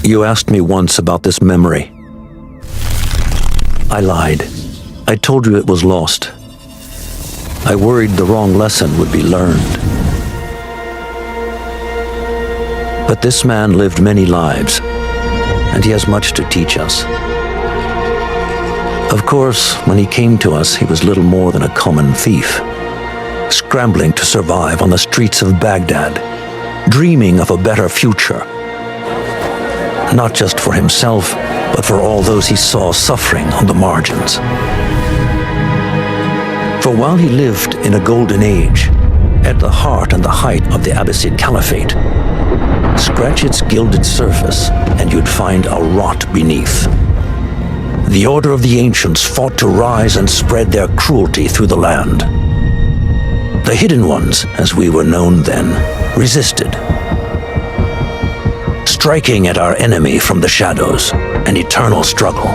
You asked me once about this memory. I lied. I told you it was lost. I worried the wrong lesson would be learned. But this man lived many lives, and he has much to teach us. Of course, when he came to us, he was little more than a common thief, scrambling to survive on the streets of Baghdad, dreaming of a better future. Not just for himself, but for all those he saw suffering on the margins. For while he lived in a golden age, at the heart and the height of the Abbasid Caliphate, scratch its gilded surface and you'd find a rot beneath. The Order of the Ancients fought to rise and spread their cruelty through the land. The Hidden Ones, as we were known then, resisted, striking at our enemy from the shadows, an eternal struggle.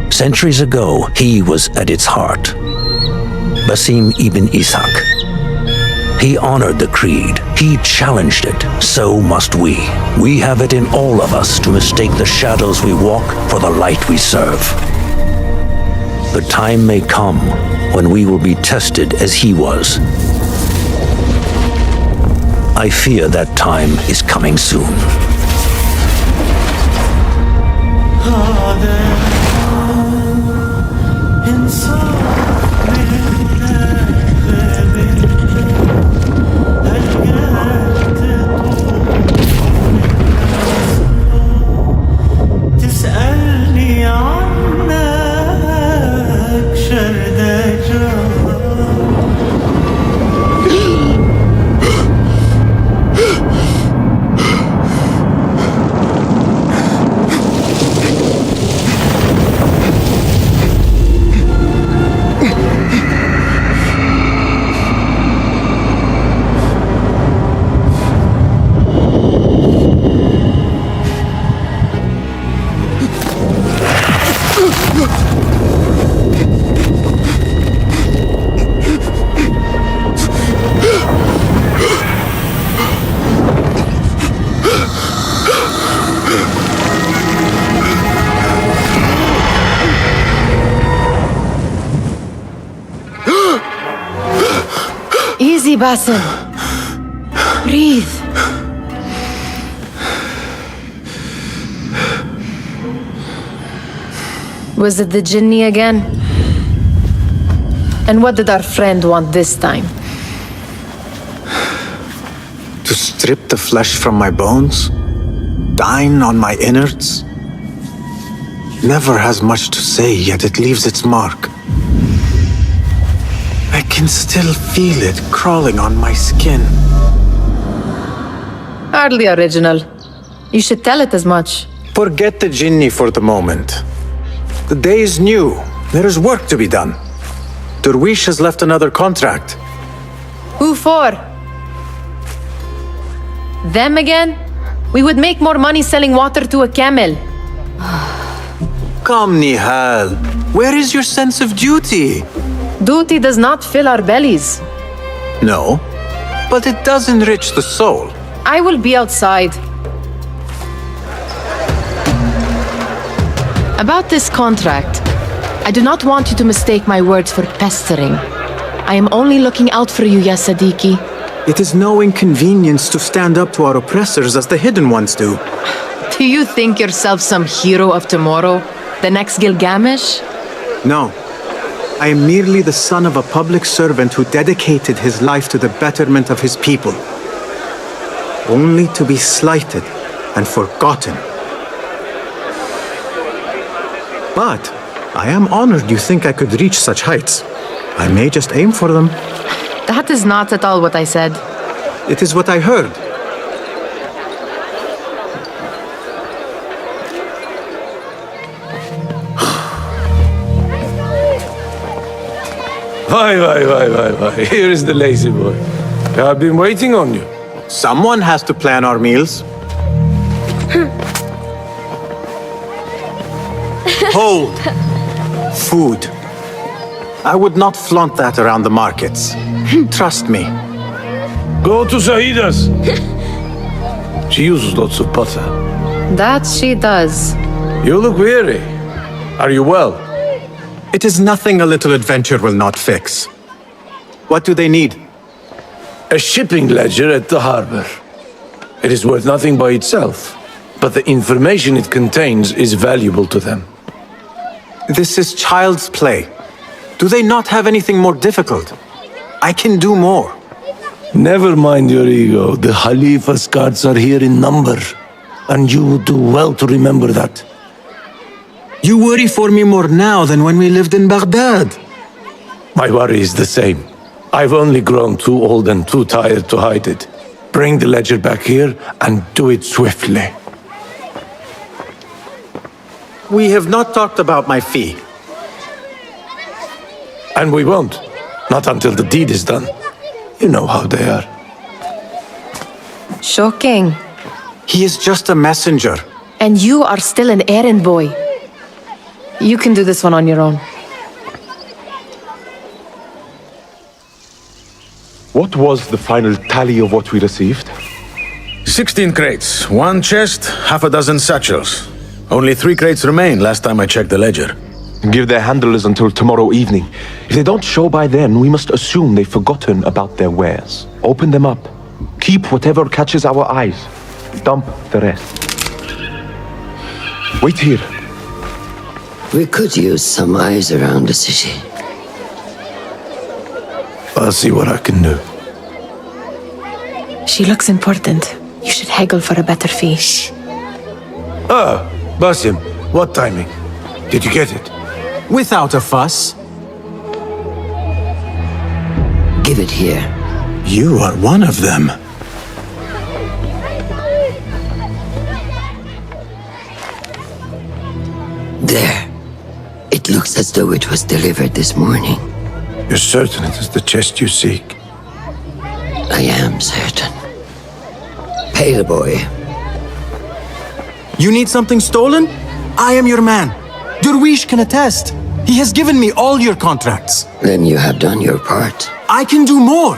Centuries ago, he was at its heart. Basim ibn Ishaq. He honored the creed. He challenged it. So must we. We have it in all of us to mistake the shadows we walk for the light we serve. The time may come when we will be tested as he was. I fear that time is coming soon. Easy, Basim. Breathe. Was it the Jinni again? And what did our friend want this time? To strip the flesh from my bones? Dine on my innards? Never has much to say, yet it leaves its mark. I can still feel it crawling on my skin. Hardly original. You should tell it as much. Forget the Jinni for the moment. The day is new. There is work to be done. Derwish has left another contract. Who for? Them again? We would make more money selling water to a camel. Come, Nihal. Where is your sense of duty? Duty does not fill our bellies. No, but it does enrich the soul. I will be outside. About this contract, I do not want you to mistake my words for pestering. I am only looking out for you, Ya Sadiqi. It is no inconvenience to stand up to our oppressors as the Hidden Ones do. Do you think yourself some hero of tomorrow? The next Gilgamesh? No. I am merely the son of a public servant who dedicated his life to the betterment of his people. Only to be slighted and forgotten. But I am honored you think I could reach such heights. I may just aim for them. That is not at all what I said. It is what I heard. Why. Here is the lazy boy. I've been waiting on you. Someone has to plan our meals. Hold. Food. I would not flaunt that around the markets. Trust me. Go to Sahida's. She uses lots of butter. That she does. You look weary. Are you well? It is nothing a little adventure will not fix. What do they need? A shipping ledger at the harbor. It is worth nothing by itself, but the information it contains is valuable to them. This is child's play. Do they not have anything more difficult? I can do more. Never mind your ego. The Khalifa's guards are here in number, and you would do well to remember that. You worry for me more now than when we lived in Baghdad. My worry is the same. I've only grown too old and too tired to hide it. Bring the ledger back here and do it swiftly. We have not talked about my fee. And we won't. Not until the deed is done. You know how they are. Shocking. He is just a messenger. And you are still an errand boy. You can do this one on your own. What was the final tally of what we received? 16 crates, 1 chest, half a dozen satchels. Only 3 crates remain last time I checked the ledger. Give their handlers until tomorrow evening. If they don't show by then, we must assume they've forgotten about their wares. Open them up. Keep whatever catches our eyes. Dump the rest. Wait here. We could use some eyes around the city. I'll see what I can do. She looks important. You should haggle for a better fee. Ah, Basim, what timing? Did you get it? Without a fuss. Give it here. You are one of them. There. It looks as though it was delivered this morning. You're certain it is the chest you seek? I am certain. Pale boy. You need something stolen? I am your man. Derwish can attest. He has given me all your contracts. Then you have done your part. I can do more.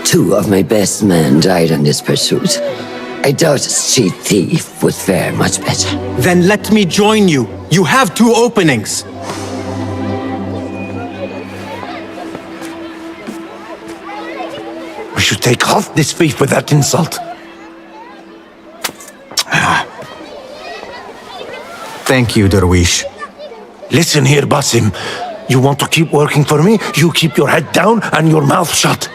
2 of my best men died in this pursuit. I doubt a street thief would fare much better. Then let me join you. You have 2 openings. We should take half this thief with that insult. Thank you, Derwish. Listen here, Basim. You want to keep working for me? You keep your head down and your mouth shut.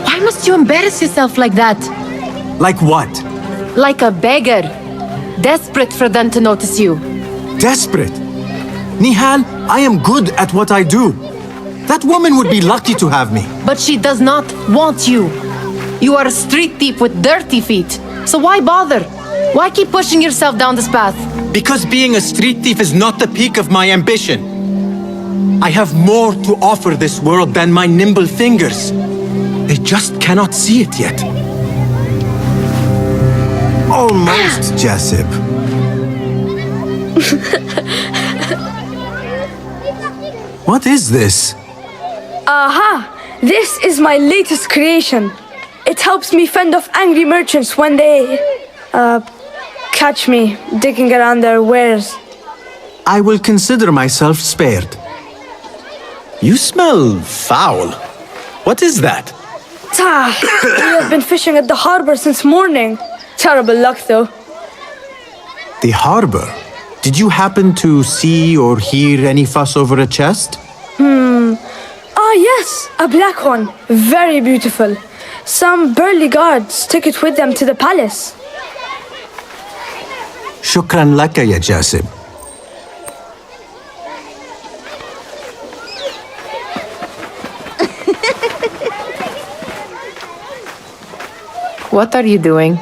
Why must you embarrass yourself like that? Like what? Like a beggar. Desperate for them to notice you. Desperate? Nihal, I am good at what I do. That woman would be lucky to have me. But she does not want you. You are a street thief with dirty feet. So why bother? Why keep pushing yourself down this path? Because being a street thief is not the peak of my ambition. I have more to offer this world than my nimble fingers. They just cannot see it yet. Almost, Jasip. What is this? Aha! This is my latest creation. It helps me fend off angry merchants when they, catch me digging around their wares. I will consider myself spared. You smell foul. What is that? We have been fishing at the harbor since morning. Terrible luck, though. The harbor? Did you happen to see or hear any fuss over a chest? Ah, yes, a black one. Very beautiful. Some burly guards took it with them to the palace. Shukran laka, ya Jasib. What are you doing?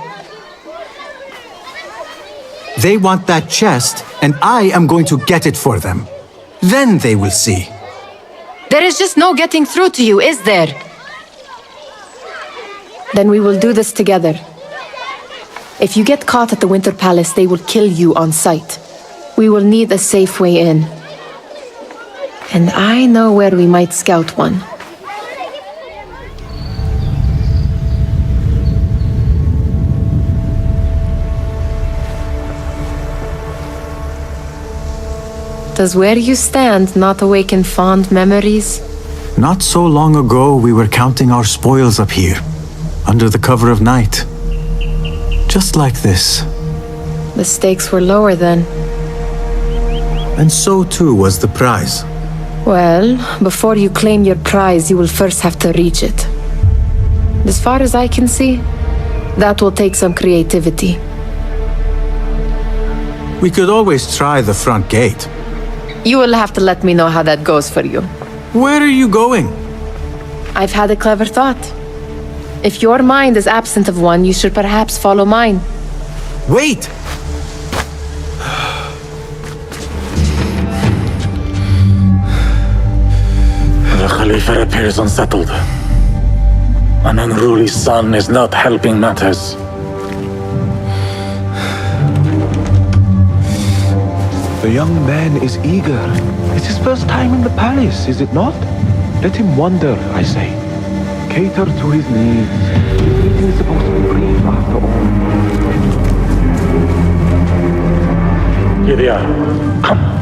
They want that chest, and I am going to get it for them. Then they will see. There is just no getting through to you, is there? Then we will do this together. If you get caught at the Winter Palace, they will kill you on sight. We will need a safe way in. And I know where we might scout one. Does where you stand not awaken fond memories? Not so long ago, we were counting our spoils up here, under the cover of night. Just like this. The stakes were lower then. And so too was the prize. Well, before you claim your prize, you will first have to reach it. As far as I can see, that will take some creativity. We could always try the front gate. You will have to let me know how that goes for you. Where are you going? I've had a clever thought. If your mind is absent of one, you should perhaps follow mine. Wait! The Khalifa appears unsettled. An unruly son is not helping matters. The young man is eager. It's his first time in the palace, is it not? Let him wander, I say. Cater to his needs. His eating is supposed to be brief, after all. Here they are. Come.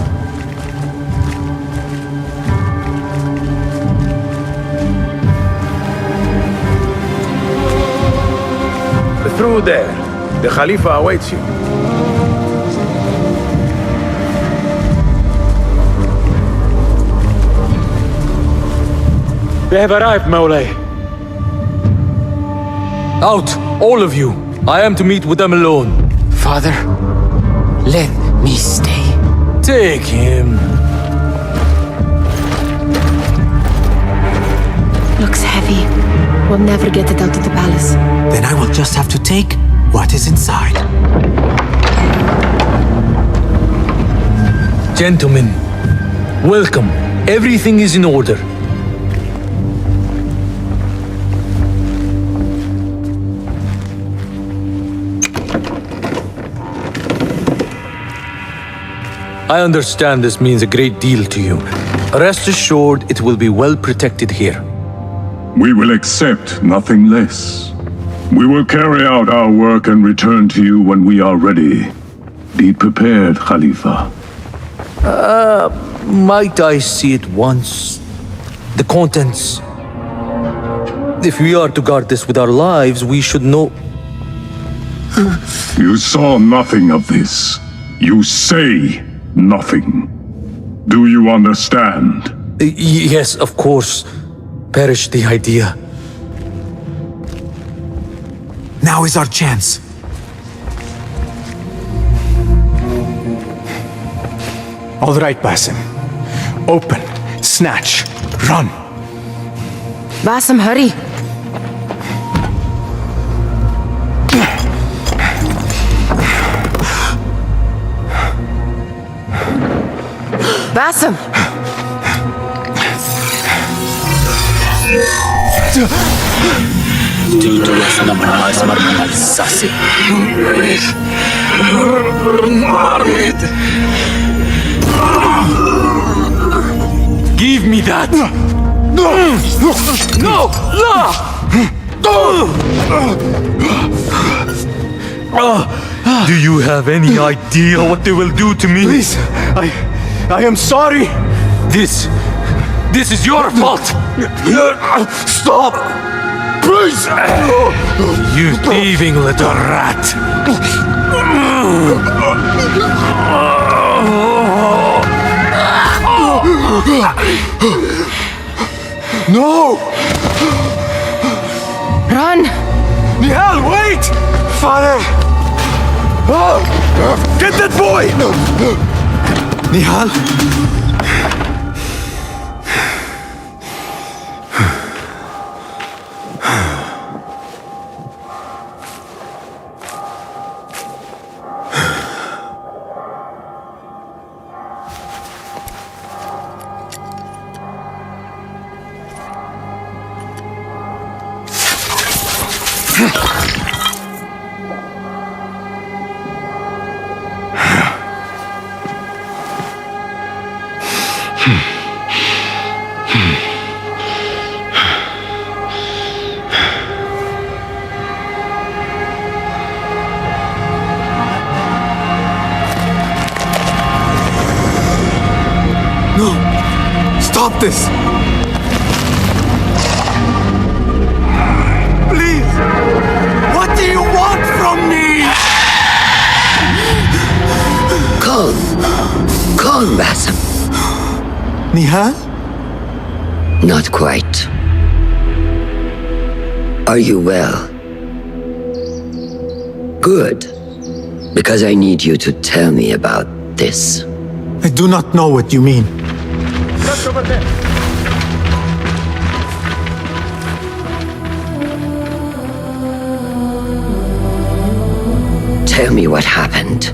Through there. The Khalifa awaits you. They have arrived, Mawlay. Out, all of you. I am to meet with them alone. Father, let me stay. Take him. Looks heavy. We'll never get it out of the palace. Then I will just have to take what is inside. Gentlemen, welcome. Everything is in order. I understand this means a great deal to you. Rest assured, it will be well protected here. We will accept nothing less. We will carry out our work and return to you when we are ready. Be prepared, Khalifa. Might I see it once? The contents. If we are to guard this with our lives, we should know... You saw nothing of this. You say nothing. Do you understand? Yes, of course. Perish the idea. Now is our chance. All right, Basim. Open, snatch, run. Basim, hurry. Basim! Give me that! No! Do you have any idea what they will do to me? Please, I am sorry. This is your fault. Stop! Please! You thieving little rat. No! Run! Nihal, wait! Father! Get that boy! Nihal? stop this! Please! What do you want from me? Calm. Calm, Basim. Nihal? Not quite. Are you well? Good. Because I need you to tell me about this. I do not know what you mean. Tell me what happened.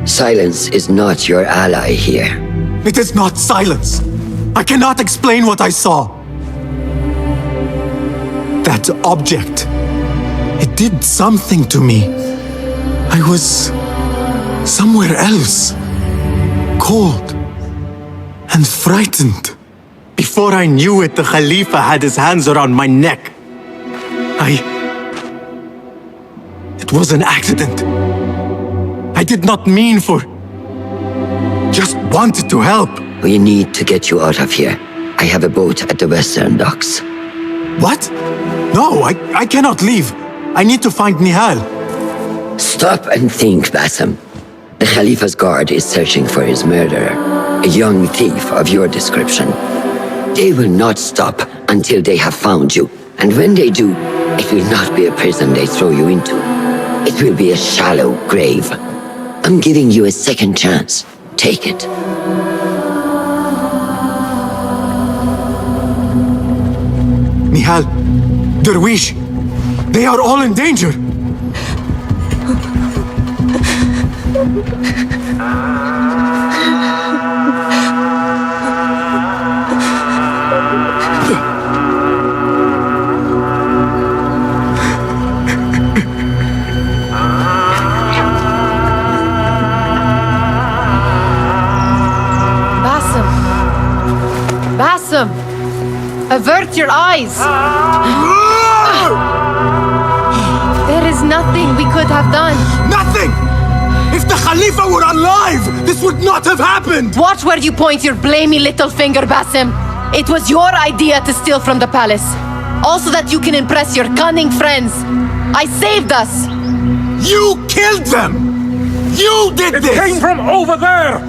Silence is not your ally here. It is not silence. I cannot explain what I saw. That object. It did something to me. I was somewhere else. Cold and frightened. Before I knew it, the Khalifa had his hands around my neck. It was an accident. I did not mean for... Just wanted to help. We need to get you out of here. I have a boat at the western docks. What? No, I cannot leave. I need to find Nihal. Stop and think, Basim. The Khalifa's guard is searching for his murderer, a young thief of your description. They will not stop until they have found you. And when they do, it will not be a prison they throw you into. It will be a shallow grave. I'm giving you a second chance. Take it. Nihal, Derwish, they are all in danger. Basim! Avert your eyes! There is nothing we could have done. Nothing! If the Khalifa were alive, this would not have happened! Watch where you point your blamey little finger, Basim. It was your idea to steal from the palace. Also that you can impress your cunning friends. I saved us! You killed them! You did this! It came from over there!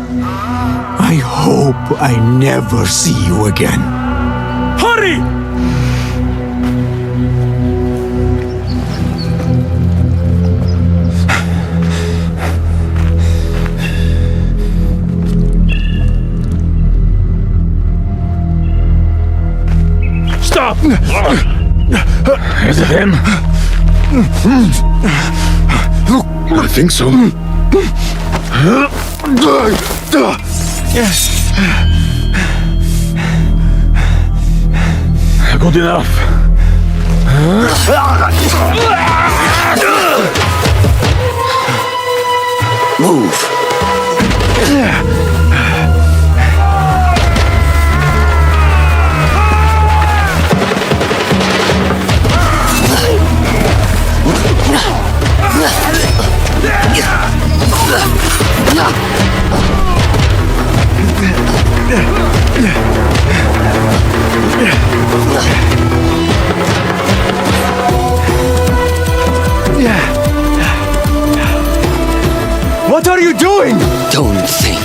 I hope I never see you again. Hurry! Stop! Is it him? I think so. Yes. Good enough. Move. What are you doing? Don't think.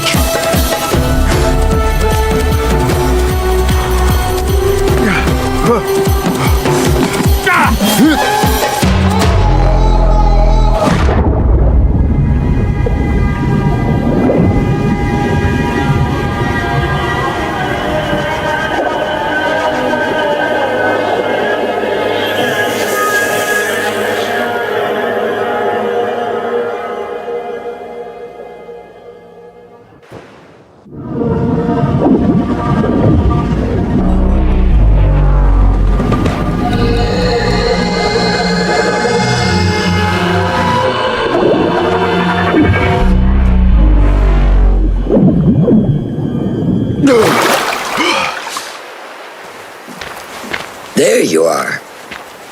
There you are.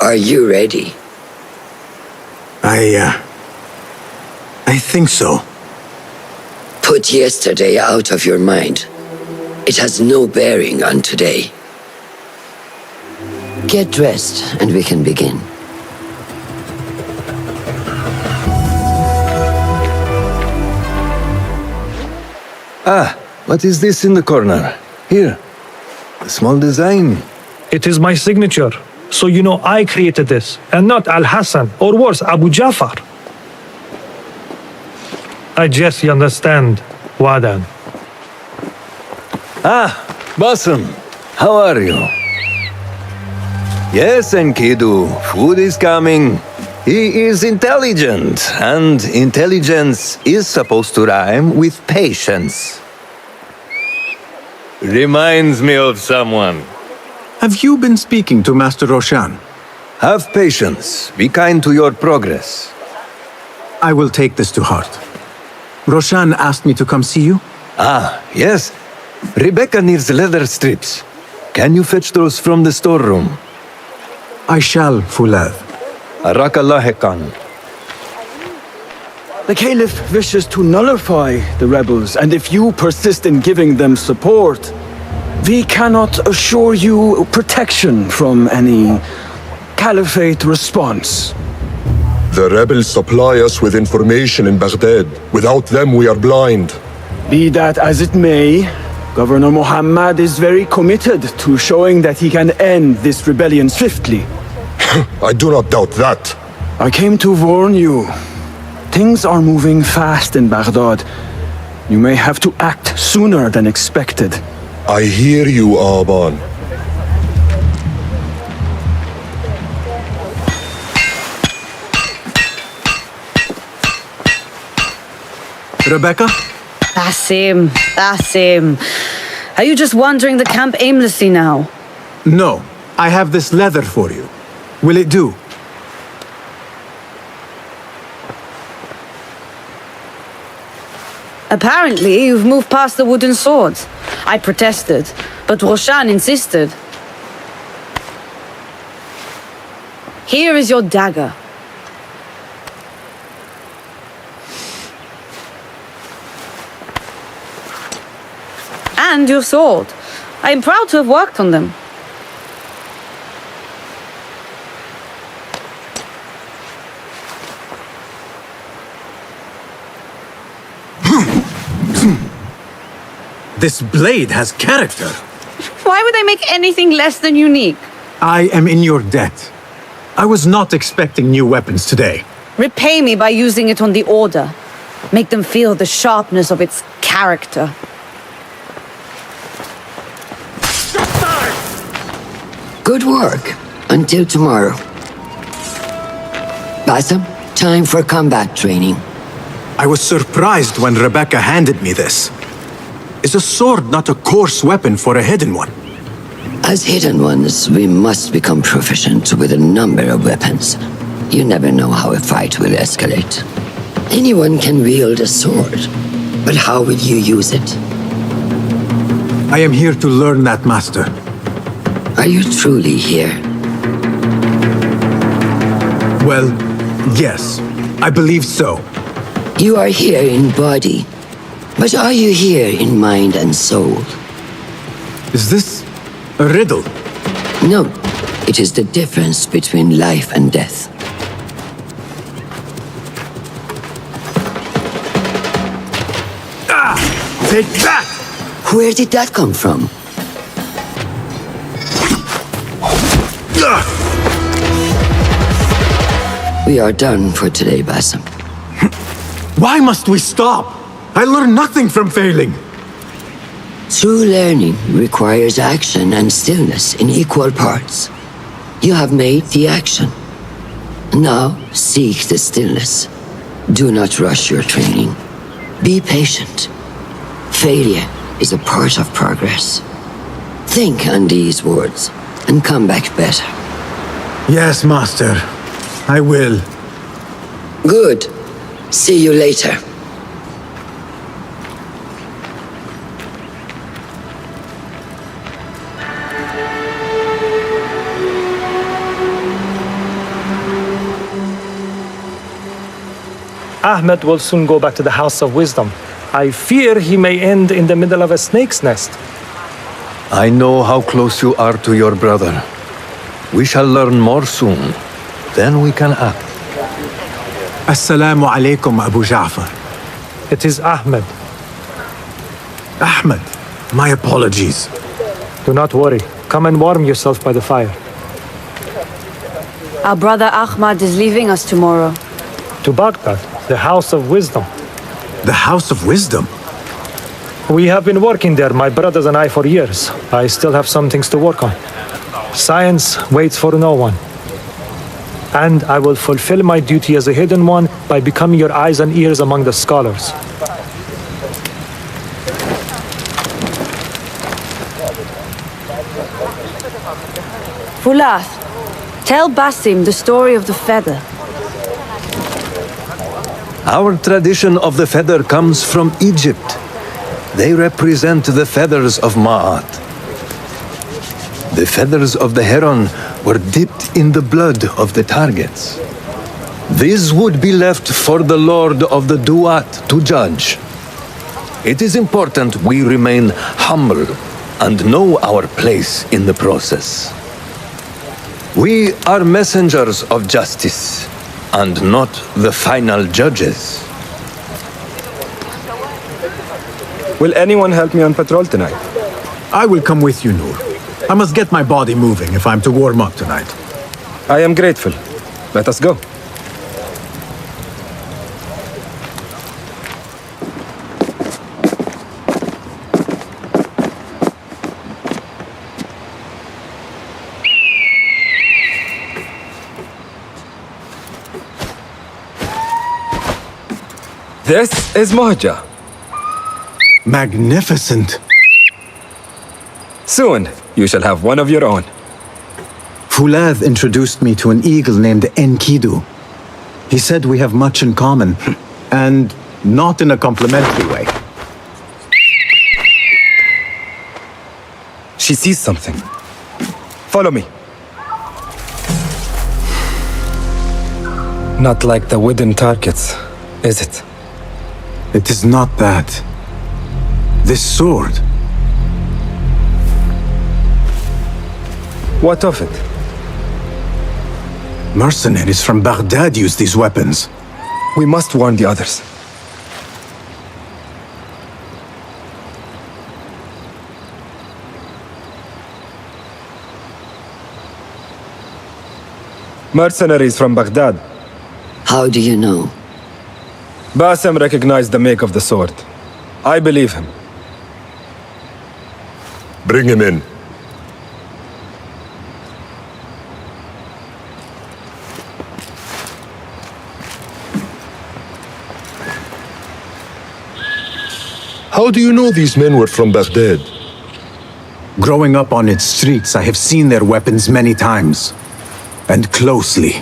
Are you ready? I think so. Put yesterday out of your mind. It has no bearing on today. Get dressed and we can begin. Ah, what is this in the corner? Here. A small design. It is my signature. So you know I created this, and not Al-Hassan, or worse, Abu Jafar. I guess you understand, Wadan. Ah, Bassam. How are you? Yes, Enkidu. Food is coming. He is intelligent, and intelligence is supposed to rhyme with patience. Reminds me of someone. Have you been speaking to Master Roshan? Have patience. Be kind to your progress. I will take this to heart. Roshan asked me to come see you. Ah, yes. Rebecca needs leather strips. Can you fetch those from the storeroom? I shall, Fulad. Arakallah Khan. The Caliph wishes to nullify the rebels, and if you persist in giving them support, we cannot assure you protection from any Caliphate response. The rebels supply us with information in Baghdad. Without them, we are blind. Be that as it may, Governor Muhammad is very committed to showing that he can end this rebellion swiftly. I do not doubt that. I came to warn you. Things are moving fast in Baghdad. You may have to act sooner than expected. I hear you, Aban. Rebecca? Basim. Are you just wandering the camp aimlessly now? No. I have this leather for you. Will it do? Apparently, you've moved past the wooden swords. I protested, but Roshan insisted. Here is your dagger. And your sword. I am proud to have worked on them. This blade has character. Why would I make anything less than unique? I am in your debt. I was not expecting new weapons today. Repay me by using it on the Order. Make them feel the sharpness of its character. Good work. Until tomorrow. Bassam, time for combat training. I was surprised when Rebecca handed me this. Is a sword not a coarse weapon for a hidden one? As hidden ones, we must become proficient with a number of weapons. You never know how a fight will escalate. Anyone can wield a sword, but how will you use it? I am here to learn that, Master. Are you truly here? Well, yes. I believe so. You are here in body, but are you here in mind and soul? Is this a riddle? No, it is the difference between life and death. Ah! Take that! Where did that come from? We are done for today, Bassam. Why must we stop? I learn nothing from failing. True learning requires action and stillness in equal parts. You have made the action. Now seek the stillness. Do not rush your training. Be patient. Failure is a part of progress. Think on these words and come back better. Yes, Master. I will. Good. See you later. Ahmed will soon go back to the House of Wisdom. I fear he may end in the middle of a snake's nest. I know how close you are to your brother. We shall learn more soon. Then we can act. Assalamu alaikum, Abu Ja'far. It is Ahmed. Ahmed, my apologies. Do not worry. Come and warm yourself by the fire. Our brother Ahmad is leaving us tomorrow. To Baghdad, the House of Wisdom. The House of Wisdom? We have been working there, my brothers and I, for years. I still have some things to work on. Science waits for no one. And I will fulfill my duty as a hidden one by becoming your eyes and ears among the scholars. Fulath, tell Basim the story of the feather. Our tradition of the feather comes from Egypt. They represent the feathers of Ma'at. The feathers of the heron were dipped in the blood of the targets. These would be left for the Lord of the Duat to judge. It is important we remain humble and know our place in the process. We are messengers of justice and not the final judges. Will anyone help me on patrol tonight? I will come with you, Noor. I must get my body moving if I'm to warm up tonight. I am grateful. Let us go. This is Moja. Magnificent. Soon, you shall have one of your own. Fulath introduced me to an eagle named Enkidu. He said we have much in common, and not in a complimentary way. She sees something. Follow me. Not like the wooden targets, is it? It is not that. This sword. What of it? Mercenaries from Baghdad use these weapons. We must warn the others. Mercenaries from Baghdad. How do you know? Basim recognized the make of the sword. I believe him. Bring him in. How do you know these men were from Baghdad? Growing up on its streets, I have seen their weapons many times. And closely.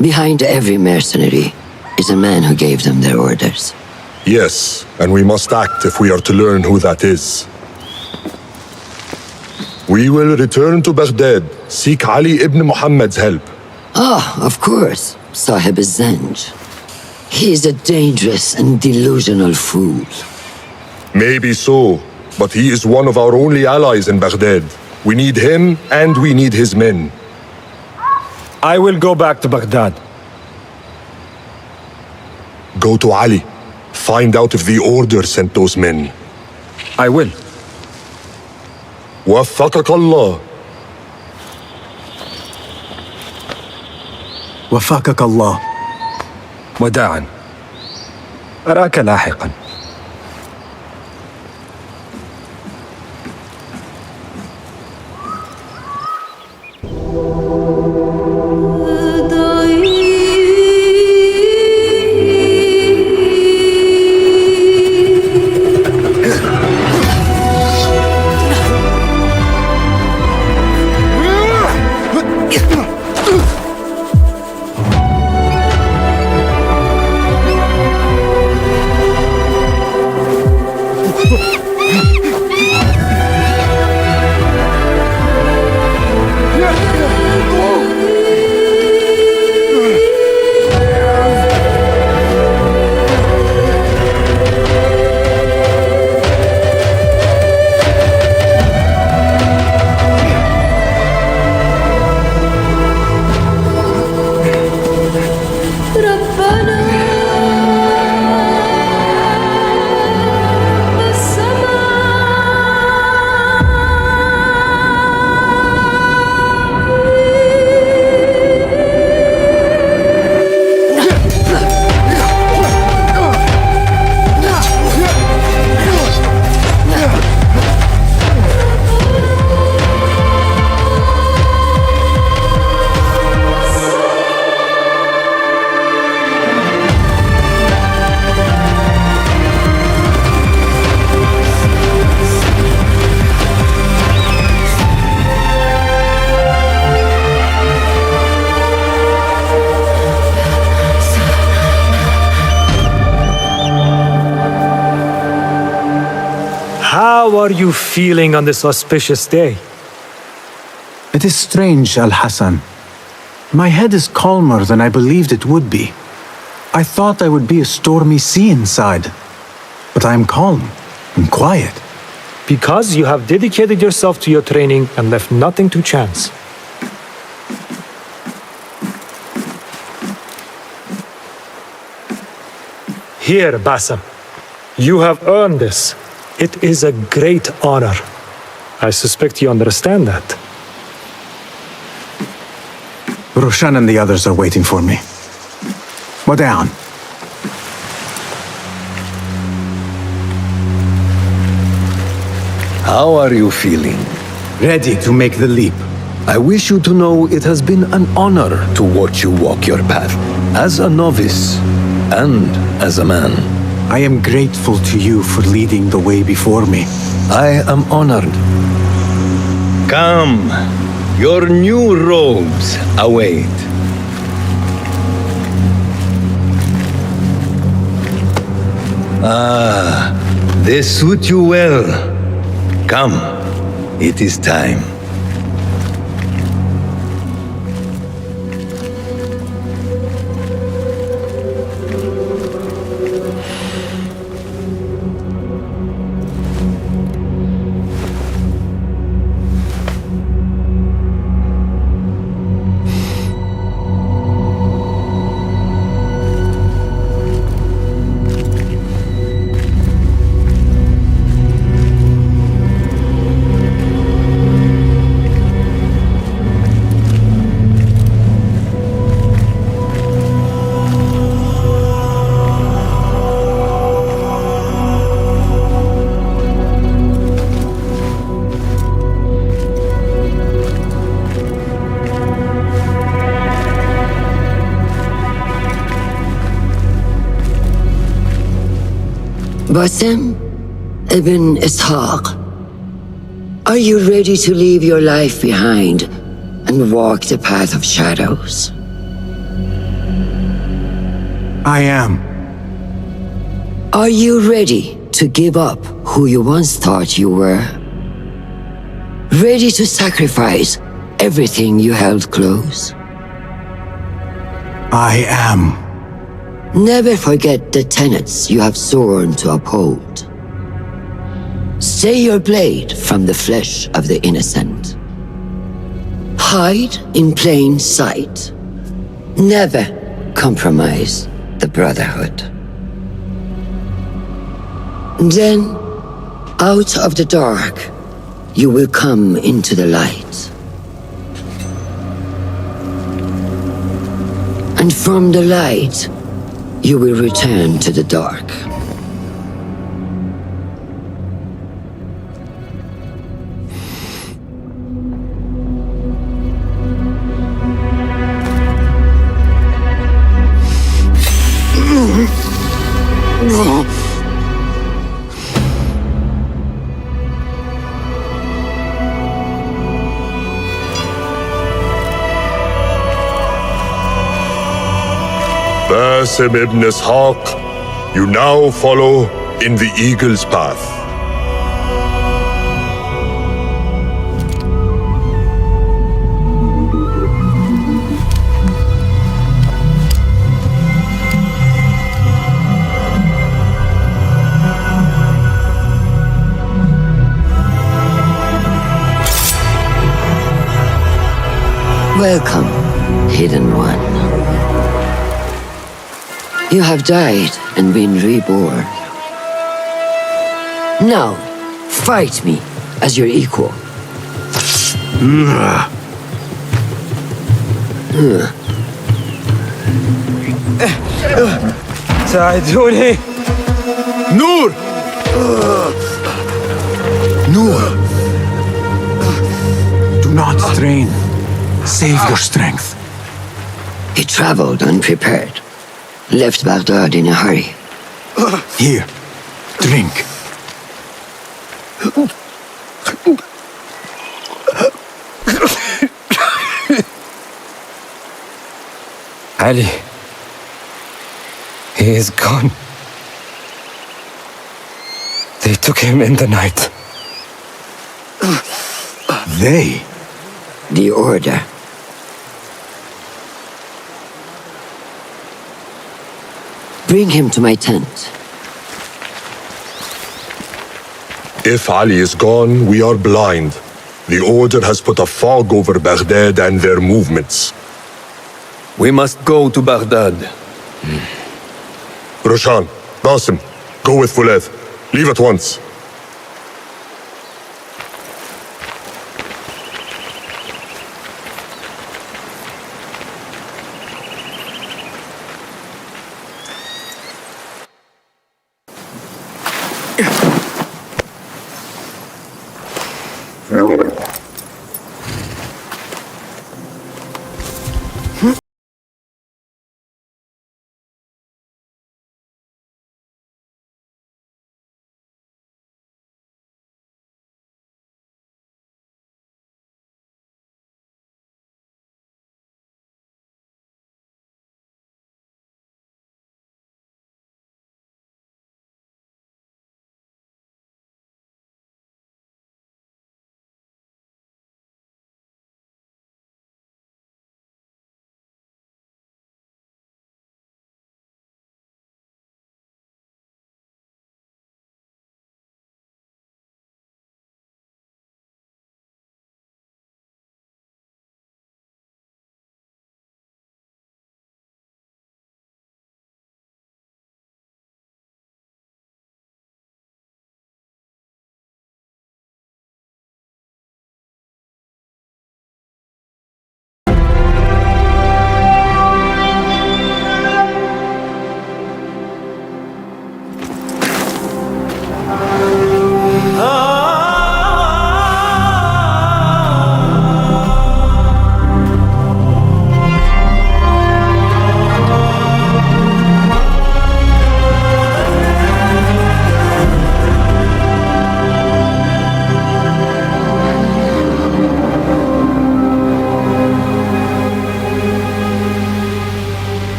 Behind every mercenary is a man who gave them their orders. Yes, and we must act if we are to learn who that is. We will return to Baghdad, seek Ali ibn Muhammad's help. Ah, of course, Sahib Zanj. He is a dangerous and delusional fool. Maybe so, but he is one of our only allies in Baghdad. We need him, and we need his men. I will go back to Baghdad. Go to Ali. Find out if the order sent those men. I will. وفقك الله. وفقك الله. وداعا. أراك لاحقا. are you feeling on this auspicious day? It is strange, Al-Hassan. My head is calmer than I believed it would be. I thought I would be a stormy sea inside. But I am calm and quiet. Because you have dedicated yourself to your training and left nothing to chance. Here, Bassam. You have earned this. It is a great honor. I suspect you understand that. Roshan and the others are waiting for me. Down. How are you feeling? Ready to make the leap. I wish you to know it has been an honor to watch you walk your path, as a novice and as a man. I am grateful to you for leading the way before me. I am honored. Come, your new robes await. Ah, they suit you well. Come, it is time. Bassem ibn Ishaq, are you ready to leave your life behind and walk the path of shadows? I am. Are you ready to give up who you once thought you were? Ready to sacrifice everything you held close? I am. Never forget the tenets you have sworn to uphold. Stay your blade from the flesh of the innocent. Hide in plain sight. Never compromise the Brotherhood. Then, out of the dark, you will come into the light. And from the light, you will return to the dark. Bassem ibn Ishaq, you now follow in the Eagle's path. Welcome, Hidden One. You have died and been reborn. Now, fight me as your equal. ساعدوني. Noor! Noor! Do not strain. Save your strength. He traveled unprepared. Left Baghdad in a hurry. Here, drink. Ali. He is gone. They took him in the night. they? The Order. Bring him to my tent. If Ali is gone, we are blind. The Order has put a fog over Baghdad and their movements. We must go to Baghdad. Roshan, Qasim, go with Fulad. Leave at once.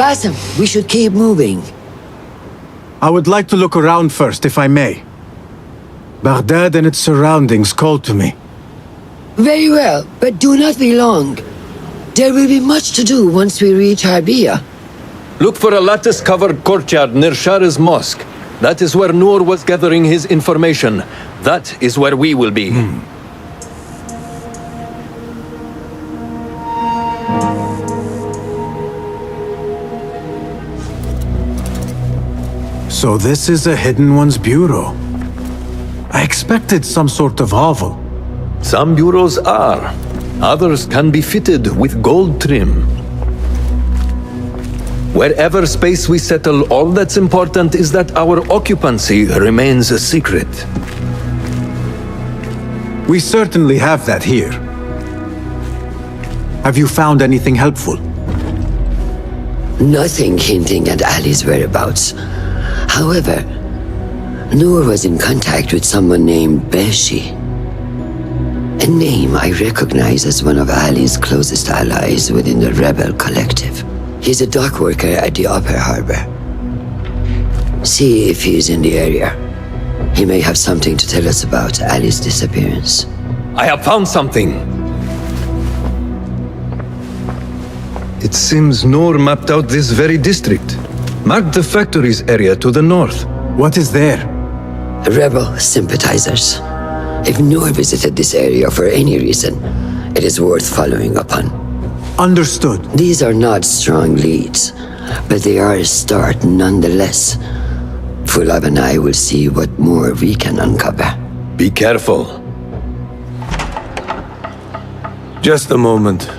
Basim, we should keep moving. I would like to look around first, if I may. Baghdad and its surroundings call to me. Very well, but do not be long. There will be much to do once we reach Harbiya. Look for a lattice-covered courtyard near Shah's mosque. That is where Noor was gathering his information. That is where we will be. So this is a Hidden One's bureau. I expected some sort of hovel. Some bureaus are. Others can be fitted with gold trim. Wherever space we settle, all that's important is that our occupancy remains a secret. We certainly have that here. Have you found anything helpful? Nothing hinting at Ali's whereabouts. However, Noor was in contact with someone named Beshi. A name I recognize as one of Ali's closest allies within the rebel collective. He's a dock worker at the Upper Harbor. See if he's in the area. He may have something to tell us about Ali's disappearance. I have found something. It seems Noor mapped out this very district. Marked the factories area to the north. What is there? Rebel sympathizers. If Noor visited this area for any reason, it is worth following upon. Understood. These are not strong leads, but they are a start nonetheless. Fulab and I will see what more we can uncover. Be careful. Just a moment.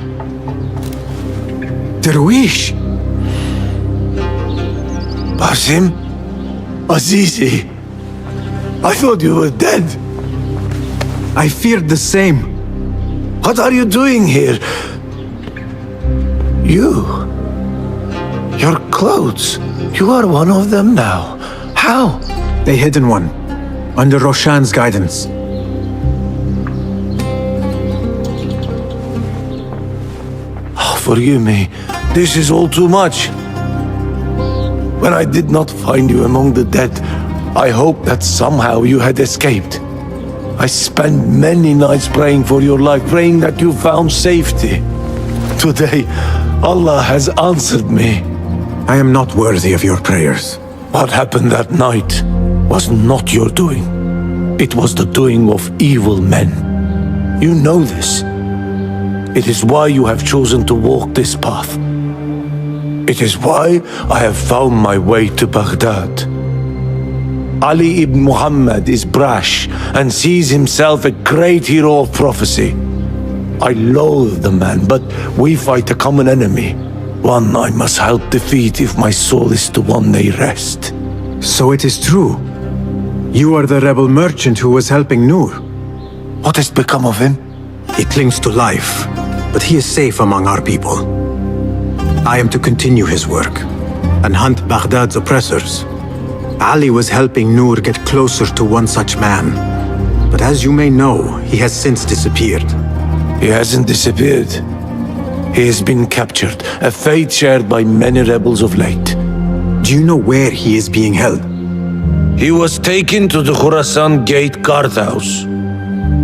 Darwish! Basim? Azizi? I thought you were dead. I feared the same. What are you doing here? Your clothes. You are one of them now. How? The Hidden One, under Roshan's guidance. Oh, forgive me. This is all too much. When I did not find you among the dead, I hoped that somehow you had escaped. I spent many nights praying for your life, praying that you found safety. Today, Allah has answered me. I am not worthy of your prayers. What happened that night was not your doing. It was the doing of evil men. You know this. It is why you have chosen to walk this path. It is why I have found my way to Baghdad. Ali ibn Muhammad is brash and sees himself a great hero of prophecy. I loathe the man, but we fight a common enemy. One I must help defeat if my soul is to one day rest. So it is true. You are the rebel merchant who was helping Noor. What has become of him? He clings to life, but he is safe among our people. I am to continue his work and hunt Baghdad's oppressors. Ali was helping Noor get closer to one such man. But as you may know, he has since disappeared. He hasn't disappeared. He has been captured, a fate shared by many rebels of late. Do you know where he is being held? He was taken to the Khurasan Gate guardhouse,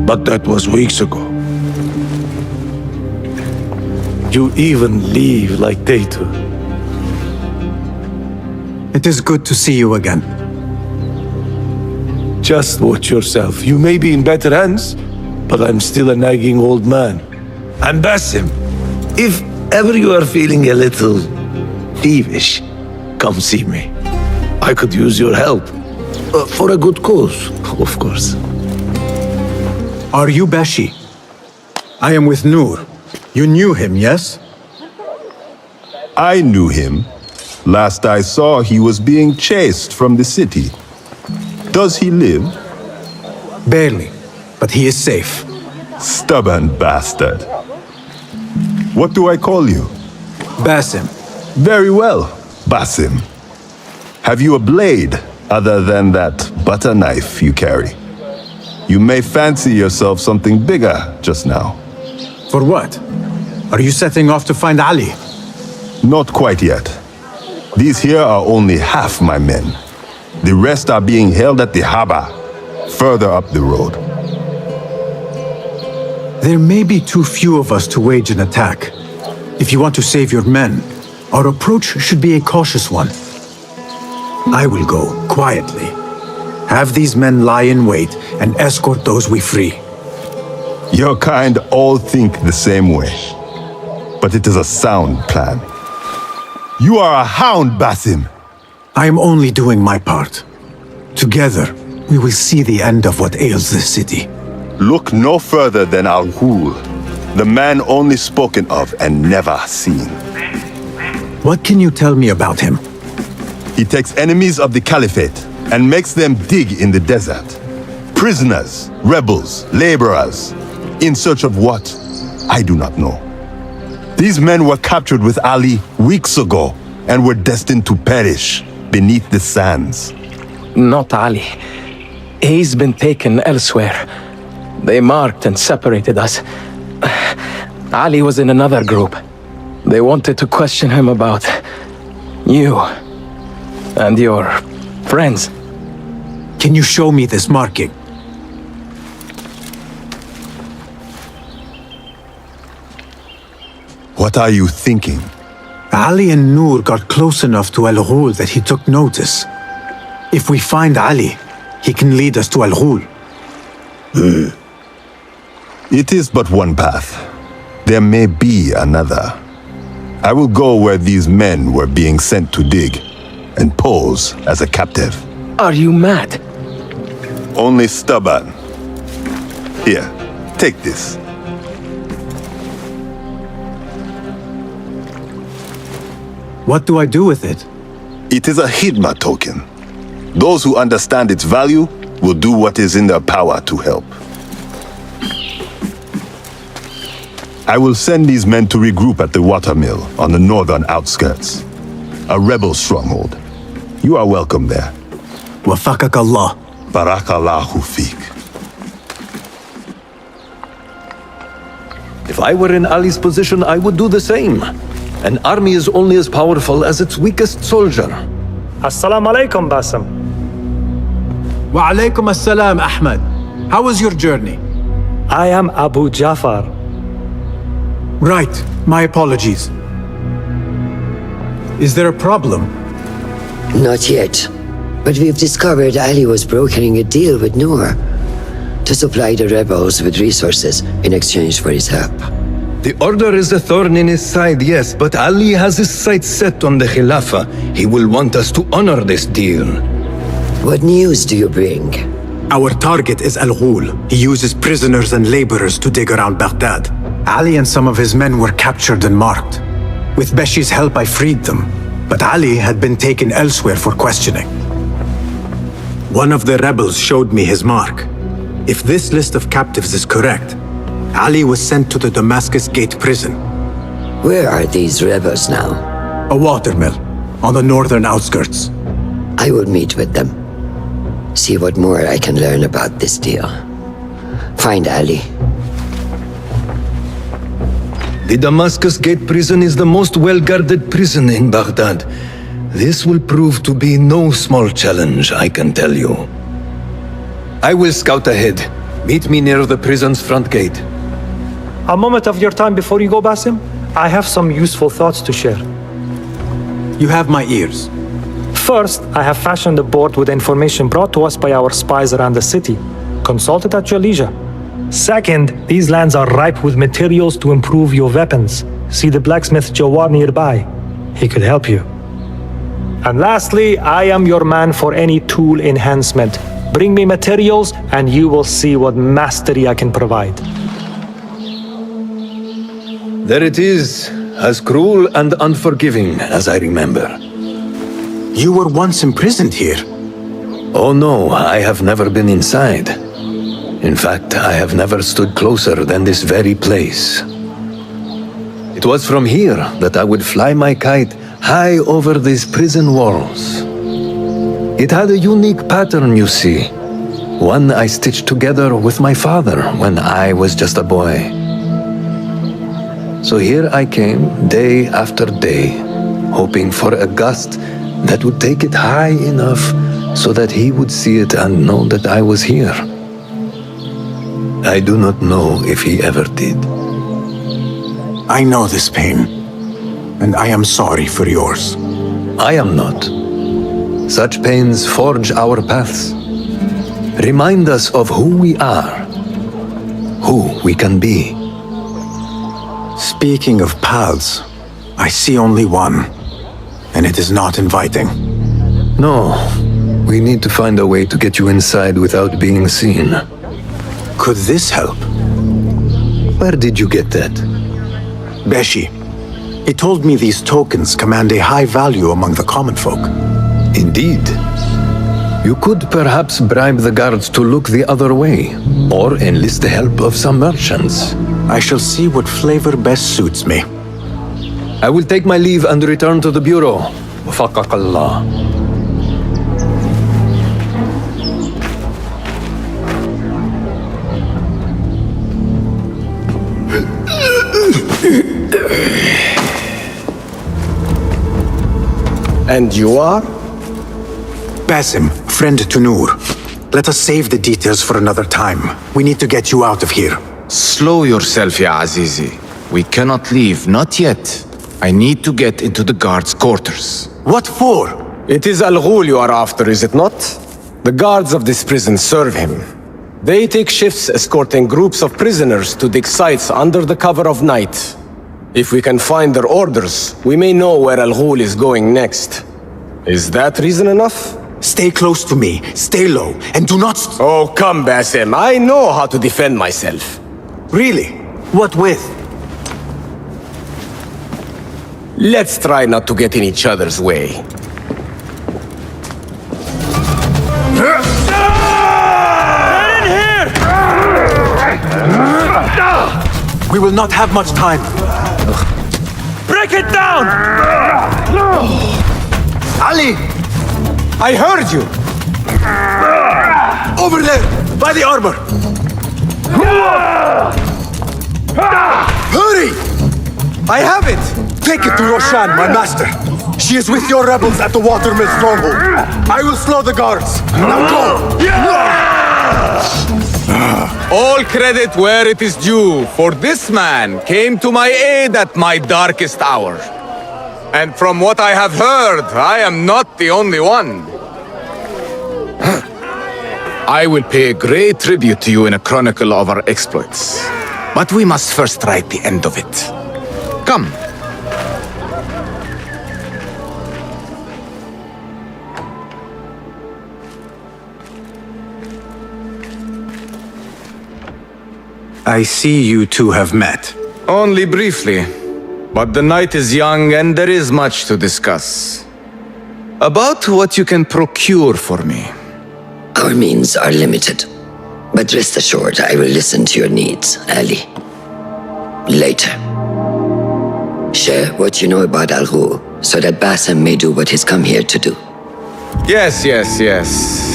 but that was weeks ago. You even leave like they do. It is good to see you again. Just watch yourself. You may be in better hands, but I'm still a nagging old man. And Basim, if ever you are feeling a little peevish, come see me. I could use your help. For a good cause, of course. Are you Bashi? I am with Noor. You knew him, yes? I knew him. Last I saw, he was being chased from the city. Does he live? Barely, but he is safe. Stubborn bastard. What do I call you? Basim. Very well, Basim. Have you a blade other than that butter knife you carry? You may fancy yourself something bigger just now. For what? Are you setting off to find Ali? Not quite yet. These here are only half my men. The rest are being held at the harbor, further up the road. There may be too few of us to wage an attack. If you want to save your men, our approach should be a cautious one. I will go quietly. Have these men lie in wait and escort those we free. Your kind all think the same way. But it is a sound plan. You are a hound, Basim. I am only doing my part. Together, we will see the end of what ails this city. Look no further than Al-Ghul, the man only spoken of and never seen. What can you tell me about him? He takes enemies of the Caliphate and makes them dig in the desert. Prisoners, rebels, laborers. In search of what? I do not know. These men were captured with Ali weeks ago and were destined to perish beneath the sands. Not Ali. He's been taken elsewhere. They marked and separated us. Ali was in another group. They wanted to question him about you and your friends. Can you show me this marking? What are you thinking? Ali and Noor got close enough to Al-Ghul that he took notice. If we find Ali, he can lead us to Al-Ghul. It is but one path. There may be another. I will go where these men were being sent to dig and pose as a captive. Are you mad? Only stubborn. Here, take this. What do I do with it? It is a Hidma token. Those who understand its value will do what is in their power to help. I will send these men to regroup at the watermill on the northern outskirts. A rebel stronghold. You are welcome there. Wafakak Allah. Barakallahu feek. If I were in Ali's position, I would do the same. An army is only as powerful as its weakest soldier. Assalamu alaikum, Basim. Wa alaikum assalam, Ahmed. How was your journey? I am Abu Jafar. Right. My apologies. Is there a problem? Not yet. But we've discovered Ali was brokering a deal with Noor to supply the rebels with resources in exchange for his help. The Order is a thorn in his side, yes, but Ali has his sights set on the Khilafah. He will want us to honor this deal. What news do you bring? Our target is Al-Ghul. He uses prisoners and laborers to dig around Baghdad. Ali and some of his men were captured and marked. With Beshi's help, I freed them, but Ali had been taken elsewhere for questioning. One of the rebels showed me his mark. If this list of captives is correct, Ali was sent to the Damascus Gate prison. Where are these rebels now? A watermill, on the northern outskirts. I will meet with them. See what more I can learn about this deal. Find Ali. The Damascus Gate prison is the most well-guarded prison in Baghdad. This will prove to be no small challenge, I can tell you. I will scout ahead. Meet me near the prison's front gate. A moment of your time before you go, Basim. I have some useful thoughts to share. You have my ears. First, I have fashioned a board with information brought to us by our spies around the city. Consult it at your leisure. Second, these lands are ripe with materials to improve your weapons. See the blacksmith Jawar nearby. He could help you. And lastly, I am your man for any tool enhancement. Bring me materials and you will see what mastery I can provide. There it is, as cruel and unforgiving as I remember. You were once imprisoned here. Oh no, I have never been inside. In fact, I have never stood closer than this very place. It was from here that I would fly my kite high over these prison walls. It had a unique pattern, you see. One I stitched together with my father when I was just a boy. So here I came, day after day, hoping for a gust that would take it high enough so that he would see it and know that I was here. I do not know if he ever did. I know this pain, and I am sorry for yours. I am not. Such pains forge our paths. Remind us of who we are, who we can be. Speaking of paths, I see only one, and it is not inviting. No, we need to find a way to get you inside without being seen. Could this help? Where did you get that? Beshi. He told me these tokens command a high value among the common folk. Indeed. You could perhaps bribe the guards to look the other way, or enlist the help of some merchants. I shall see what flavor best suits me. I will take my leave and return to the bureau. Wafaqakallah. And you are? Basim, friend to Noor. Let us save the details for another time. We need to get you out of here. Slow yourself, Ya Azizi. We cannot leave, not yet. I need to get into the guards' quarters. What for? It is Al-Ghul you are after, is it not? The guards of this prison serve him. They take shifts escorting groups of prisoners to dig sites under the cover of night. If we can find their orders, we may know where Al-Ghul is going next. Is that reason enough? Stay close to me, stay low, and do not... Oh, come, Basim. I know how to defend myself. Really? What with? Let's try not to get in each other's way. Get in here! We will not have much time. Break it down! Ali! I heard you! Over there, by the armor! Hurry! I have it! Take it to Roshan, my master. She is with your rebels at the watermill stronghold. I will slow the guards. Now go! All credit where it is due, for this man came to my aid at my darkest hour. And from what I have heard, I am not the only one. I will pay a great tribute to you in a chronicle of our exploits. But we must first write the end of it. Come. I see you two have met. Only briefly. But the night is young and there is much to discuss. About what you can procure for me. Our means are limited. But rest assured, I will listen to your needs, Ali. Later. Share what you know about Al-Ghul, so that Bassem may do what he's come here to do. Yes.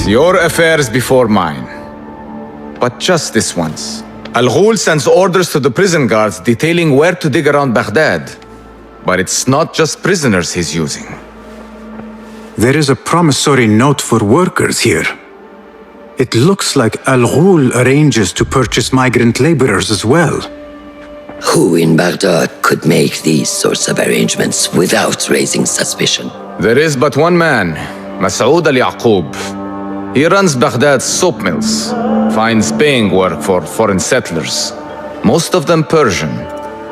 Your affairs before mine. But just this once. Al-Ghul sends orders to the prison guards detailing where to dig around Baghdad. But it's not just prisoners he's using. There is a promissory note for workers here. It looks like Al-Ghul arranges to purchase migrant laborers as well. Who in Baghdad could make these sorts of arrangements without raising suspicion? There is but one man, Masoud al-Yaqub. He runs Baghdad's soap mills, finds paying work for foreign settlers, most of them Persian.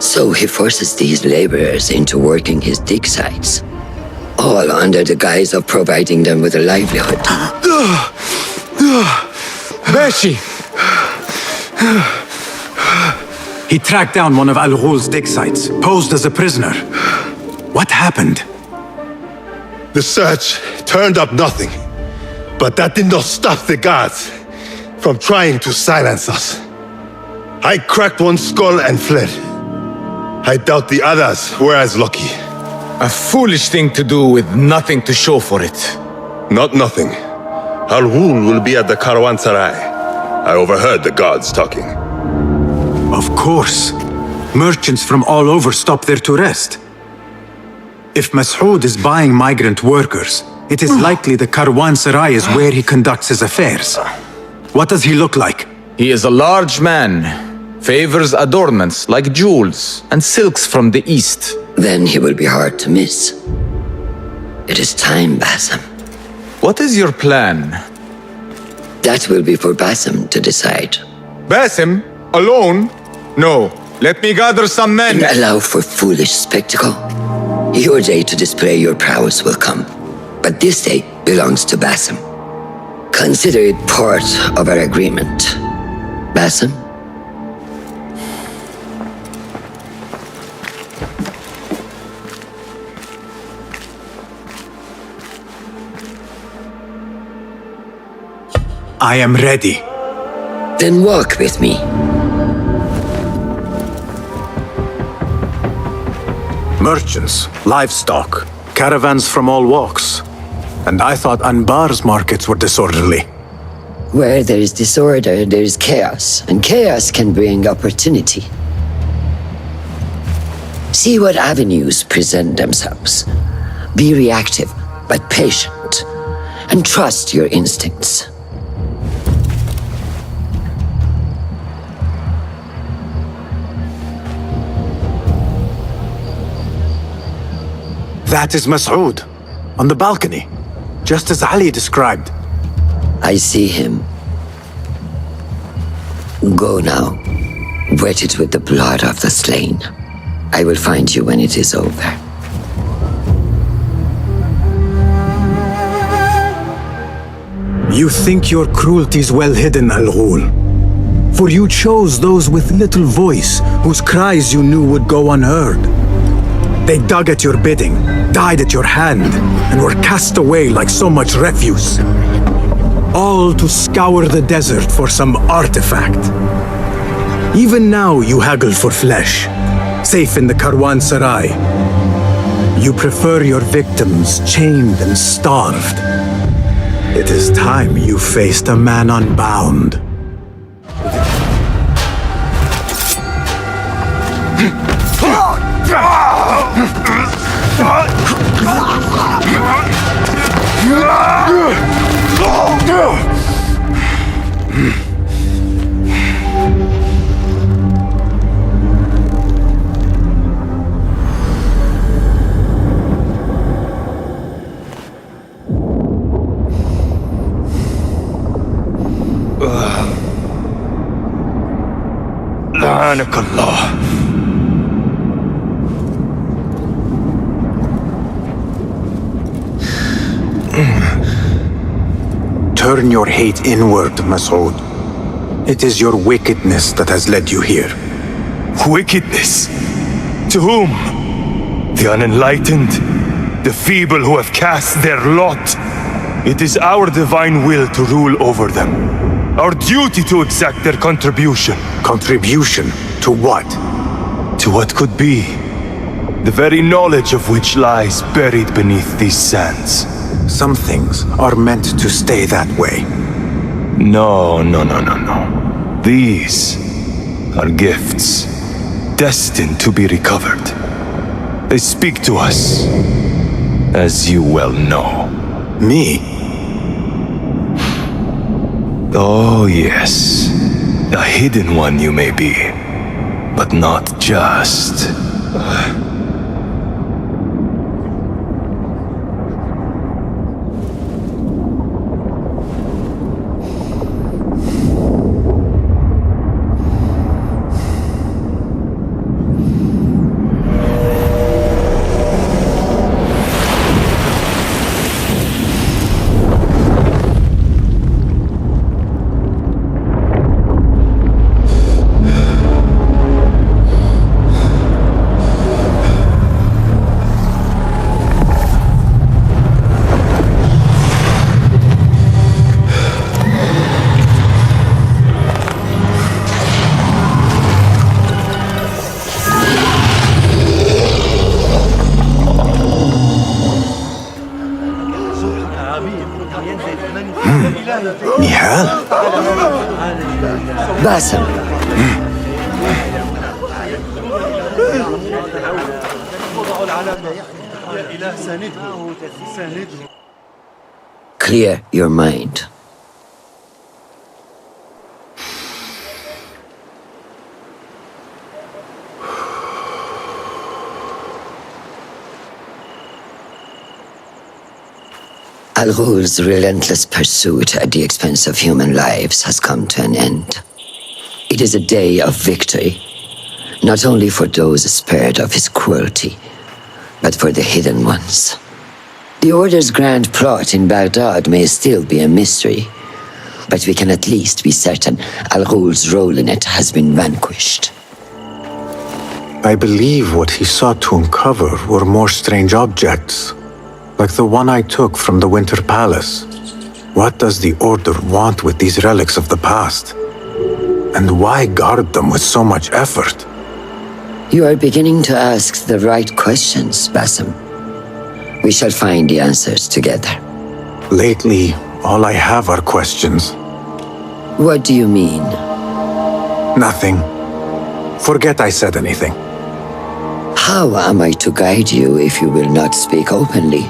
So he forces these laborers into working his dig sites, all under the guise of providing them with a livelihood. Beshi! He tracked down one of Al-Ghul's dig sites, posed as a prisoner. What happened? The search turned up nothing. But that did not stop the guards from trying to silence us. I cracked one skull and fled. I doubt the others were as lucky. A foolish thing to do with nothing to show for it. Not nothing. Al-Ghul will be at the Caravanserai. I overheard the guards talking. Of course. Merchants from all over stop there to rest. If Masoud is buying migrant workers, it is likely the Caravanserai is where he conducts his affairs. What does he look like? He is a large man. Favors adornments like jewels and silks from the east. Then he will be hard to miss. It is time, Bassem. What is your plan? That will be for Bassem to decide. Bassem? Alone? No. Let me gather some men. And allow for foolish spectacle. Your day to display your prowess will come. But this day belongs to Bassem. Consider it part of our agreement. Bassem? I am ready. Then walk with me. Merchants, livestock, caravans from all walks. And I thought Anbar's markets were disorderly. Where there is disorder, there is chaos, and chaos can bring opportunity. See what avenues present themselves. Be reactive, but patient, and trust your instincts. That is Masoud, on the balcony, just as Ali described. I see him. Go now, wetted with the blood of the slain. I will find you when it is over. You think your cruelty is well hidden, Al-Ghul. For you chose those with little voice, whose cries you knew would go unheard. They dug at your bidding, died at your hand, and were cast away like so much refuse. All to scour the desert for some artifact. Even now you haggle for flesh, safe in the Caravanserai. You prefer your victims chained and starved. It is time you faced a man unbound. لعنك الله. Turn your hate inward, Masood. It is your wickedness that has led you here. Wickedness? To whom? The unenlightened? The feeble who have cast their lot? It is our divine will to rule over them. Our duty to exact their contribution. Contribution? To what? To what could be. The very knowledge of which lies buried beneath these sands. Some things are meant to stay that way. No. These are gifts, destined to be recovered. They speak to us, as you well know. Me? Oh, yes. A hidden one you may be, but not just. Nihal? Basim. Clear your mind. Al-Ghul's relentless pursuit at the expense of human lives has come to an end. It is a day of victory, not only for those spared of his cruelty, but for the hidden ones. The Order's grand plot in Baghdad may still be a mystery, but we can at least be certain Al-Ghul's role in it has been vanquished. I believe what he sought to uncover were more strange objects, like the one I took from the Winter Palace. What does the Order want with these relics of the past? And why guard them with so much effort? You are beginning to ask the right questions, Basim. We shall find the answers together. Lately, all I have are questions. What do you mean? Nothing. Forget I said anything. How am I to guide you if you will not speak openly?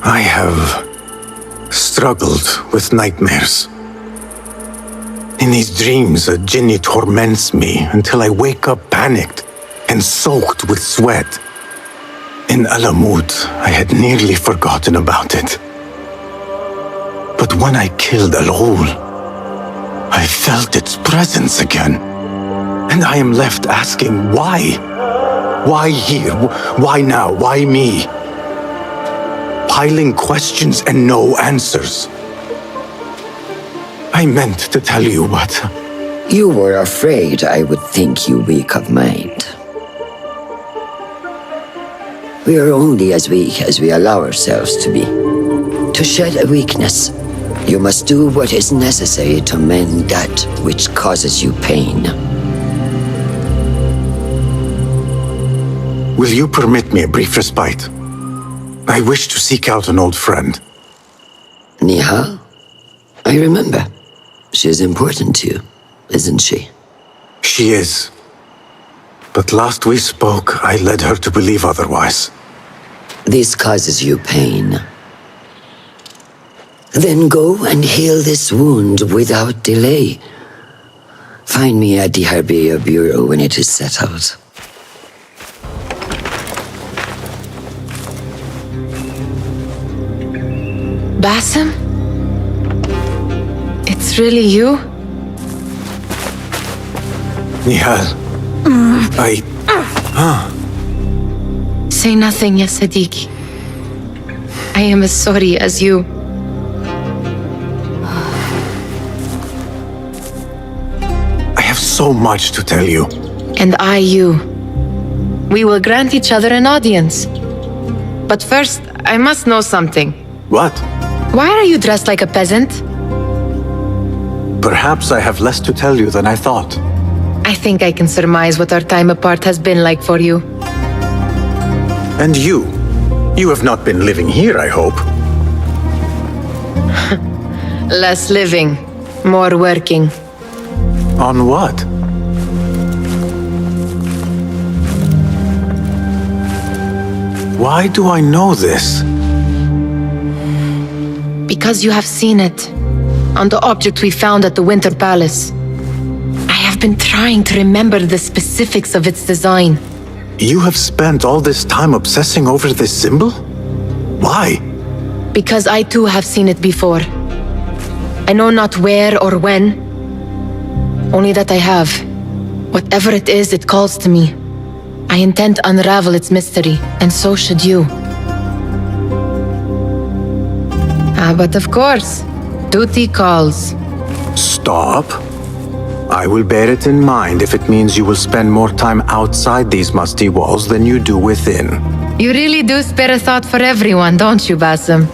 I have struggled with nightmares. In these dreams, a jinni torments me until I wake up panicked and soaked with sweat. In Alamut, I had nearly forgotten about it. But when I killed Al-Ghul, I felt its presence again. And I am left asking why? Why here? Why now? Why me? Piling questions and no answers. I meant to tell you, but... You were afraid I would think you weak of mind. We are only as weak as we allow ourselves to be. To shed a weakness, you must do what is necessary to mend that which causes you pain. Will you permit me a brief respite? I wish to seek out an old friend. Nihal? I remember. She is important to you, isn't she? She is. But last we spoke, I led her to believe otherwise. This causes you pain. Then go and heal this wound without delay. Find me at the Harbiya Bureau when it is settled. Basim? It's really you? Nihal. Say nothing, ya Sadiq. I am as sorry as you. I have so much to tell you. And I you. We will grant each other an audience. But first, I must know something. What? Why are you dressed like a peasant? Perhaps I have less to tell you than I thought. I think I can surmise what our time apart has been like for you. And you? You have not been living here, I hope. Less living, more working. On what? Why do I know this? Because you have seen it. On the object we found at the Winter Palace. I have been trying to remember the specifics of its design. You have spent all this time obsessing over this symbol? Why? Because I too have seen it before. I know not where or when, only that I have. Whatever it is, it calls to me. I intend to unravel its mystery, and so should you. But of course, duty calls. Stop. I will bear it in mind if it means you will spend more time outside these musty walls than you do within. You really do spare a thought for everyone, don't you, Basim?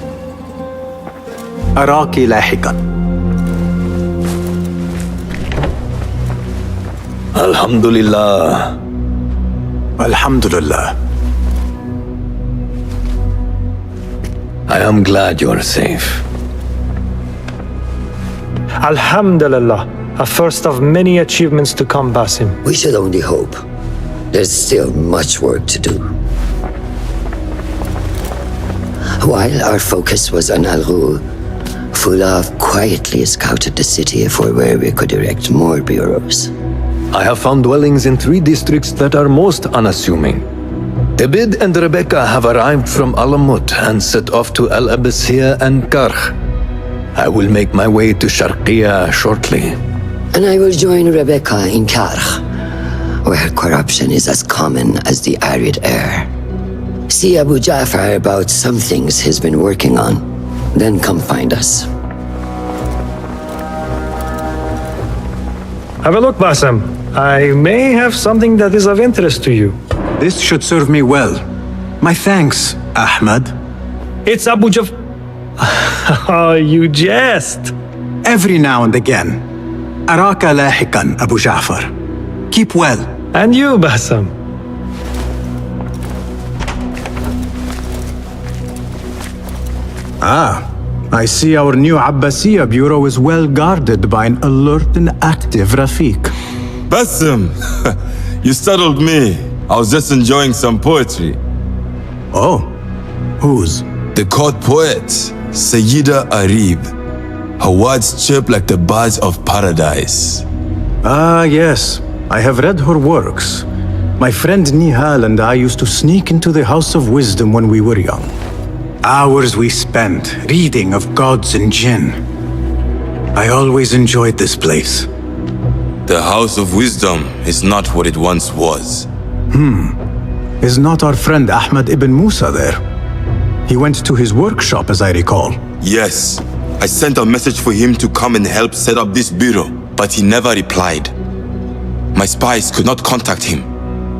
أراك لاحقا. Alhamdulillah. Alhamdulillah. I am glad you are safe. Alhamdulillah. A first of many achievements to come, Basim. We should only hope. There's still much work to do. While our focus was on Al Ghul, Fulav quietly scouted the city for where we could erect more bureaus. I have found dwellings in 3 districts that are most unassuming. Abid and Rebecca have arrived from Alamut and set off to Al Abyssiya and Karkh. I will make my way to Sharqiya shortly. And I will join Rebecca in Karkh, where corruption is as common as the arid air. See Abu Ja'far about some things he's been working on, then come find us. Have a look, Basim. I may have something that is of interest to you. This should serve me well. My thanks, Ahmad. It's Abu Jaf... Oh, you jest. Every now and again. أراك لاحقا, Abu Ja'far. Keep well. And you, Basim. I see our new Abbasiya bureau is well guarded by an alert and active Rafiq. Basim, you startled me. I was just enjoying some poetry. Oh, whose? The court poet, Sayyida Arib. Her words chirp like the birds of paradise. Ah, yes. I have read her works. My friend Nihal and I used to sneak into the House of Wisdom when we were young. Hours we spent reading of gods and jinn. I always enjoyed this place. The House of Wisdom is not what it once was. Is not our friend Ahmad ibn Musa there? He went to his workshop, as I recall. Yes, I sent a message for him to come and help set up this bureau, but he never replied. My spies could not contact him.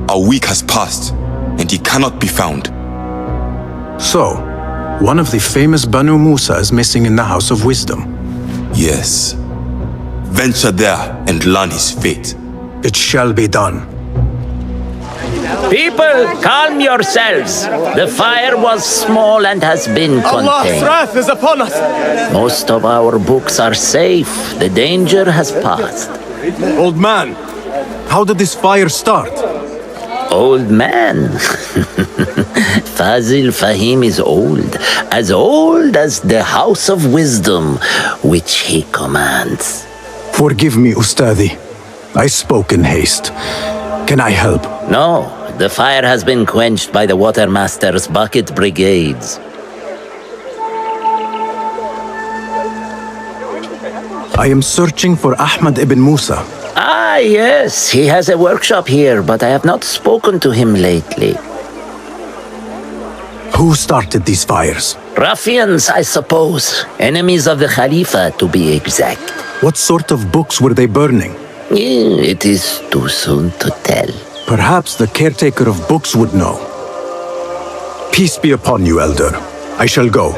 A week has passed, and he cannot be found. So, one of the famous Banu Musa is missing in the House of Wisdom. Yes. Venture there and learn his fate. It shall be done. People, calm yourselves. The fire was small and has been contained. Allah's wrath is upon us. Most of our books are safe. The danger has passed. Old man, how did this fire start? Old man? Fazil Fahim is old as the House of Wisdom, which he commands. Forgive me, Ustadi. I spoke in haste. Can I help? No, the fire has been quenched by the Watermaster's bucket brigades. I am searching for Ahmad ibn Musa. Ah, yes, he has a workshop here, but I have not spoken to him lately. Who started these fires? Ruffians, I suppose. Enemies of the Khalifa, to be exact. What sort of books were they burning? It is too soon to tell. Perhaps the caretaker of books would know. Peace be upon you, Elder. I shall go.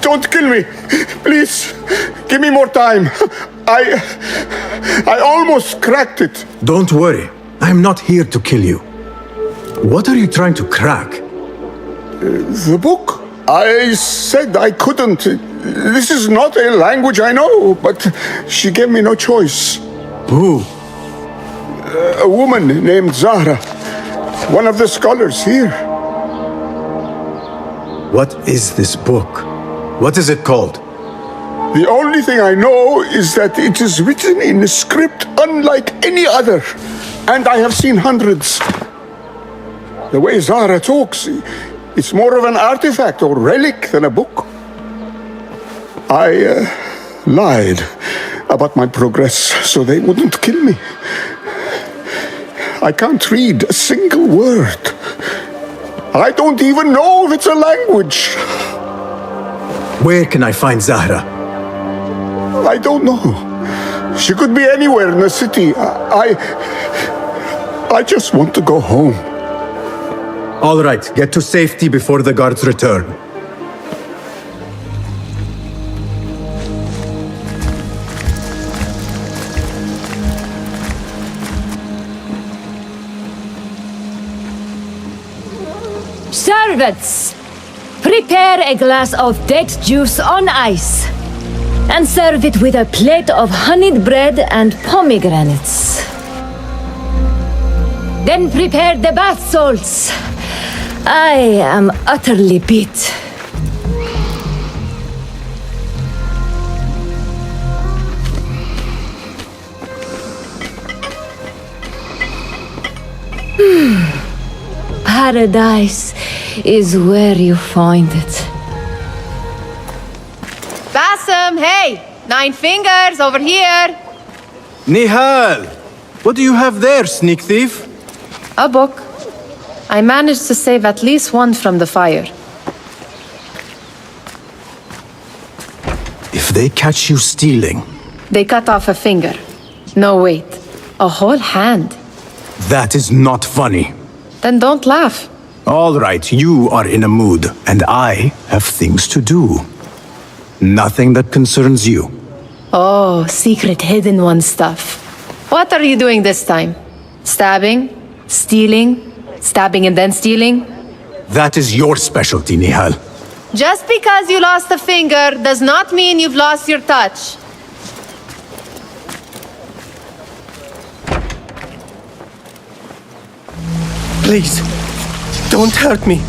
Don't kill me! Please! Give me more time! I almost cracked it! Don't worry. I am not here to kill you. What are you trying to crack? The book? I said I couldn't. This is not a language I know, but she gave me no choice. Who? A woman named Zahra. One of the scholars here. What is this book? What is it called? The only thing I know is that it is written in a script unlike any other. And I have seen hundreds. The way Zahra talks, it's more of an artifact or relic than a book. I lied about my progress so they wouldn't kill me. I can't read a single word. I don't even know if it's a language. Where can I find Zahra? I don't know. She could be anywhere in the city. I just want to go home. All right, get to safety before the guards return. Servants, prepare a glass of date juice on ice and serve it with a plate of honeyed bread and pomegranates. Then prepare the bath salts. I am utterly beat. Paradise is where you find it. Bassem, hey! 9 fingers, over here! Nihal! What do you have there, sneak thief? A book. I managed to save at least one from the fire. If they catch you stealing... They cut off a finger. No, wait. A whole hand. That is not funny. Then don't laugh. All right, you are in a mood, and I have things to do. Nothing that concerns you. Oh, secret hidden one stuff. What are you doing this time? Stabbing? Stealing? Stabbing and then stealing? That is your specialty, Nihal. Just because you lost a finger does not mean you've lost your touch. Please, don't hurt me.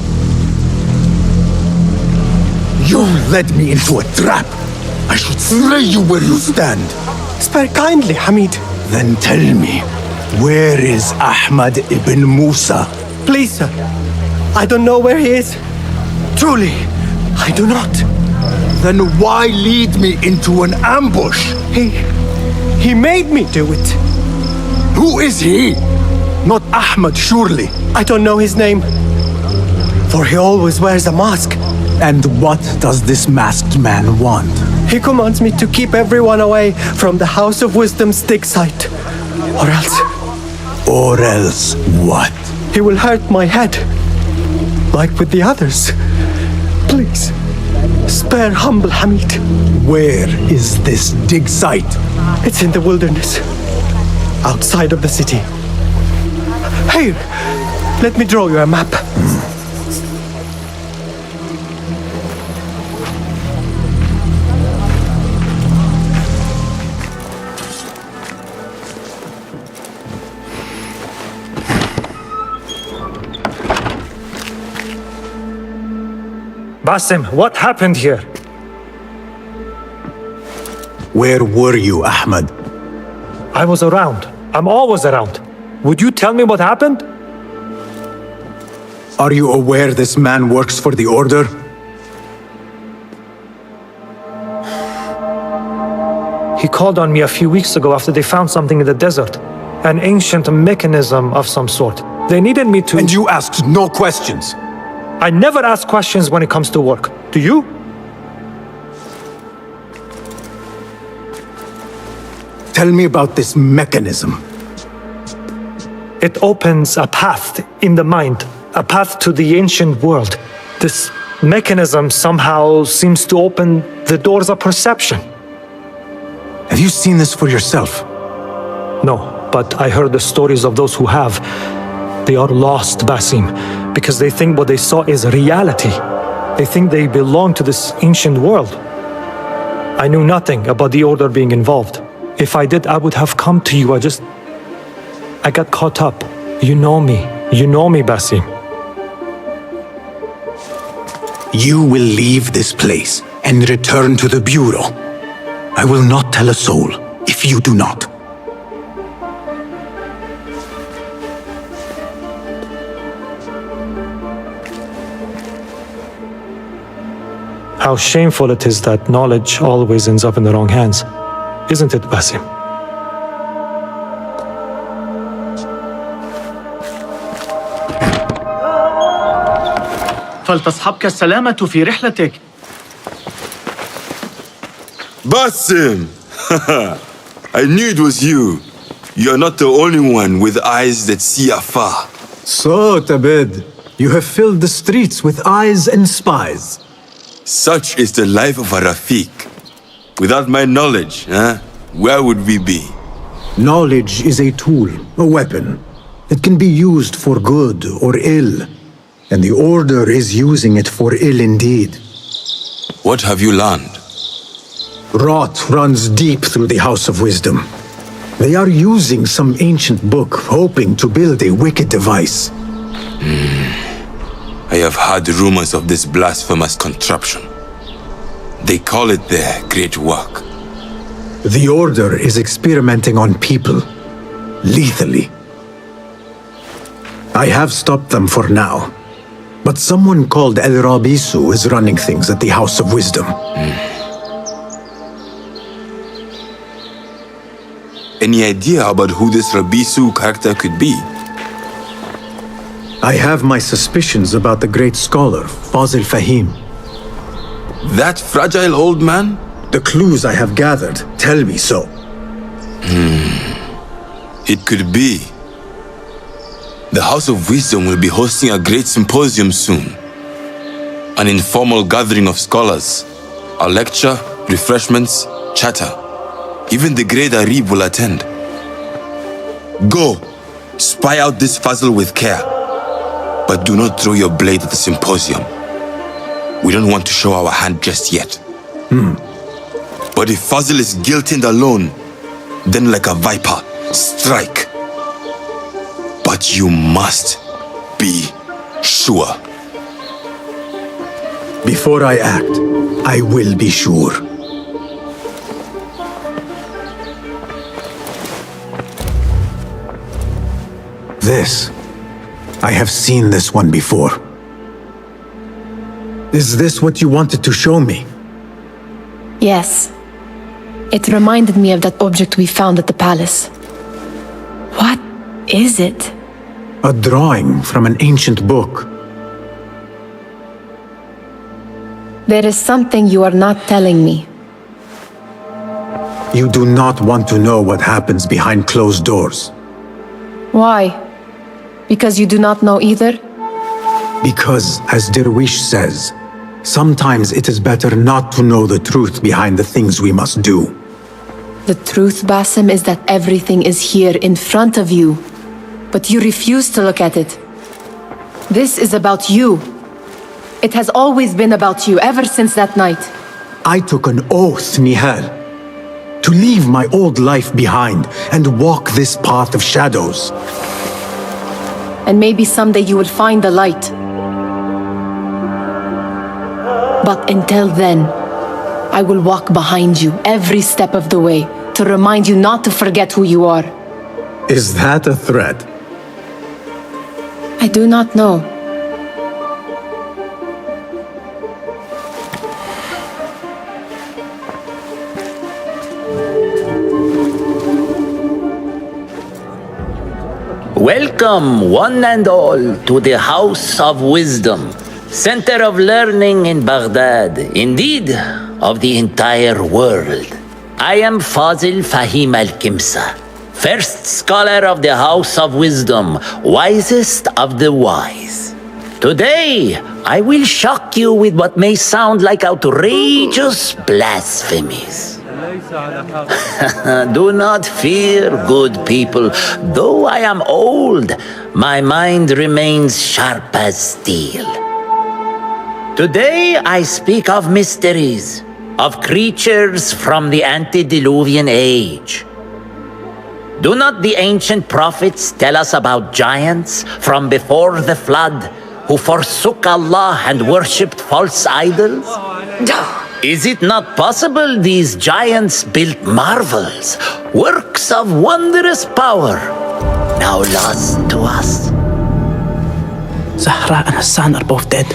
You led me into a trap. I should slay you where you stand. Spare kindly, Hamid. Then tell me, where is Ahmad ibn Musa? Please, sir. I don't know where he is. Truly, I do not. Then why lead me into an ambush? He made me do it. Who is he? Not Ahmad, surely. I don't know his name. For he always wears a mask. And what does this masked man want? He commands me to keep everyone away from the House of Wisdom's dig site. Or else... Or else what? He will hurt my head. Like with the others. Please, spare humble Hamid. Where is this dig site? It's in the wilderness. Outside of the city. Here, let me draw you a map. Bassem, what happened here? Where were you, Ahmad? I was around. I'm always around. Would you tell me what happened? Are you aware this man works for the Order? He called on me a few weeks ago after they found something in the desert. An ancient mechanism of some sort. They needed me to... And you asked no questions? I never ask questions when it comes to work. Do you? Tell me about this mechanism. It opens a path in the mind, a path to the ancient world. This mechanism somehow seems to open the doors of perception. Have you seen this for yourself? No, but I heard the stories of those who have. They are lost, Basim, because they think what they saw is reality. They think they belong to this ancient world. I knew nothing about the Order being involved. If I did, I would have come to you. I got caught up. You know me, Basim. You will leave this place and return to the Bureau. I will not tell a soul if you do not. How shameful it is that knowledge always ends up in the wrong hands. Isn't it, Basim? فلتصحبك السلامة في رحلتك. Basim! I knew it was you. You're not the only one with eyes that see afar. So, Tabid, you have filled the streets with eyes and spies. Such is the life of a Rafiq. Without my knowledge, where would we be? Knowledge is a tool, a weapon. It can be used for good or ill. And the Order is using it for ill indeed. What have you learned? Rot runs deep through the House of Wisdom. They are using some ancient book, hoping to build a wicked device. I have heard rumors of this blasphemous contraption. They call it their great work. The Order is experimenting on people, lethally. I have stopped them for now. But someone called El Rabisu is running things at the House of Wisdom. Any idea about who this Rabisu character could be? I have my suspicions about the great scholar, Fazil Fahim. That fragile old man? The clues I have gathered tell me so. It could be. The House of Wisdom will be hosting a great symposium soon. An informal gathering of scholars. A lecture, refreshments, chatter. Even the great Arib will attend. Go, spy out this Fazil with care. But do not throw your blade at the symposium. We don't want to show our hand just yet. But if Fazil is guilty and alone, then like a viper, strike. But you must be sure. Before I act, I will be sure. This. I have seen this one before. Is this what you wanted to show me? Yes. It reminded me of that object we found at the palace. What is it? A drawing from an ancient book. There is something you are not telling me. You do not want to know what happens behind closed doors. Why? Because you do not know either? Because, as Derwish says, sometimes it is better not to know the truth behind the things we must do. The truth, Basim, is that everything is here in front of you. But you refuse to look at it. This is about you. It has always been about you, ever since that night. I took an oath, Nihal, to leave my old life behind and walk this path of shadows. And maybe someday you will find the light. But until then, I will walk behind you every step of the way to remind you not to forget who you are. Is that a threat? I do not know. Welcome, one and all, to the House of Wisdom, center of learning in Baghdad, indeed, of the entire world. I am Fazil Fahim al-Kimsa, first scholar of the House of Wisdom, wisest of the wise. Today, I will shock you with what may sound like outrageous blasphemies. Do not fear, good people. Though I am old, my mind remains sharp as steel. Today I speak of mysteries, of creatures from the antediluvian age. Do not the ancient prophets tell us about giants from before the flood who forsook Allah and worshipped false idols? Is it not possible these giants built marvels, works of wondrous power, now lost to us? Zahra and Hassan are both dead,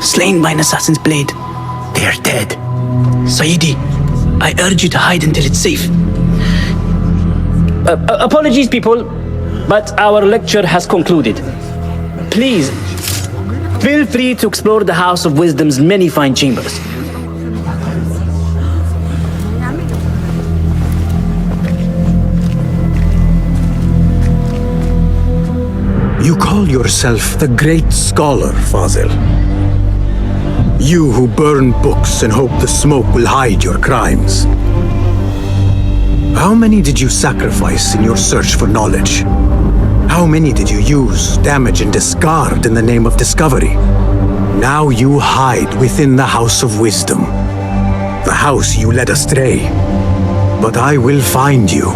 slain by an assassin's blade. They're dead. Sayyidi, I urge you to hide until it's safe. Apologies, people, but our lecture has concluded. Please, feel free to explore the House of Wisdom's many fine chambers. You call yourself the great scholar, Fazil. You who burn books and hope the smoke will hide your crimes. How many did you sacrifice in your search for knowledge? How many did you use, damage, and discard in the name of discovery? Now you hide within the House of Wisdom, the house you led astray. But I will find you,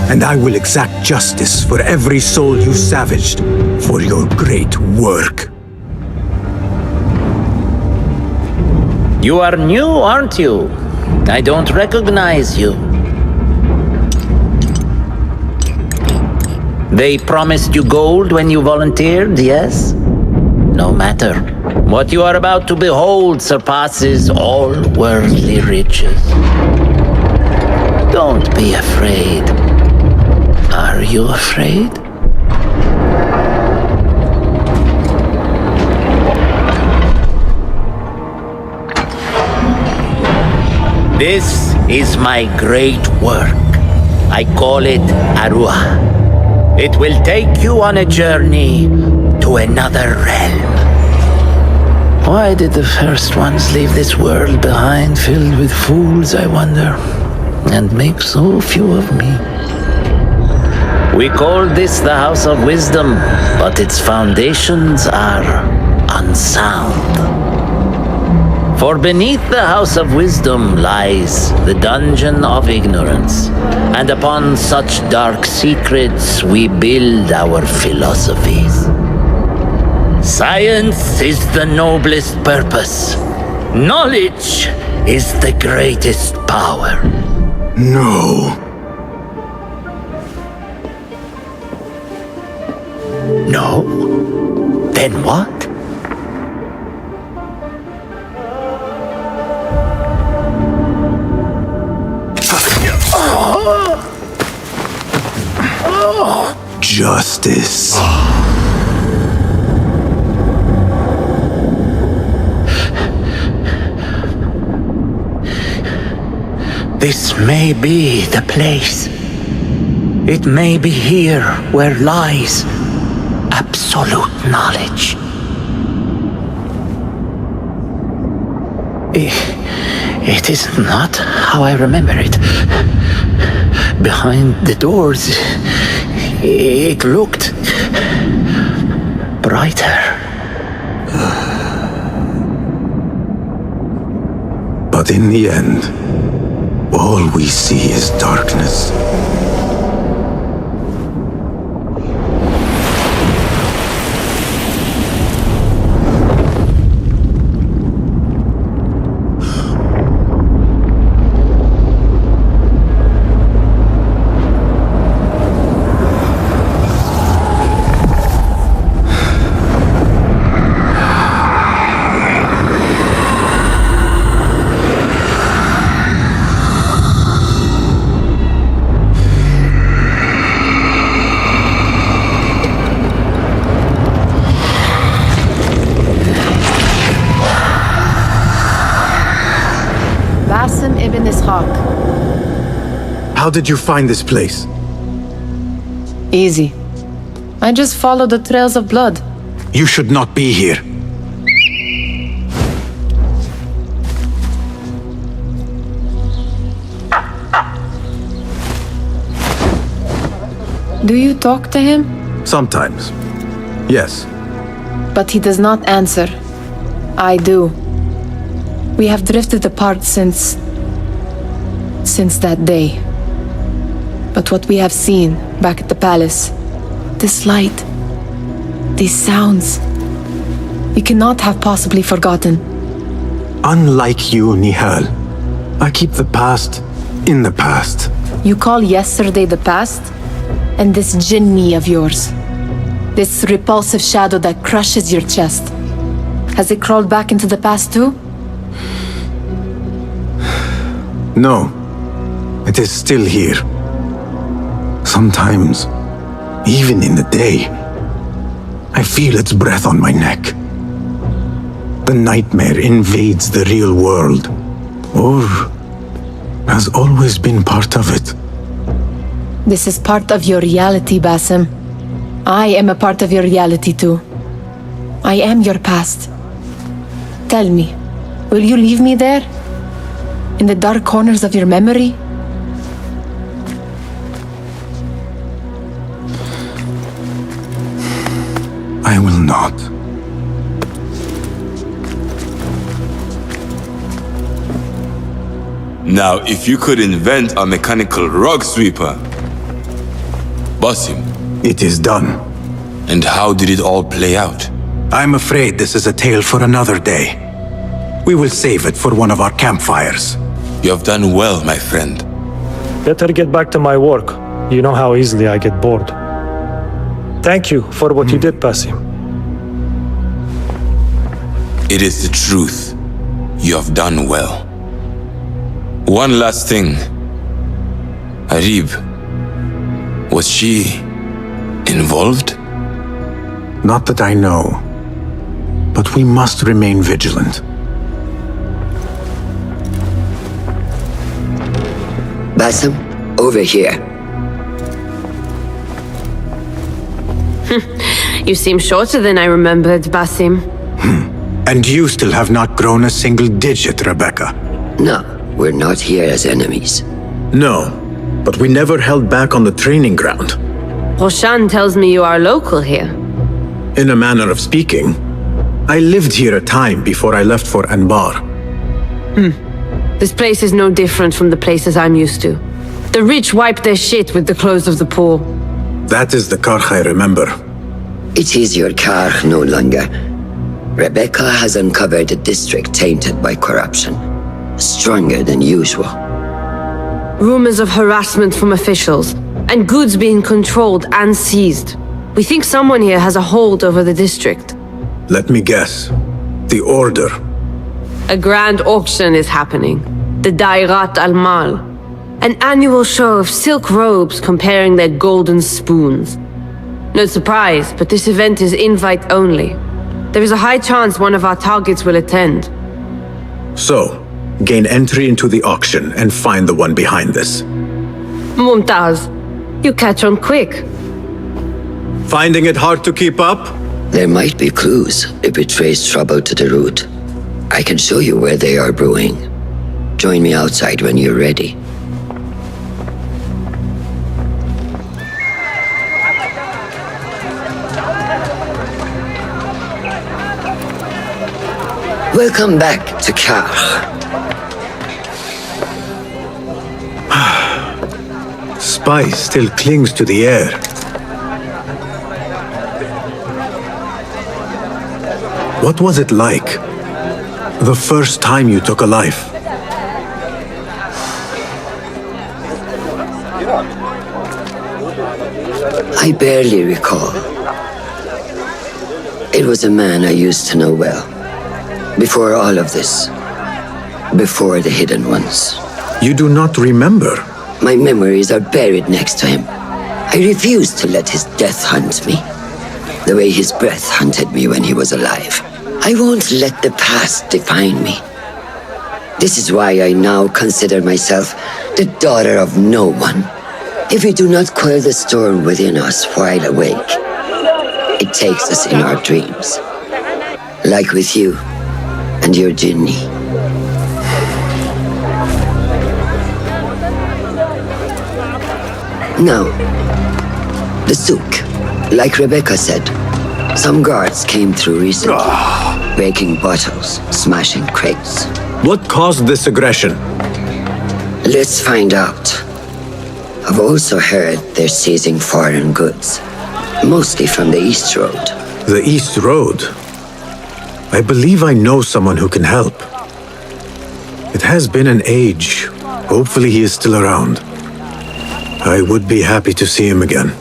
and I will exact justice for every soul you savaged for your great work. You are new, aren't you? I don't recognize you. They promised you gold when you volunteered, yes? No matter. What you are about to behold surpasses all worldly riches. Don't be afraid. Are you afraid? This is my great work. I call it Arwah. It will take you on a journey to another realm. Why did the first ones leave this world behind filled with fools, I wonder, and make so few of me? We call this the House of Wisdom, but its foundations are unsound. For beneath the House of Wisdom lies the dungeon of ignorance, and upon such dark secrets we build our philosophies. Science is the noblest purpose. Knowledge is the greatest power. No. No? Then what? Justice. This may be the place. It may be here where lies absolute knowledge. It is not how I remember it. Behind the doors, it looked brighter. But in the end, all we see is darkness. Ibn Ishaq. How did you find this place? Easy. I just follow the trails of blood. You should not be here. Do you talk to him? Sometimes. Yes. But he does not answer. I do. We have drifted apart since that day. But what we have seen back at the palace, this light, these sounds, we cannot have possibly forgotten. Unlike you, Nihal, I keep the past in the past. You call yesterday the past? And this jinni of yours, this repulsive shadow that crushes your chest, has it crawled back into the past too? No, it is still here. Sometimes, even in the day, I feel its breath on my neck. The nightmare invades the real world, or has always been part of it. This is part of your reality, Basim. I am a part of your reality too. I am your past. Tell me, will you leave me there? In the dark corners of your memory? I will not. Now, if you could invent a mechanical rug sweeper, Basim. It is done. And how did it all play out? I'm afraid this is a tale for another day. We will save it for one of our campfires. You have done well, my friend. Better get back to my work. You know how easily I get bored. Thank you for what you did, Basim. It is the truth. You have done well. One last thing. Arib, was she involved? Not that I know. But we must remain vigilant. Basim, over here. You seem shorter than I remembered, Basim. And you still have not grown a single digit, Rebecca. No, we're not here as enemies. No, but we never held back on the training ground. Roshan tells me you are local here. In a manner of speaking, I lived here a time before I left for Anbar. This place is no different from the places I'm used to. The rich wipe their shit with the clothes of the poor. That is the Karkh I remember. It is your Karkh no longer. Rebecca has uncovered a district tainted by corruption. Stronger than usual. Rumors of harassment from officials, and goods being controlled and seized. We think someone here has a hold over the district. Let me guess. The Order. A grand auction is happening. The Dairat al-Mal. An annual show of silk robes comparing their golden spoons. No surprise, but this event is invite only. There is a high chance one of our targets will attend. So, gain entry into the auction and find the one behind this. Mumtaz, you catch on quick. Finding it hard to keep up? There might be clues if we trace trouble to the root. I can show you where they are brewing. Join me outside when you're ready. Welcome back to Karkh. Spice still clings to the air. What was it like? The first time you took a life? I barely recall. It was a man I used to know well. Before all of this. Before the Hidden Ones. You do not remember? My memories are buried next to him. I refuse to let his death hunt me. The way his breath hunted me when he was alive. I won't let the past define me. This is why I now consider myself the daughter of no one. If we do not quell the storm within us while awake, it takes us in our dreams. Like with you and your jinni. Now, the souk. Like Rebecca said, some guards came through recently, breaking bottles, smashing crates. What caused this aggression? Let's find out. I've also heard they're seizing foreign goods, mostly from the East Road. The East Road? I believe I know someone who can help. It has been an age. Hopefully he is still around. I would be happy to see him again.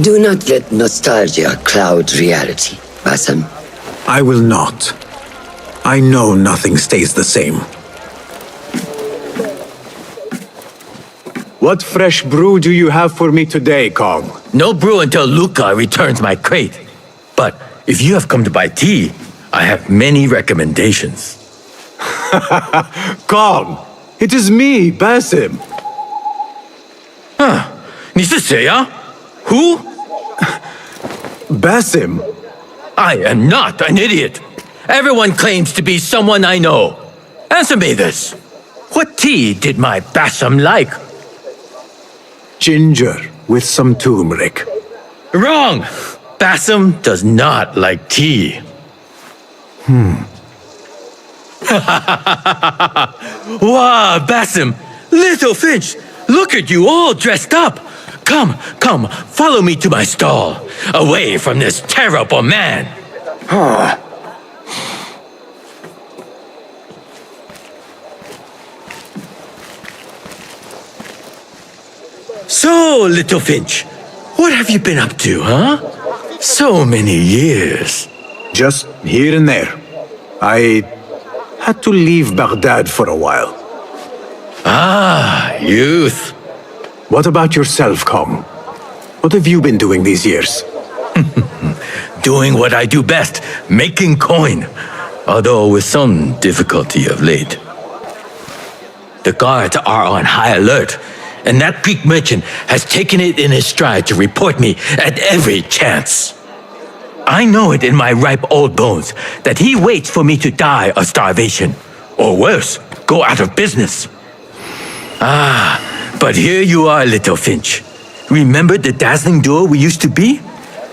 Do not let nostalgia cloud reality, Bassam. I will not. I know nothing stays the same. What fresh brew do you have for me today, Kong? No brew until Luca returns my crate. But if you have come to buy tea, I have many recommendations. Kong! It is me, Basim. Huh? 你是谁啊? Who? Basim. I am not an idiot. Everyone claims to be someone I know. Answer me this. What tea did my Basim like? Ginger with some turmeric. Wrong! Basim does not like tea. Wow, Basim! Little Finch! Look at you all dressed up! Come, follow me to my stall. Away from this terrible man. So, Little Finch, what have you been up to, huh? So many years. Just here and there. I had to leave Baghdad for a while. Ah, youth. What about yourself, Kong? What have you been doing these years? Doing what I do best, making coin. Although with some difficulty of late. The guards are on high alert, and that Greek merchant has taken it in his stride to report me at every chance. I know it in my ripe old bones that he waits for me to die of starvation, or worse, go out of business. Ah, but here you are, Little Finch. Remember the dazzling duo we used to be?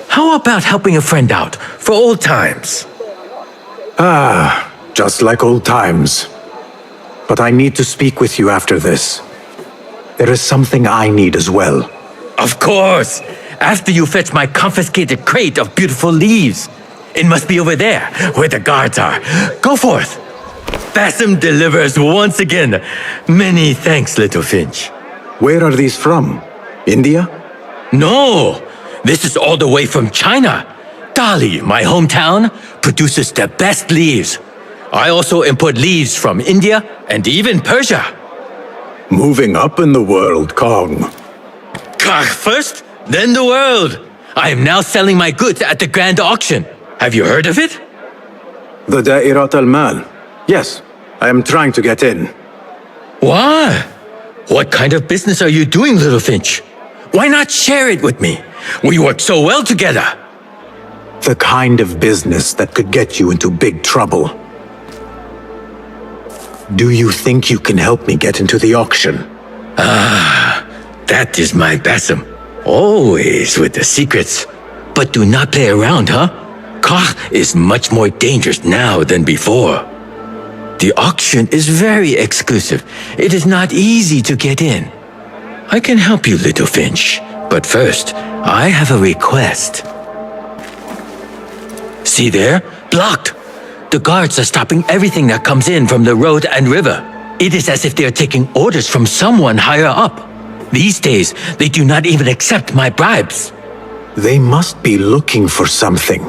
How about helping a friend out, for old times? Ah, just like old times. But I need to speak with you after this. There is something I need as well. Of course! After you fetch my confiscated crate of beautiful leaves. It must be over there, where the guards are. Go forth! Basim delivers once again. Many thanks, Little Finch. Where are these from? India? No! This is all the way from China. Dali, my hometown, produces the best leaves. I also import leaves from India and even Persia. Moving up in the world, Kong. First, then the world. I am now selling my goods at the grand auction. Have you heard of it? The Da'irat al-Mal. Yes, I am trying to get in. Why? What kind of business are you doing, Little Finch? Why not share it with me? We work so well together. The kind of business that could get you into big trouble. Do you think you can help me get into the auction? Ah, that is my Basim. Always with the secrets. But do not play around, huh? Kah is much more dangerous now than before. The auction is very exclusive. It is not easy to get in. I can help you, Little Finch. But first, I have a request. See there? Blocked. The guards are stopping everything that comes in from the road and river. It is as if they are taking orders from someone higher up. These days, they do not even accept my bribes. They must be looking for something.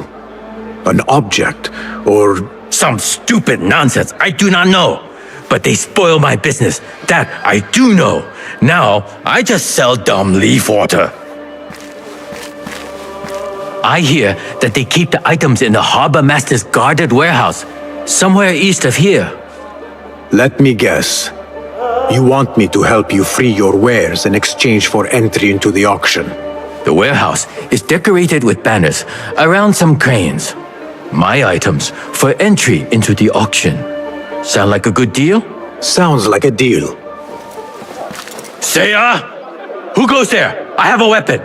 An object, or... Some stupid nonsense, I do not know. But they spoil my business, that I do know. Now, I just sell dumb leaf water. I hear that they keep the items in the harbor master's guarded warehouse, somewhere east of here. Let me guess. You want me to help you free your wares in exchange for entry into the auction. The warehouse is decorated with banners around some cranes. My items for entry into the auction. Sound like a good deal? Sounds like a deal. Seiya! Who goes there? I have a weapon.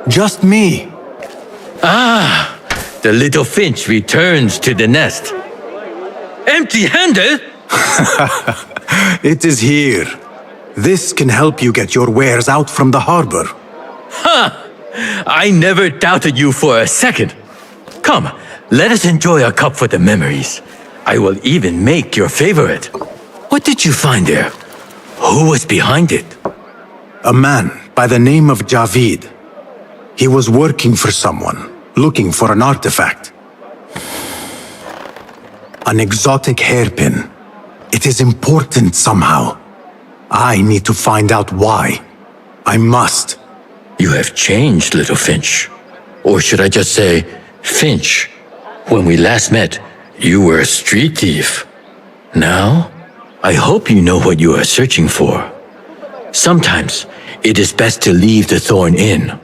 Just me. Ah, the little finch returns to the nest. Empty-handed? It is here. This can help you get your wares out from the harbor. Ha! I never doubted you for a second. Come, let us enjoy a cup for the memories. I will even make your favorite. What did you find there? Who was behind it? A man by the name of Javid. He was working for someone, looking for an artifact. An exotic hairpin. It is important somehow. I need to find out why. I must. You have changed, little Finch. Or should I just say, Finch. When we last met, you were a street thief. Now, I hope you know what you are searching for. Sometimes, it is best to leave the thorn in,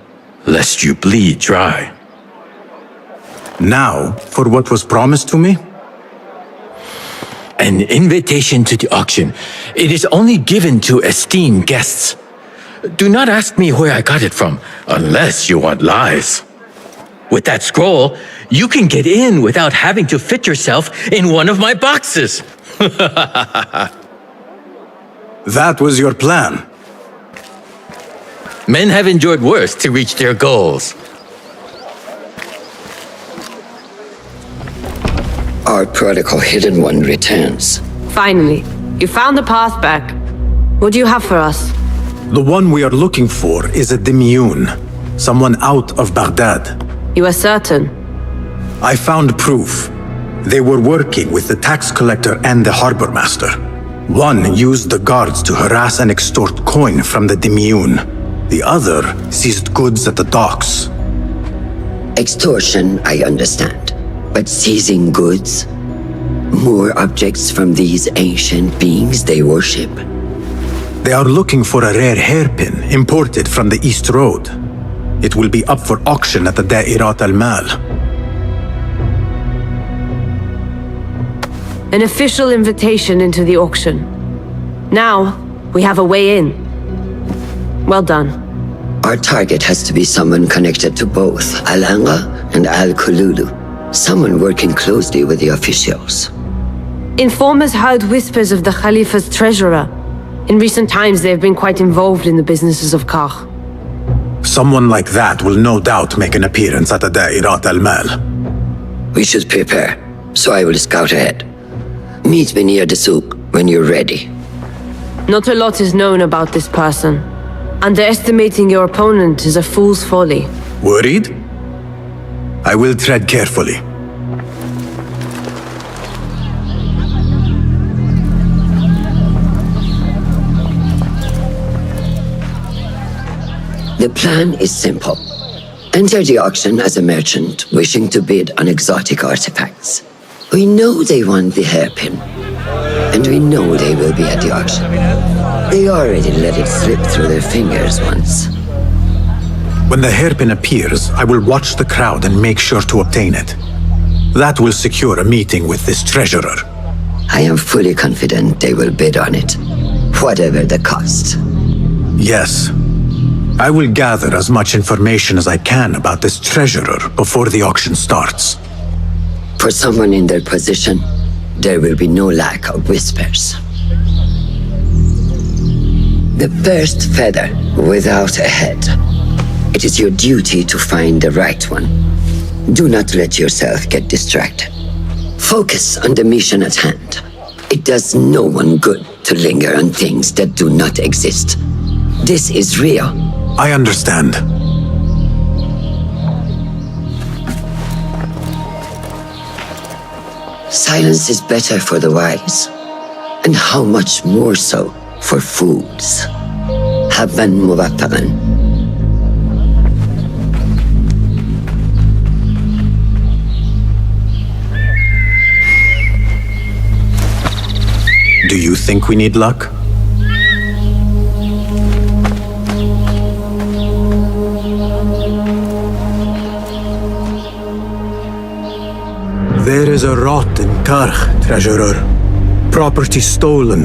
lest you bleed dry. Now, for what was promised to me? An invitation to the auction. It is only given to esteemed guests. Do not ask me where I got it from, unless you want lies. With that scroll, you can get in without having to fit yourself in one of my boxes. That was your plan. Men have endured worse to reach their goals. Our prodigal hidden one returns. Finally, you found the path back. What do you have for us? The one we are looking for is a Dimyun, someone out of Baghdad. You are certain? I found proof. They were working with the tax collector and the harbor master. One used the guards to harass and extort coin from the Dimyun. The other seized goods at the docks. Extortion, I understand. But seizing goods? More objects from these ancient beings they worship? They are looking for a rare hairpin imported from the East Road. It will be up for auction at the Da'irat al-Mal. An official invitation into the auction. Now, we have a way in. Well done. Our target has to be someone connected to both Al-Anga and Al-Kululu. Someone working closely with the officials. Informers heard whispers of the Khalifa's treasurer. In recent times, they have been quite involved in the businesses of Kar. Someone like that will no doubt make an appearance at the Da'irat al-Mal. We should prepare, so I will scout ahead. Meet me near the souk when you're ready. Not a lot is known about this person. Underestimating your opponent is a fool's folly. Worried? I will tread carefully. The plan is simple. Enter the auction as a merchant wishing to bid on exotic artifacts. We know they want the hairpin. And we know they will be at the auction. They already let it slip through their fingers once. When the hairpin appears, I will watch the crowd and make sure to obtain it. That will secure a meeting with this treasurer. I am fully confident they will bid on it, whatever the cost. Yes. I will gather as much information as I can about this treasurer before the auction starts. For someone in their position, there will be no lack of whispers. The first feather without a head. It is your duty to find the right one. Do not let yourself get distracted. Focus on the mission at hand. It does no one good to linger on things that do not exist. This is real. I understand. Silence is better for the wise. And how much more so for fools. Habban muwaffaqan. Do you think we need luck? There is a rot in Karch, treasurer. Property stolen,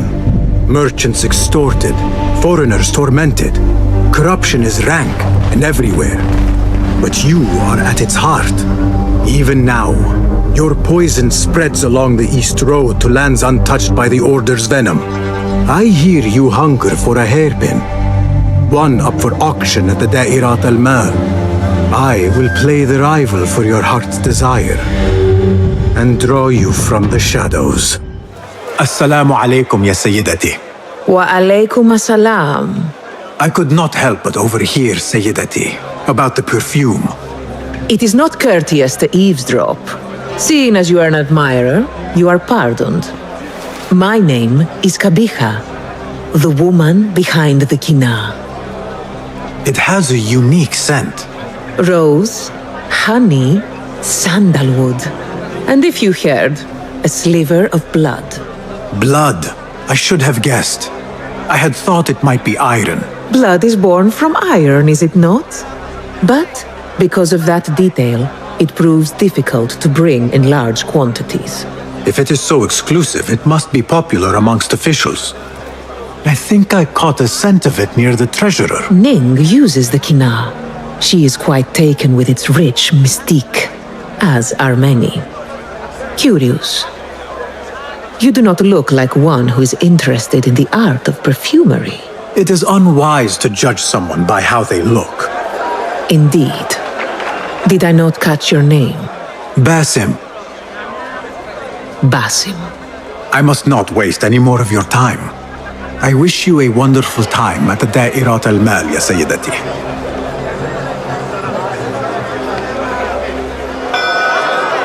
merchants extorted, foreigners tormented. Corruption is rank and everywhere. But you are at its heart. Even now, your poison spreads along the East Road to lands untouched by the Order's venom. I hear you hunger for a hairpin. One up for auction at the Da'irat al-Mal. I will play the rival for your heart's desire and draw you from the shadows. Assalamu alaikum, ya Sayyidati. Wa alaikum assalam. I could not help but overhear, Sayyidati, about the perfume. It is not courteous to eavesdrop. Seeing as you are an admirer, you are pardoned. My name is Kabija, the woman behind the kina. It has a unique scent. Rose, honey, sandalwood. And if you heard, a sliver of blood. Blood. I should have guessed. I had thought it might be iron. Blood is born from iron, is it not? But because of that detail, it proves difficult to bring in large quantities. If it is so exclusive, it must be popular amongst officials. I think I caught a scent of it near the treasurer. Ning uses the kina. She is quite taken with its rich mystique, as are many. Curious. You do not look like one who is interested in the art of perfumery. It is unwise to judge someone by how they look. Indeed. Did I not catch your name? Basim. Basim. I must not waste any more of your time. I wish you a wonderful time at the Da'irat al-Mal, ya Sayyidati.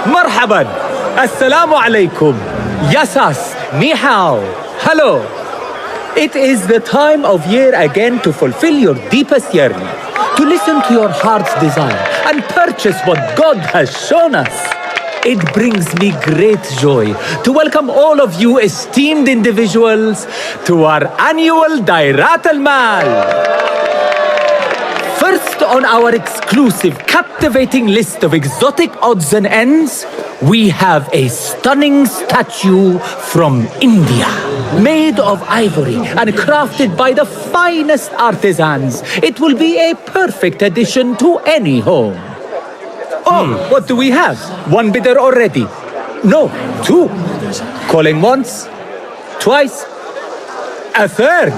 Marhaban! Assalamu alaikum! Yasas! Ni hao! Hello! It is the time of year again to fulfill your deepest yearning, to listen to your heart's desire, and purchase what God has shown us. It brings me great joy to welcome all of you esteemed individuals to our annual Dairat al-Mal. First on our exclusive, captivating list of exotic odds and ends, we have a stunning statue from India. Made of ivory and crafted by the finest artisans, it will be a perfect addition to any home. Oh, what do we have? One bidder already? No, two. Calling once, twice, a third.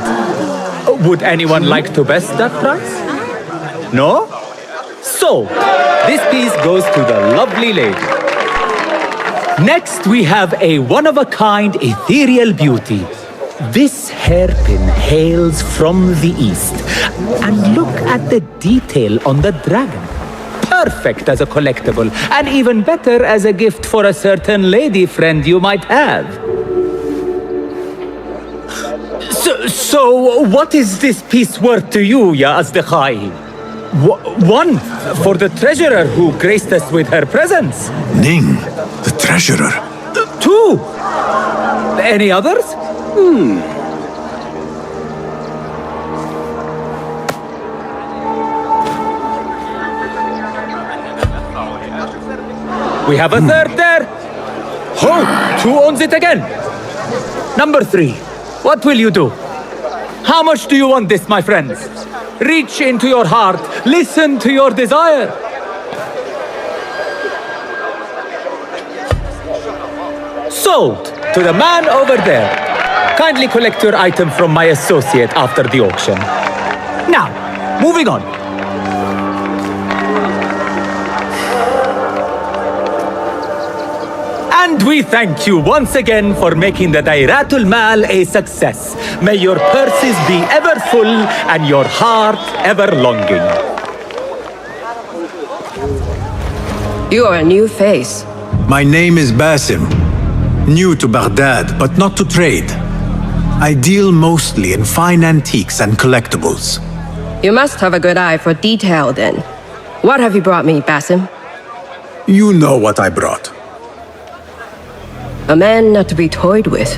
Would anyone like to best that price? No? So, this piece goes to the lovely lady. Next, we have a one-of-a-kind ethereal beauty. This hairpin hails from the east. And look at the detail on the dragon. Perfect as a collectible, and even better as a gift for a certain lady friend you might have. So what is this piece worth to you, Ya Asdiqai? One for the treasurer who graced us with her presence. Ning, the treasurer. Two. Any others? We have a third there. Who owns it again? Number 3. What will you do? How much do you want this, my friends? Reach into your heart. Listen to your desire. Sold to the man over there. Kindly collect your item from my associate after the auction. Now, moving on. And we thank you once again for making the Dairatul Mal a success. May your purses be ever full and your heart ever longing. You are a new face. My name is Basim. New to Baghdad, but not to trade. I deal mostly in fine antiques and collectibles. You must have a good eye for detail then. What have you brought me, Basim? You know what I brought. A man not to be toyed with.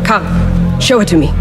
Come, show it to me.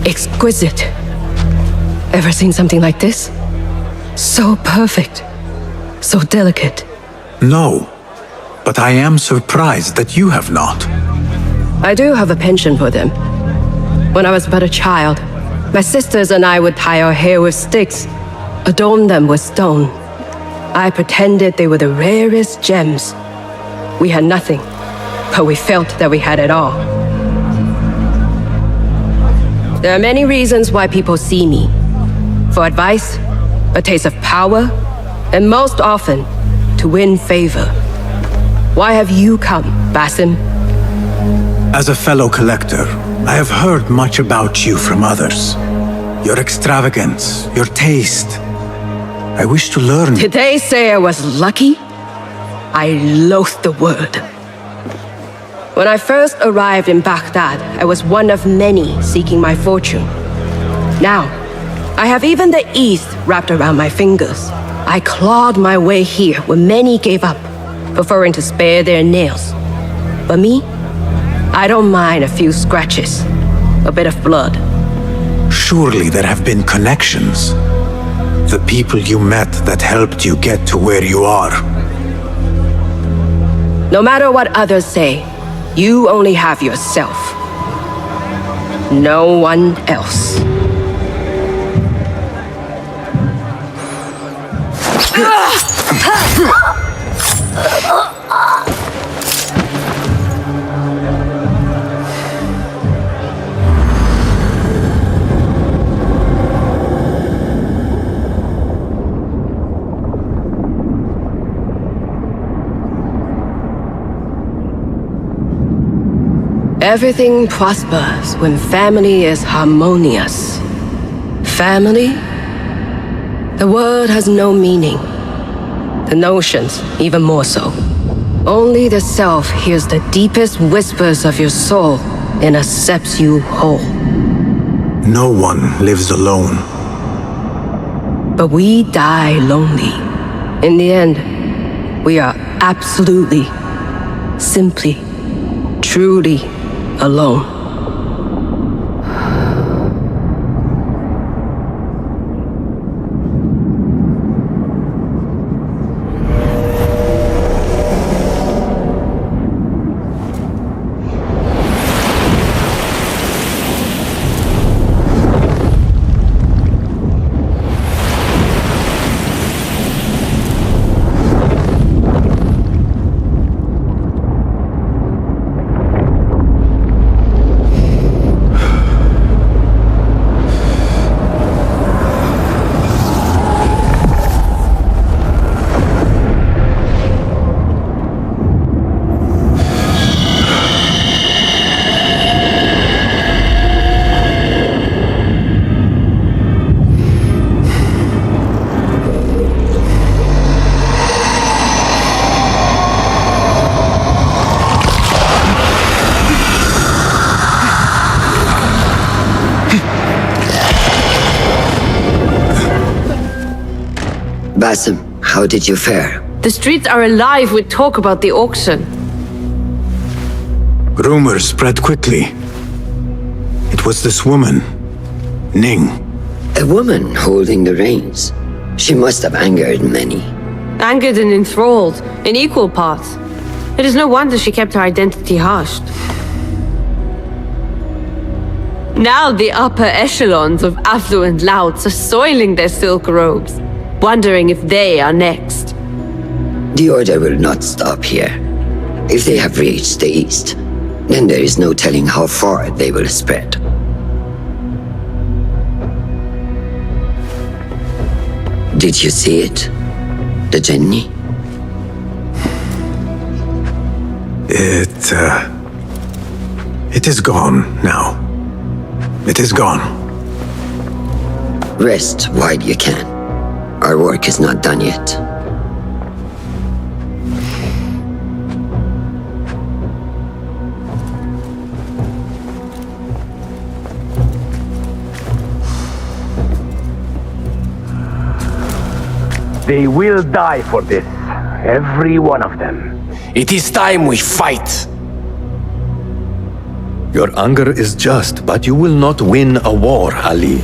Exquisite. Ever seen something like this? So perfect. So delicate. No, but I am surprised that you have not. I do have a penchant for them. When I was but a child, my sisters and I would tie our hair with sticks, adorn them with stone. I pretended they were the rarest gems. We had nothing, but we felt that we had it all. There are many reasons why people see me. For advice, a taste of power, and most often, to win favor. Why have you come, Basim? As a fellow collector, I have heard much about you from others. Your extravagance, your taste. I wish to learn. Did they say I was lucky? I loathe the word. When I first arrived in Baghdad, I was one of many seeking my fortune. Now, I have even the East wrapped around my fingers. I clawed my way here when many gave up, preferring to spare their nails. But me, I don't mind a few scratches, a bit of blood. Surely there have been connections. The people you met that helped you get to where you are. No matter what others say, you only have yourself. No one else. Everything prospers when family is harmonious. Family? The word has no meaning. The notions, even more so. Only the self hears the deepest whispers of your soul and accepts you whole. No one lives alone. But we die lonely. In the end, we are absolutely, simply, truly alone. Basim, how did you fare? The streets are alive with talk about the auction. Rumors spread quickly. It was this woman, Ning. A woman holding the reins. She must have angered many. Angered and enthralled, in equal parts. It is no wonder she kept her identity hushed. Now the upper echelons of affluent louts are soiling their silk robes, wondering if they are next. The Order will not stop here. If they have reached the East, then there is no telling how far they will spread. Did you see it? The Jenny? It is gone now. It is gone. Rest while you can. Our work is not done yet. They will die for this. Every one of them. It is time we fight. Your anger is just, but you will not win a war, Ali.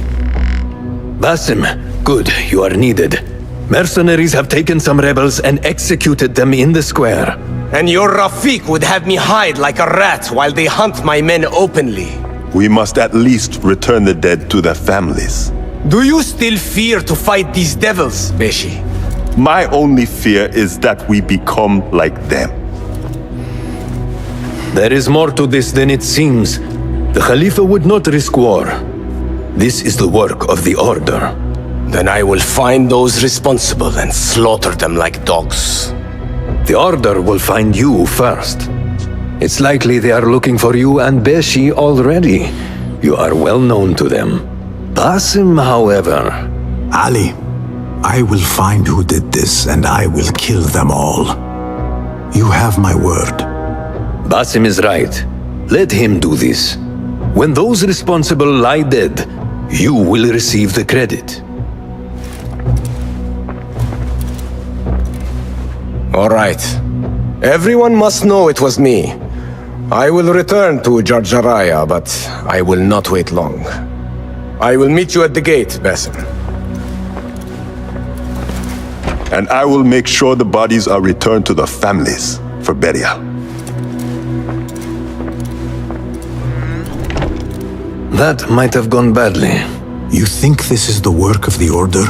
Basim, good, you are needed. Mercenaries have taken some rebels and executed them in the square. And your Rafiq would have me hide like a rat while they hunt my men openly. We must at least return the dead to their families. Do you still fear to fight these devils, Beshi? My only fear is that we become like them. There is more to this than it seems. The Khalifa would not risk war. This is the work of the Order. Then I will find those responsible and slaughter them like dogs. The Order will find you first. It's likely they are looking for you and Beshi already. You are well known to them. Basim, however... Ali, I will find who did this and I will kill them all. You have my word. Basim is right. Let him do this. When those responsible lie dead, you will receive the credit. All right. Everyone must know it was me. I will return to Jarjaraya, but I will not wait long. I will meet you at the gate, Basim. And I will make sure the bodies are returned to the families for burial. That might have gone badly. You think this is the work of the Order?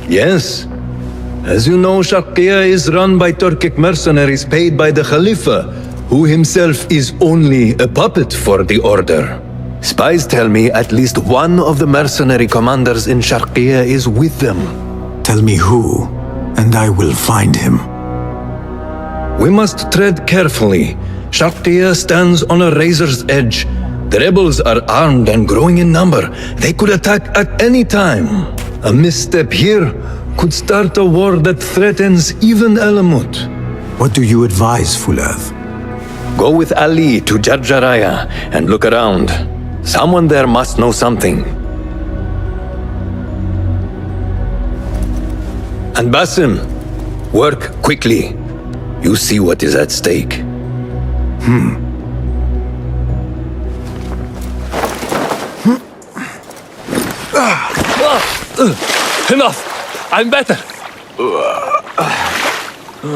Yes. As you know, Sharqiya is run by Turkic mercenaries paid by the Khalifa, who himself is only a puppet for the Order. Spies tell me at least one of the mercenary commanders in Sharqiya is with them. Tell me who, and I will find him. We must tread carefully. Sharqiya stands on a razor's edge. The rebels are armed and growing in number. They could attack at any time. A misstep here could start a war that threatens even Alamut. What do you advise, Fulad? Go with Ali to Jarjaraya and look around. Someone there must know something. And Basim, work quickly. You see what is at stake. Enough! I'm better!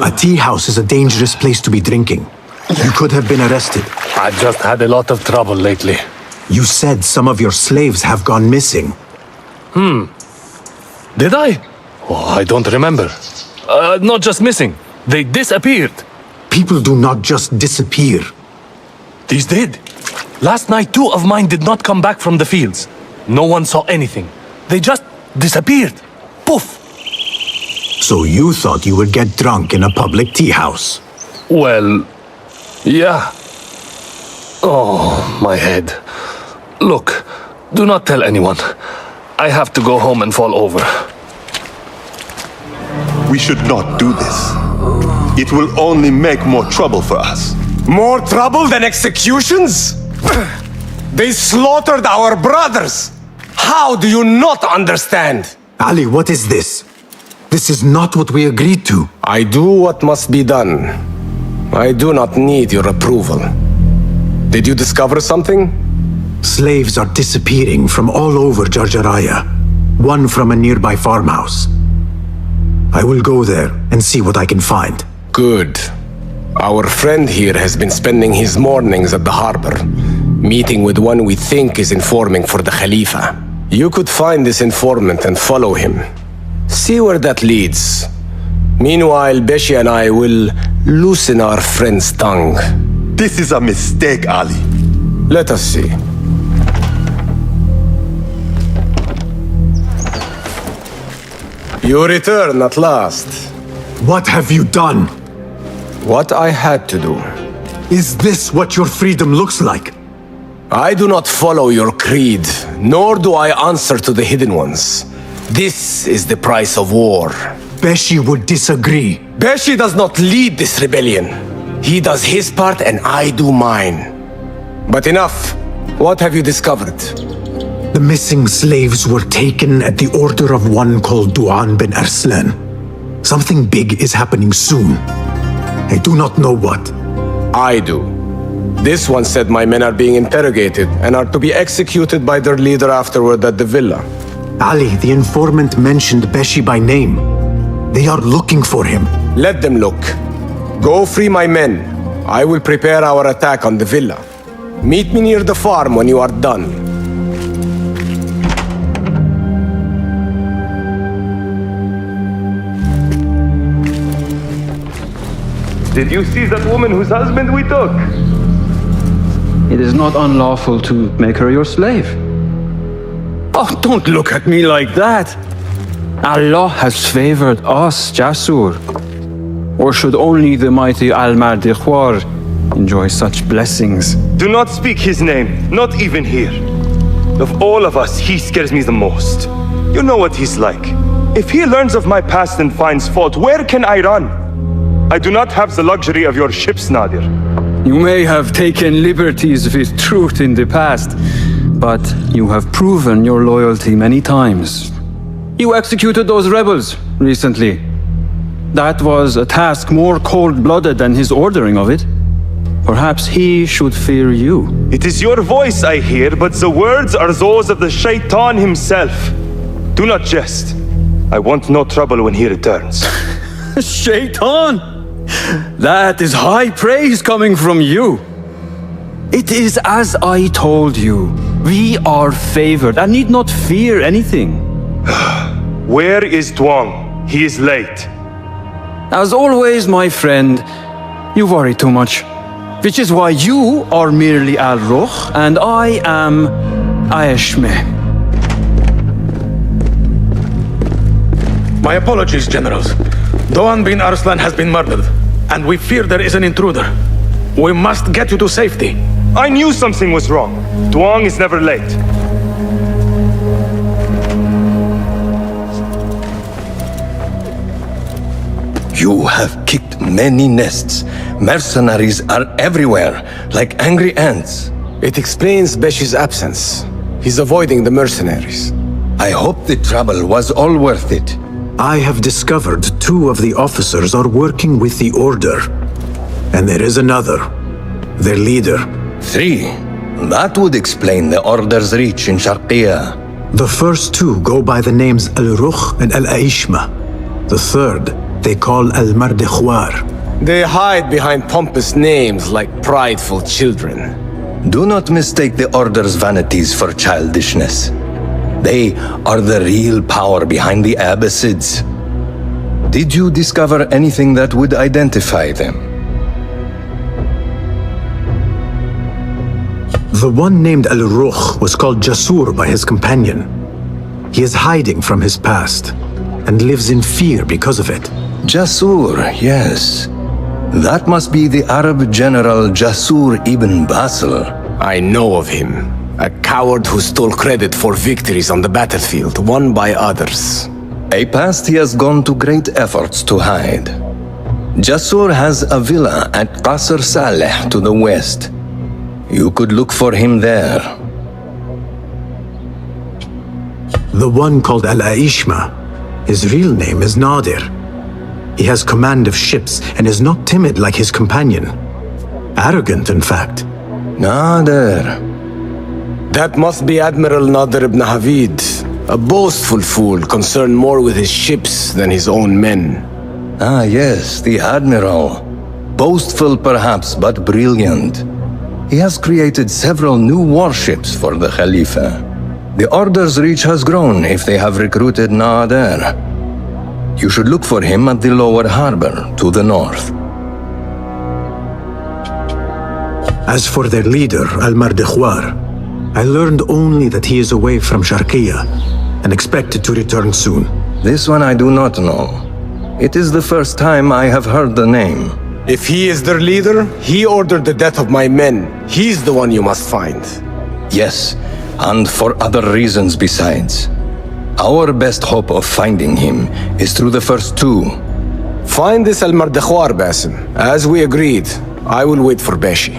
A tea house is a dangerous place to be drinking. You could have been arrested. I've just had a lot of trouble lately. You said some of your slaves have gone missing. Did I? Oh, I don't remember. Not just missing. They disappeared. People do not just disappear. These did. Last night, 2 of mine did not come back from the fields. No one saw anything. They just disappeared. Poof! So you thought you would get drunk in a public tea house? Well, yeah. Oh, my head. Look, do not tell anyone. I have to go home and fall over. We should not do this. It will only make more trouble for us. More trouble than executions? They slaughtered our brothers! How do you not understand? Ali, what is this? This is not what we agreed to. I do what must be done. I do not need your approval. Did you discover something? Slaves are disappearing from all over Jarjaraya. One from a nearby farmhouse. I will go there and see what I can find. Good. Our friend here has been spending his mornings at the harbor, meeting with one we think is informing for the Khalifa. You could find this informant and follow him. See where that leads. Meanwhile, Beshi and I will loosen our friend's tongue. This is a mistake, Ali. Let us see. You return at last. What have you done? What I had to do. Is this what your freedom looks like? I do not follow your creed, nor do I answer to the Hidden Ones. This is the price of war. Beshi would disagree. Beshi does not lead this rebellion. He does his part and I do mine. But enough. What have you discovered? The missing slaves were taken at the order of one called Duan bin Arslan. Something big is happening soon. I do not know what. I do. This one said my men are being interrogated and are to be executed by their leader afterward at the villa. Ali, the informant, mentioned Beshi by name. They are looking for him. Let them look. Go free my men. I will prepare our attack on the villa. Meet me near the farm when you are done. Did you see that woman whose husband we took? It is not unlawful to make her your slave. Oh, don't look at me like that. Allah has favored us, Jasur. Or should only the mighty Al-Mardikhwar enjoy such blessings? Do not speak his name, not even here. Of all of us, he scares me the most. You know what he's like. If he learns of my past and finds fault, where can I run? I do not have the luxury of your ships, Nadir. You may have taken liberties with truth in the past, but you have proven your loyalty many times. You executed those rebels recently. That was a task more cold-blooded than his ordering of it. Perhaps he should fear you. It is your voice I hear, but the words are those of the Shaitan himself. Do not jest. I want no trouble when he returns. Shaitan! That is high praise coming from you. It is as I told you. We are favored and need not fear anything. Where is Duang? He is late. As always, my friend, you worry too much. Which is why you are merely Al-Ruh and I am Aeshme. My apologies, generals. Doan bin Arslan has been murdered, and we fear there is an intruder. We must get you to safety. I knew something was wrong. Duang is never late. You have kicked many nests. Mercenaries are everywhere, like angry ants. It explains Beshi's absence. He's avoiding the mercenaries. I hope the trouble was all worth it. I have discovered 2 of the officers are working with the Order. And there is another, their leader. 3. That would explain the Order's reach in Sharqiya. The first 2 go by the names Al-Ruh and Al-Aishma. The third, they call Al-Mardikhwar. They hide behind pompous names like prideful children. Do not mistake the Order's vanities for childishness. They are the real power behind the Abbasids. Did you discover anything that would identify them? The one named Al-Ruh was called Jasur by his companion. He is hiding from his past and lives in fear because of it. Jasur, yes. That must be the Arab general Jasur ibn Basil. I know of him. A coward who stole credit for victories on the battlefield, won by others. A past he has gone to great efforts to hide. Jasur has a villa at Qasr Saleh to the west. You could look for him there. The one called Al-Aishma, his real name is Nadir. He has command of ships and is not timid like his companion. Arrogant, in fact. Nadir. That must be Admiral Nadir ibn Havid, a boastful fool concerned more with his ships than his own men. Ah, yes, the Admiral. Boastful perhaps, but brilliant. He has created several new warships for the Khalifa. The Order's reach has grown if they have recruited Nadir. You should look for him at the lower harbor, to the north. As for their leader, Al-Mardikhwar, I learned only that he is away from Sharqiya and expected to return soon. This one I do not know. It is the first time I have heard the name. If he is their leader, he ordered the death of my men. He's the one you must find. Yes, and for other reasons besides. Our best hope of finding him is through the first two. Find this Al-Mardekhwar, Basim. As we agreed, I will wait for Beshi.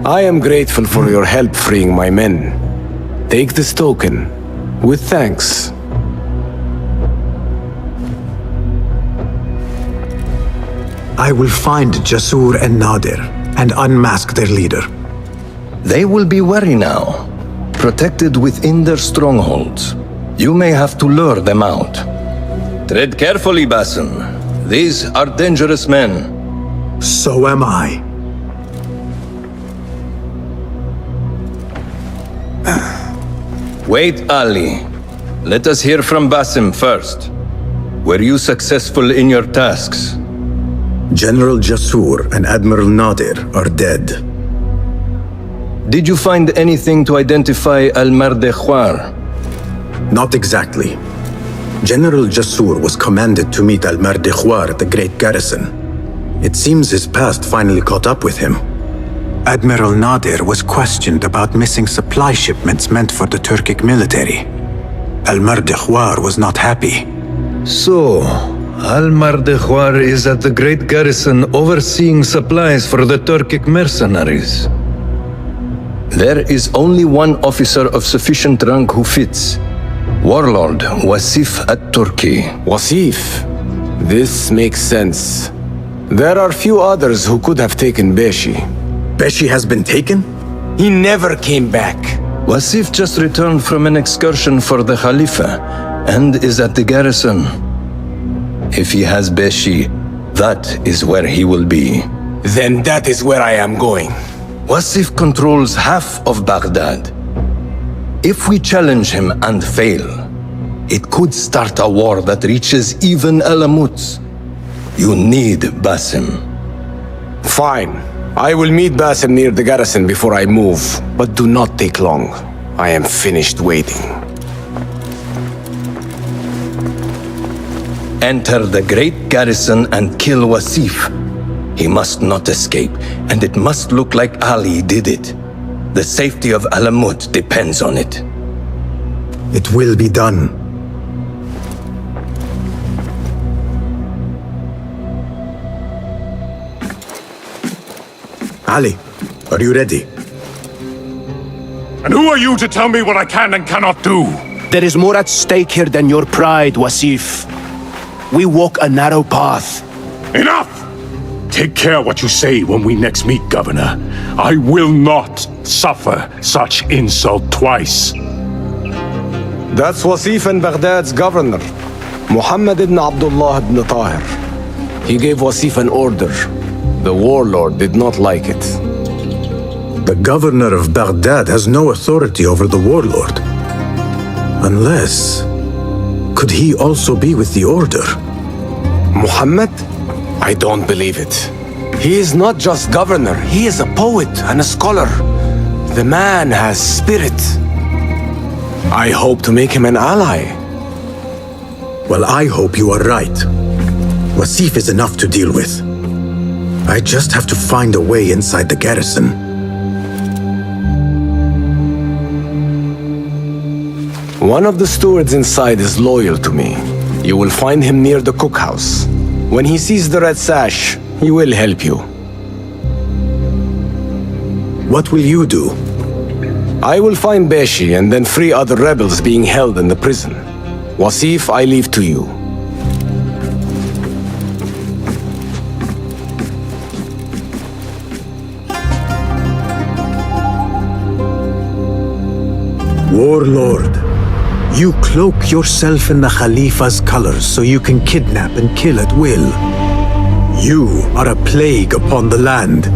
I am grateful for your help freeing my men. Take this token, with thanks. I will find Jasur and Nadir and unmask their leader. They will be wary now, protected within their strongholds. You may have to lure them out. Tread carefully, Basim. These are dangerous men. So am I. Wait, Ali. Let us hear from Basim first. Were you successful in your tasks? General Jasur and Admiral Nadir are dead. Did you find anything to identify Al-Mardekhwar? Not exactly. General Jasur was commanded to meet Al-Mardekhwar at the Great Garrison. It seems his past finally caught up with him. Admiral Nadir was questioned about missing supply shipments meant for the Turkic military. Al-Mardekhwar was not happy. So, Al-Mardekhwar is at the Great Garrison overseeing supplies for the Turkic mercenaries. There is only one officer of sufficient rank who fits. Warlord Wasif at-Turki. Wasif? This makes sense. There are few others who could have taken Beshi. Beshi has been taken? He never came back. Wasif just returned from an excursion for the Khalifa and is at the garrison. If he has Beshi, that is where he will be. Then that is where I am going. Wasif controls half of Baghdad. If we challenge him and fail, it could start a war that reaches even Alamut. You need Basim. Fine. I will meet Basim near the garrison before I move, but do not take long. I am finished waiting. Enter the great garrison and kill Wasif. He must not escape, and it must look like Ali did it. The safety of Alamut depends on it. It will be done. Ali, are you ready? And who are you to tell me what I can and cannot do? There is more at stake here than your pride, Wasif. We walk a narrow path. Enough! Take care what you say when we next meet, Governor. I will not suffer such insult twice. That's Wasif and Baghdad's governor, Muhammad ibn Abdullah ibn Tahir. He gave Wasif an order. The warlord did not like it. The governor of Baghdad has no authority over the warlord. Unless... could he also be with the order? Muhammad? I don't believe it. He is not just governor, he is a poet and a scholar. The man has spirit. I hope to make him an ally. Well, I hope you are right. Wasif is enough to deal with. I just have to find a way inside the garrison. One of the stewards inside is loyal to me. You will find him near the cookhouse. When he sees the red sash, he will help you. What will you do? I will find Beshi and then free other rebels being held in the prison. Wasif, I leave to you. Warlord, you cloak yourself in the Khalifa's colors so you can kidnap and kill at will. You are a plague upon the land.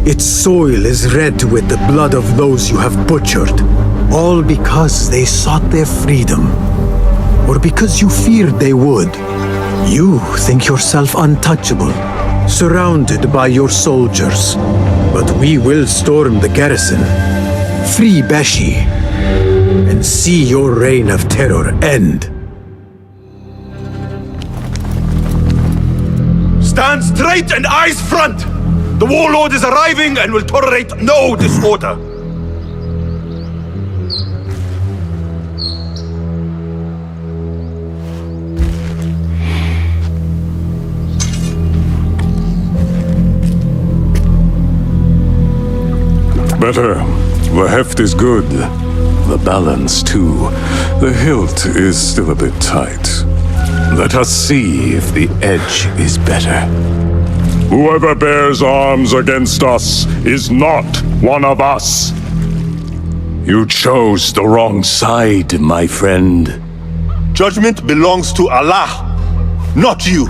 Its soil is red with the blood of those you have butchered, all because they sought their freedom, or because you feared they would. You think yourself untouchable, surrounded by your soldiers. But we will storm the garrison, free Beshi, and see your reign of terror end. Stand straight and eyes front! The warlord is arriving and will tolerate no disorder. Better. The heft is good. The balance, too. The hilt is still a bit tight. Let us see if the edge is better. Whoever bears arms against us is not one of us. You chose the wrong side, my friend. Judgment belongs to Allah, not you.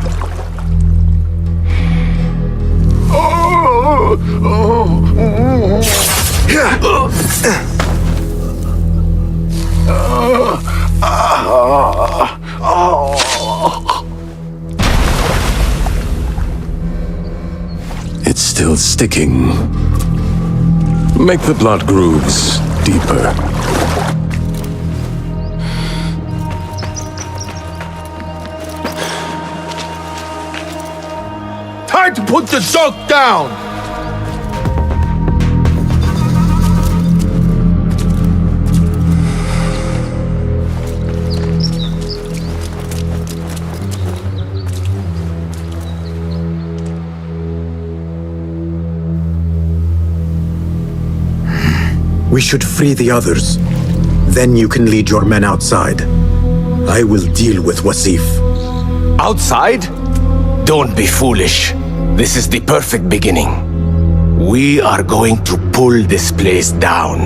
It's still sticking. Make the blood grooves deeper. Time to put the joke down! We should free the others. Then you can lead your men outside. I will deal with Wasif. Outside? Don't be foolish. This is the perfect beginning. We are going to pull this place down.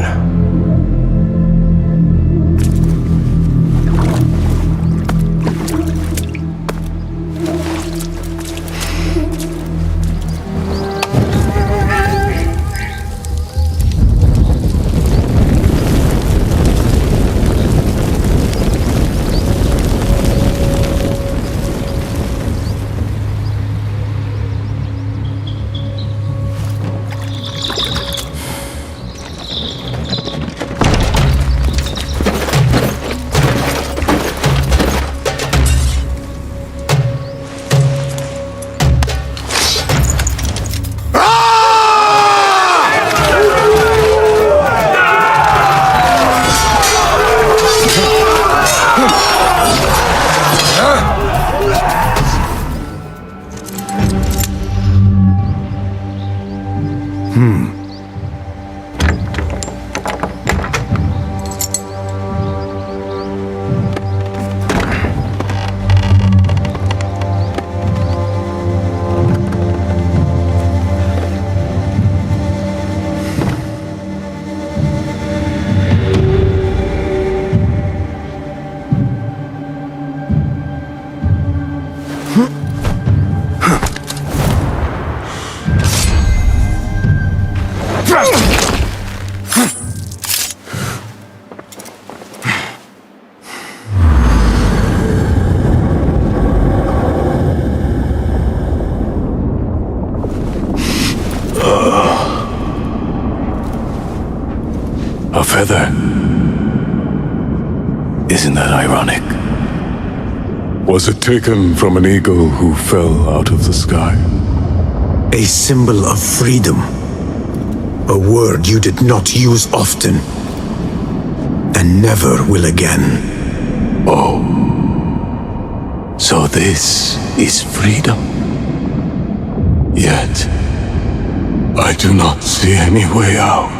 A feather. Isn't that ironic? Was it taken from an eagle who fell out of the sky? A symbol of freedom. A word you did not use often. And never will again. Oh. So this is freedom. Yet, I do not see any way out.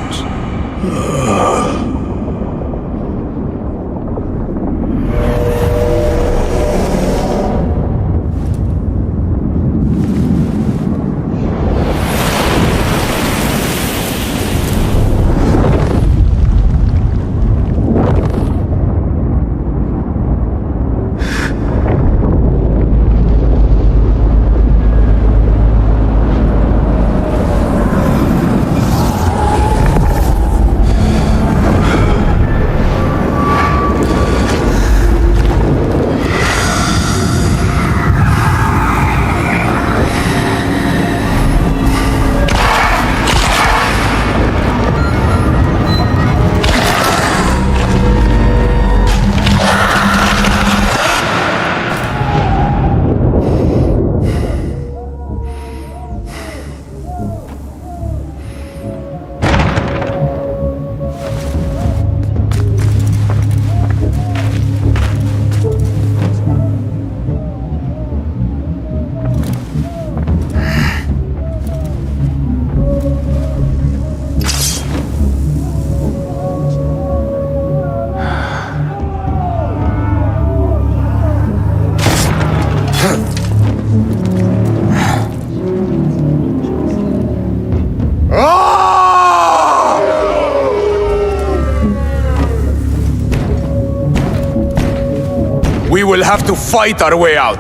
will have to fight our way out.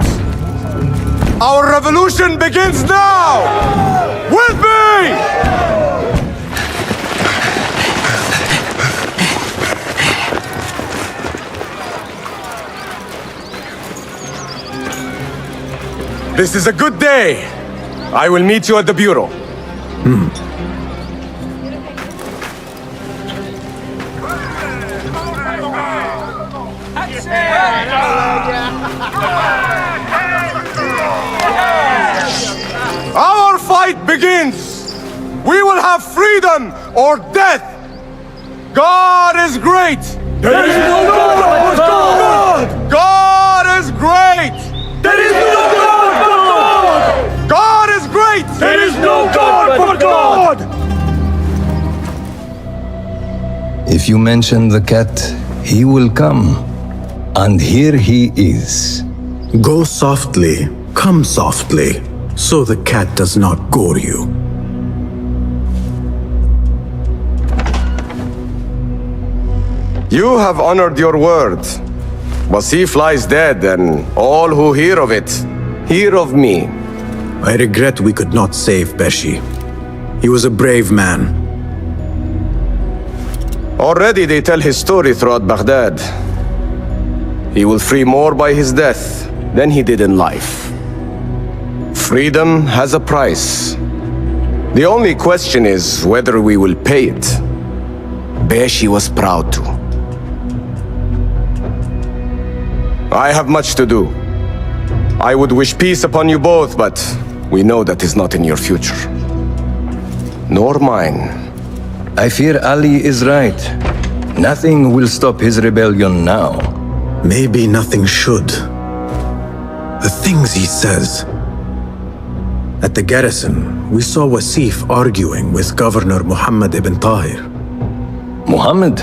Our revolution begins now! With me! This is a good day. I will meet you at the bureau. Our fight begins! We will have freedom or death! God is great! There is no God but God! God is great! There is no God but God! God is great! There is no God but God! If you mention the cat, he will come. And here he is. Go softly, come softly, so the cat does not gore you. You have honored your word. Wasif lies dead, and all who hear of it, hear of me. I regret we could not save Beshi. He was a brave man. Already they tell his story throughout Baghdad. He will free more by his death than he did in life. Freedom has a price. The only question is whether we will pay it. Beshi was proud to. I have much to do. I would wish peace upon you both, but we know that is not in your future. Nor mine. I fear Ali is right. Nothing will stop his rebellion now. Maybe nothing should. The things he says. At the garrison, we saw Wasif arguing with Governor Muhammad ibn Tahir. Muhammad?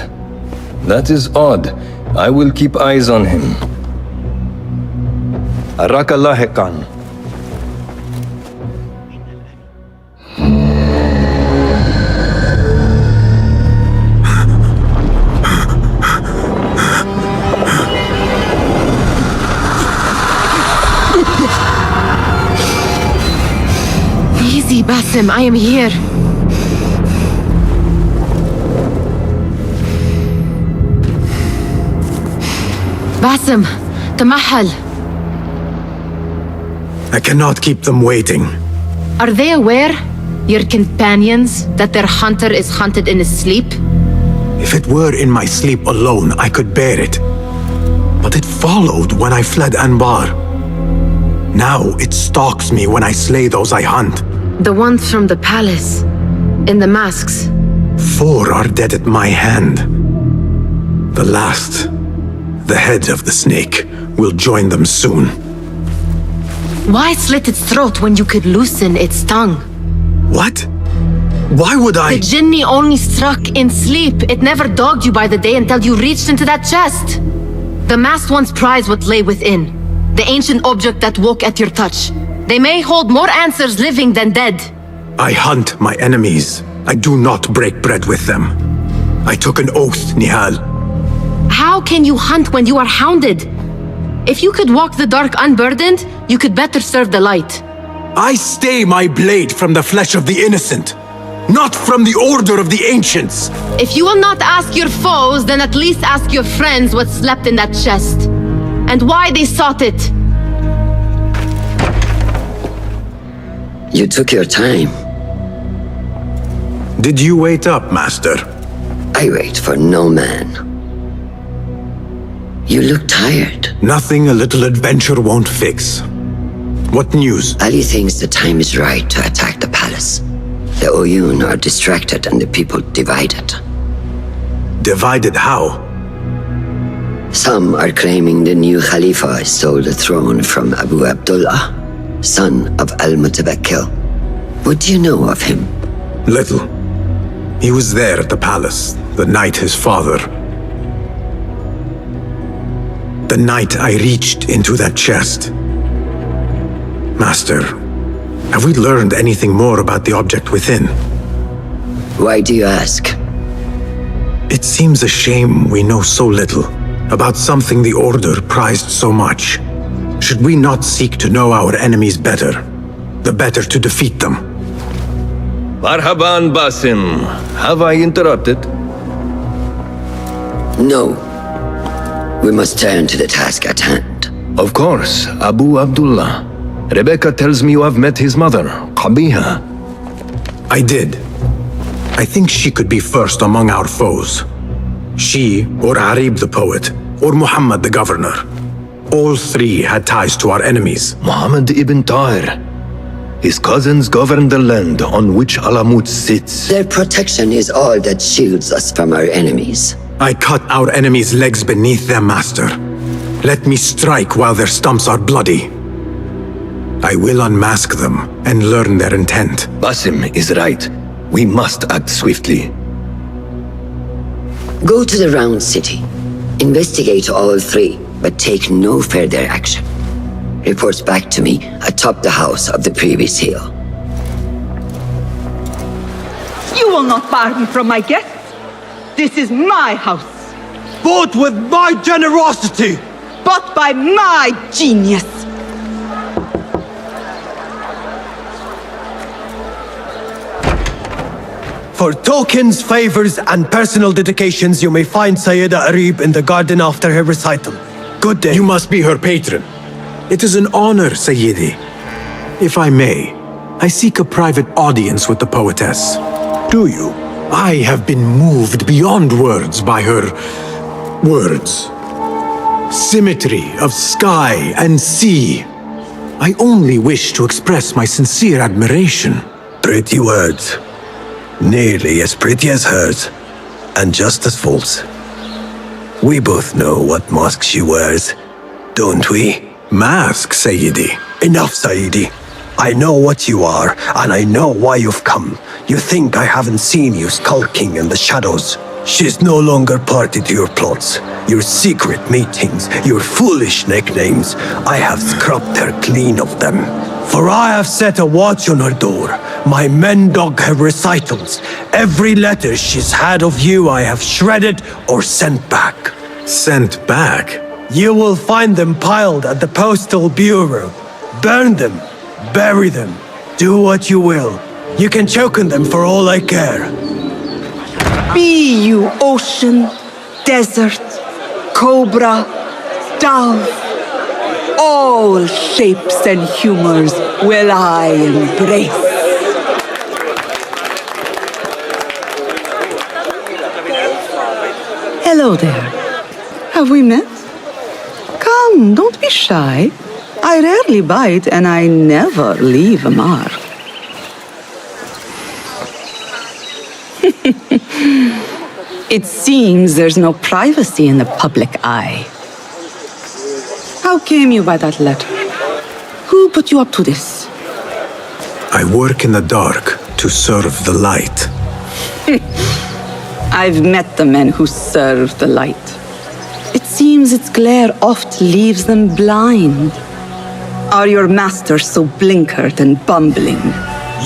That is odd. I will keep eyes on him. Araka lahiqan. Easy, Basim, I am here. Basim, Tamahal. I cannot keep them waiting. Are they aware, your companions, that their hunter is hunted in his sleep? If it were in my sleep alone, I could bear it. But it followed when I fled Anbar. Now it stalks me when I slay those I hunt. The ones from the palace, in the masks. 4 are dead at my hand. The last, the head of the snake, will join them soon. Why slit its throat when you could loosen its tongue? What? Why would I? The Jinni only struck in sleep. It never dogged you by the day until you reached into that chest. The masked ones prize what lay within. The ancient object that woke at your touch. They may hold more answers living than dead. I hunt my enemies. I do not break bread with them. I took an oath, Nihal. How can you hunt when you are hounded? If you could walk the dark unburdened, you could better serve the light. I stay my blade from the flesh of the innocent, not from the order of the ancients. If you will not ask your foes, then at least ask your friends what slept in that chest. And why they sought it. You took your time. Did you wait up, Master? I wait for no man. You look tired. Nothing a little adventure won't fix. What news? Ali thinks the time is right to attack the palace. The Oyun are distracted and the people divided. Divided how? Some are claiming the new Khalifa stole the throne from Abu Abdullah, son of Al-Mutawakkil. What do you know of him? Little. He was there at the palace, the night his father... The night I reached into that chest. Master, have we learned anything more about the object within? Why do you ask? It seems a shame we know so little. about something the Order prized so much. Should we not seek to know our enemies better, the better to defeat them? Marhaban, Basim. Have I interrupted? No. We must turn to the task at hand. Of course, Abu Abdullah. Rebecca tells me you have met his mother, Qabiha. I did. I think she could be first among our foes. She, or Arib the poet, or Muhammad the governor. All three had ties to our enemies. Muhammad ibn Tahir. His cousins govern the land on which Alamut sits. Their protection is all that shields us from our enemies. I cut our enemies' legs beneath them, master. Let me strike while their stumps are bloody. I will unmask them and learn their intent. Basim is right. We must act swiftly. Go to the Round City. Investigate all three, but take no further action. Reports back to me atop the house of the previous hill. You will not bar me from my guests. This is my house. Bought with my generosity. Bought by my genius. For tokens, favors, and personal dedications, you may find Sayyida Arib in the garden after her recital. Good day. You must be her patron. It is an honor, Sayyidi. If I may, I seek a private audience with the poetess. Do you? I have been moved beyond words by her words. Symmetry of sky and sea. I only wish to express my sincere admiration. Pretty words. Nearly as pretty as hers, and just as false. We both know what mask she wears, don't we? Mask, Sayyidi. Enough, Sayyidi. I know what you are, and I know why you've come. You think I haven't seen you skulking in the shadows. She's no longer party to your plots, your secret meetings, your foolish nicknames. I have scrubbed her clean of them. For I have set a watch on her door. My men dog her recitals. Every letter she's had of you I have shredded or sent back. Sent back? You will find them piled at the Postal Bureau. Burn them, bury them, do what you will. You can choke on them for all I care. Be you ocean, desert, cobra, dove. All shapes and humors will I embrace. Hello there. Have we met? Come, don't be shy. I rarely bite and I never leave a mark. It seems there's no privacy in the public eye. How came you by that letter? Who put you up to this? I work in the dark to serve the light. I've met the men who serve the light. It seems its glare oft leaves them blind. Are your masters so blinkered and bumbling?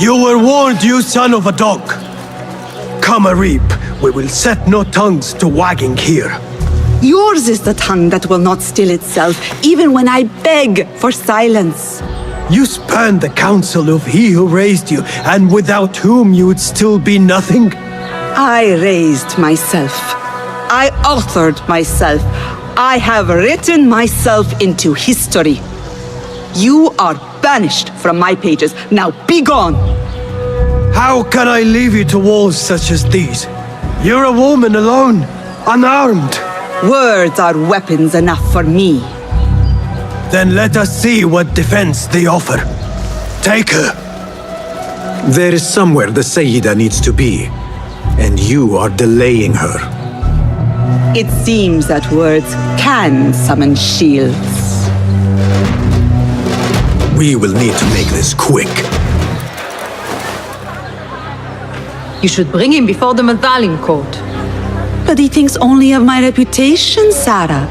You were warned, you son of a dog. Come, Arib, we will set no tongues to wagging here. Yours is the tongue that will not still itself, even when I beg for silence. You spurned the counsel of he who raised you, and without whom you would still be nothing. I raised myself. I authored myself. I have written myself into history. You are banished from my pages. Now be gone! How can I leave you to walls such as these? You're a woman alone, unarmed. Words are weapons enough for me. Then let us see what defense they offer. Take her. There is somewhere the Sayyida needs to be, and you are delaying her. It seems that words can summon shields. We will need to make this quick. You should bring him before the Mazalim court. But he thinks only of my reputation, Sarah.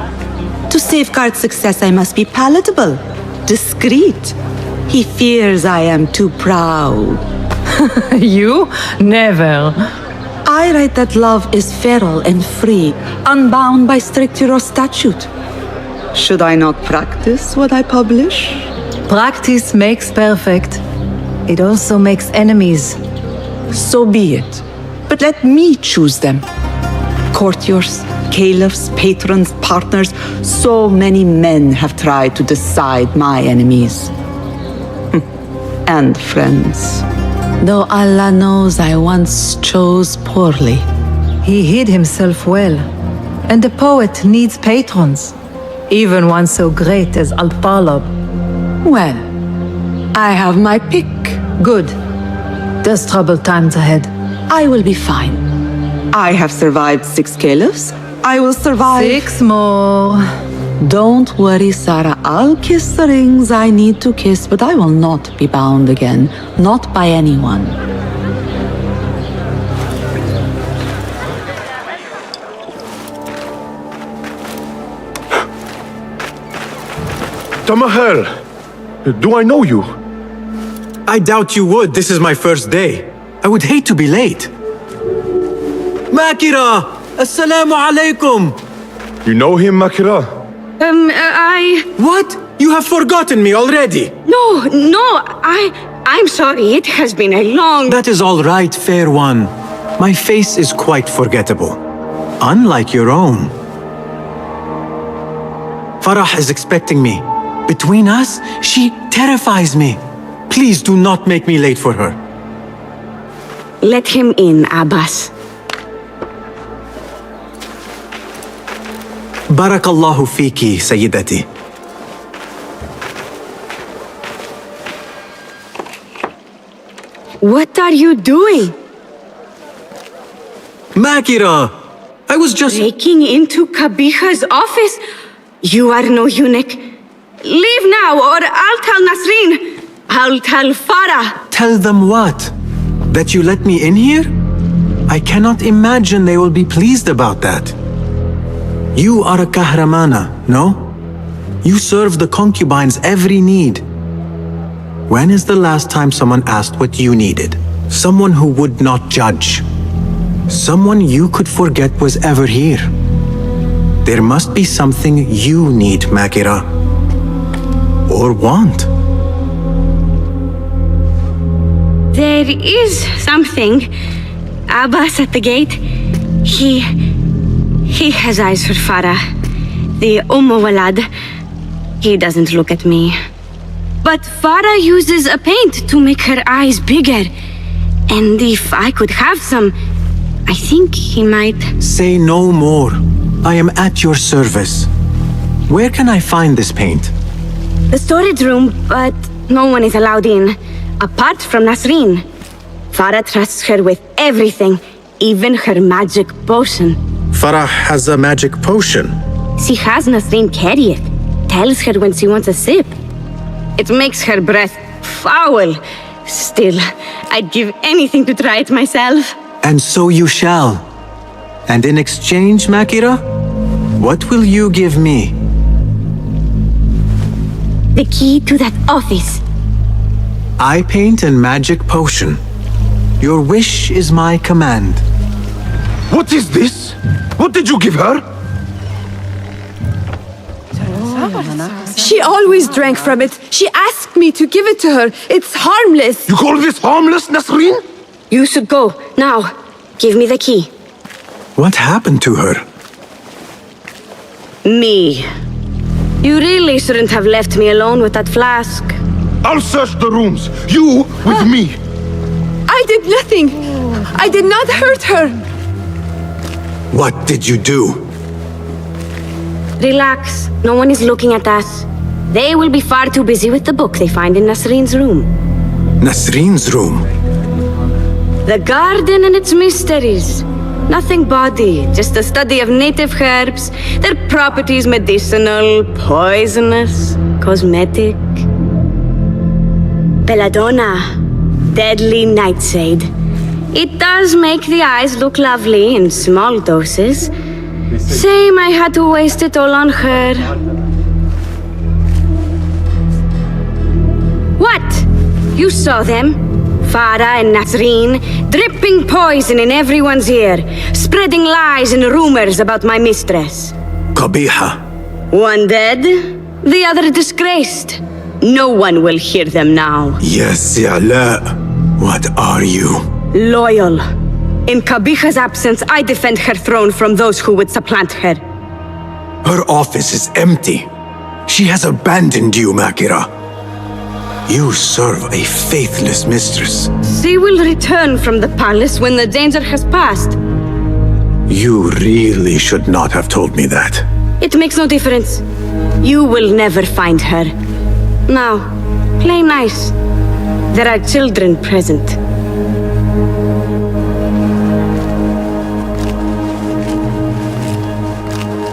To safeguard success, I must be palatable, discreet. He fears I am too proud. You? Never. I write that love is feral and free, unbound by stricture or statute. Should I not practice what I publish? Practice makes perfect. It also makes enemies. So be it. But let me choose them. Courtiers, caliphs, patrons, partners. So many men have tried to decide my enemies. And friends. Though Allah knows I once chose poorly. He hid himself well. And the poet needs patrons. Even one so great as Al-Talab. Well, I have my pick. Good. There's troubled times ahead. I will be fine. I have survived 6 caliphs. I will survive 6 more. Don't worry, Sarah. I'll kiss the rings I need to kiss, but I will not be bound again. Not by anyone. Tamahel, do I know you? I doubt you would. This is my first day. I would hate to be late. Makira! Assalamu alaikum! You know him, Makira? What? You have forgotten me already! I'm sorry. It has been a long... That is all right, fair one. My face is quite forgettable. Unlike your own. Farah is expecting me. Between us, she terrifies me. Please do not make me late for her. Let him in, Abbas. Barakallahu fiki, Sayyidati. What are you doing? Makira! I was just... Breaking into Kabiha's office? You are no eunuch. Leave now, or I'll tell Nasreen. I'll tell Farah. Tell them what? That you let me in here? I cannot imagine they will be pleased about that. You are a kahramana, no? You serve the concubines every need. When is the last time someone asked what you needed? Someone who would not judge. Someone you could forget was ever here. There must be something you need, Makira. Or want. There is something. Abbas at the gate. He has eyes for Farah. The Walad. He doesn't look at me. But Farah uses a paint to make her eyes bigger. And if I could have some, I think he might... Say no more. I am at your service. Where can I find this paint? The storage room, but no one is allowed in. Apart from Nasreen. Farah trusts her with everything, even her magic potion. Farah has a magic potion. She has Nasreen carry it. Tells her when she wants a sip. It makes her breath foul. Still, I'd give anything to try it myself. And so you shall. And in exchange, Makira, what will you give me? The key to that office. Eye paint and magic potion. Your wish is my command. What is this? What did you give her? She always drank from it. She asked me to give it to her. It's harmless. You call this harmless, Nasreen? You should go. Now, give me the key. What happened to her? Me. You really shouldn't have left me alone with that flask. I'll search the rooms. You with me. I did nothing. I did not hurt her. What did you do? Relax. No one is looking at us. They will be far too busy with the book they find in Nasreen's room. Nasreen's room? The garden and its mysteries. Nothing bawdy, just a study of native herbs, their properties medicinal, poisonous, cosmetic. Belladonna, deadly nightshade. It does make the eyes look lovely in small doses. Shame I had to waste it all on her. What? You saw them? Farah and Nasreen, dripping poison in everyone's ear, spreading lies and rumors about my mistress. Qabiha. One dead, the other disgraced. No one will hear them now. Yes, Ya'la. What are you? Loyal. In Qabiha's absence, I defend her throne from those who would supplant her. Her office is empty. She has abandoned you, Makira. You serve a faithless mistress. She will return from the palace when the danger has passed. You really should not have told me that. It makes no difference. You will never find her. Now, play nice. There are children present.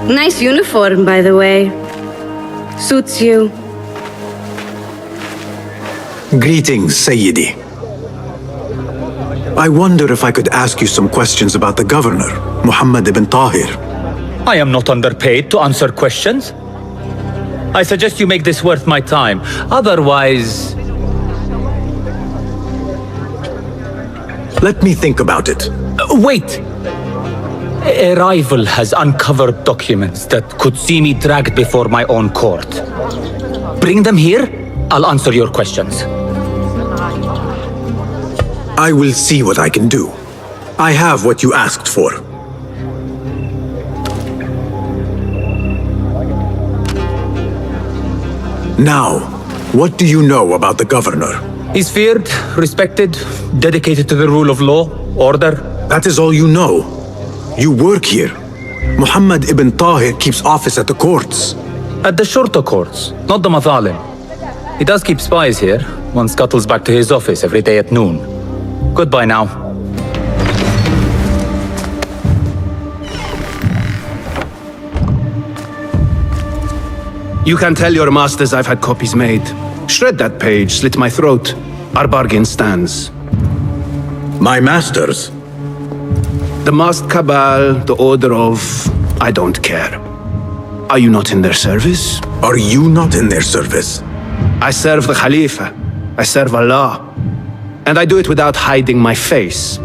Nice uniform, by the way. Suits you. Greetings, Sayyidi. I wonder if I could ask you some questions about the governor, Muhammad ibn Tahir. I am not underpaid to answer questions. I suggest you make this worth my time. Otherwise... Let me think about it. Wait! A rival has uncovered documents that could see me dragged before my own court. Bring them here, I'll answer your questions. I will see what I can do. I have what you asked for. Now, what do you know about the governor? He's feared, respected, dedicated to the rule of law, order. That is all you know. You work here. Muhammad ibn Tahir keeps office at the courts. At the shorter courts, not the Mathalim. He does keep spies here. One scuttles back to his office every day at noon. Goodbye now. You can tell your masters I've had copies made. Shred that page, slit my throat. Our bargain stands. My masters? The masked cabal, the order of... I don't care. Are you not in their service? Are you not in their service? I serve the Khalifa. I serve Allah. And I do it without hiding my face.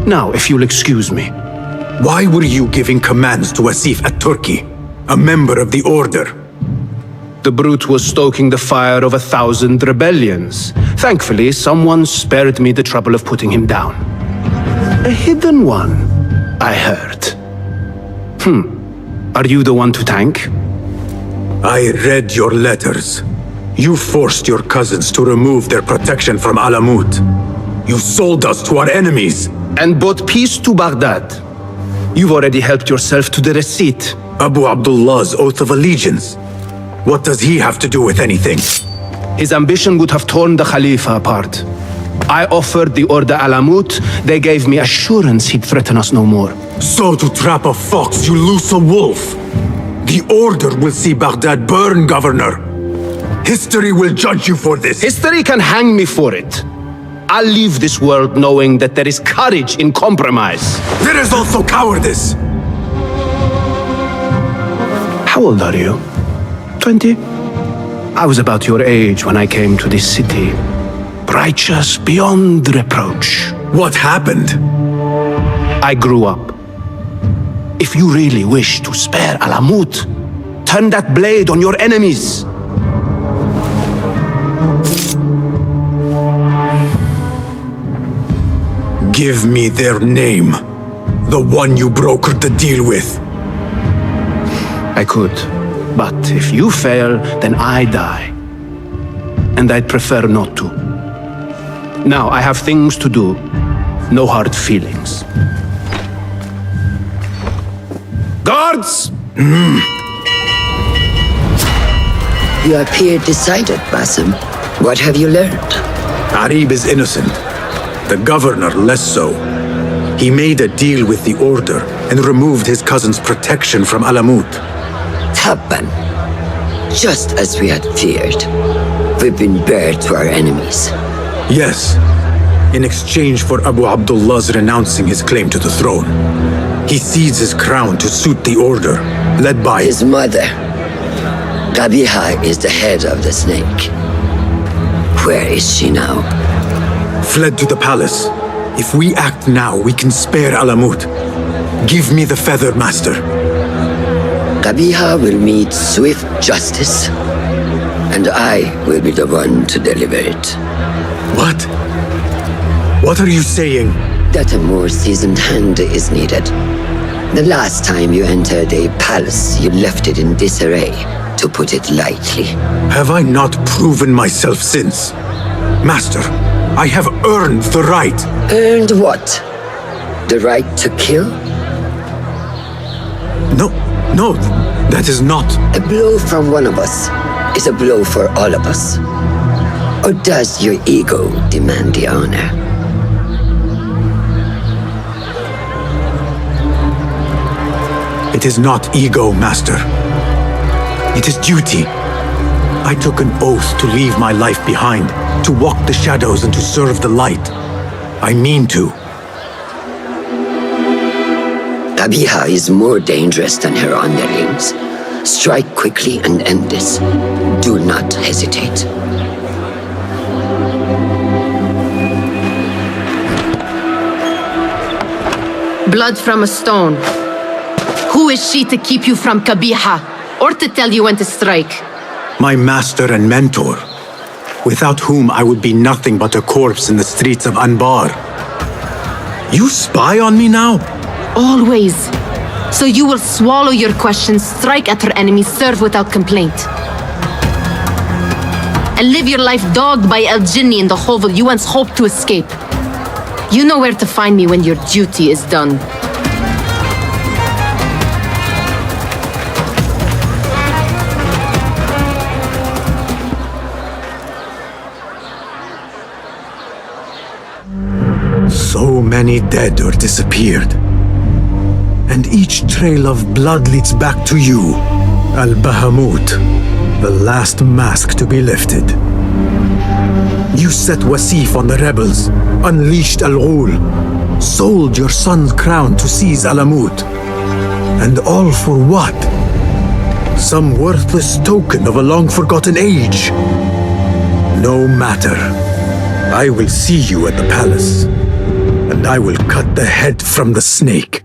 Now, if you'll excuse me. Why were you giving commands to Asif at-Turki, a member of the Order? The brute was stoking the fire of 1,000 rebellions. Thankfully, someone spared me the trouble of putting him down. A hidden one, I heard. Are you the one to thank? I read your letters. You forced your cousins to remove their protection from Alamut. You sold us to our enemies. And brought peace to Baghdad. You've already helped yourself to the receipt. Abu Abdullah's oath of allegiance. What does he have to do with anything? His ambition would have torn the Khalifa apart. I offered the Order Alamut. They gave me assurance he'd threaten us no more. So to trap a fox, you loose a wolf. The Order will see Baghdad burn, Governor. History will judge you for this. History can hang me for it. I'll leave this world knowing that there is courage in compromise. There is also cowardice. How old are you? 20? I was about your age when I came to this city. Righteous beyond reproach. What happened? I grew up. If you really wish to spare Alamut, turn that blade on your enemies. Give me their name. The one you brokered the deal with. I could. But if you fail, then I die. And I'd prefer not to. Now, I have things to do. No hard feelings. Guards! You appear decided, Basim. What have you learned? Arib is innocent. The governor less so. He made a deal with the Order and removed his cousin's protection from Alamut. Tabban. Just as we had feared. We've been bared to our enemies. Yes. In exchange for Abu Abdullah's renouncing his claim to the throne. He cedes his crown to suit the Order, led by his mother. Qabiha is the head of the snake. Where is she now? fled to the palace. If we act now, we can spare Alamut. Give me the feather, Master. Qabiha will meet swift justice, and I will be the one to deliver it. What? What are you saying? That a more seasoned hand is needed. The last time you entered a palace, you left it in disarray, to put it lightly. Have I not proven myself since? Master, I have earned the right. Earned what? The right to kill? No, that is not. A blow from one of us is a blow for all of us. Or does your ego demand the honor? It is not ego, Master. It is duty. I took an oath to leave my life behind, to walk the shadows and to serve the light. I mean to. Qabiha is more dangerous than her underlings. Strike quickly and end this. Do not hesitate. Blood from a stone. Who is she to keep you from Qabiha, or to tell you when to strike? My master and mentor, without whom I would be nothing but a corpse in the streets of Anbar. You spy on me now? Always. So you will swallow your questions, strike at her enemies, serve without complaint. And live your life dogged by El Jinni in the hovel you once hoped to escape. You know where to find me when your duty is done. So many dead or disappeared. And each trail of blood leads back to you, Al-Bahamut, the last mask to be lifted. You set Wasif on the rebels, unleashed Al-Ghul, sold your son's crown to seize Alamut. And all for what? Some worthless token of a long-forgotten age. No matter. I will see you at the palace, and I will cut the head from the snake.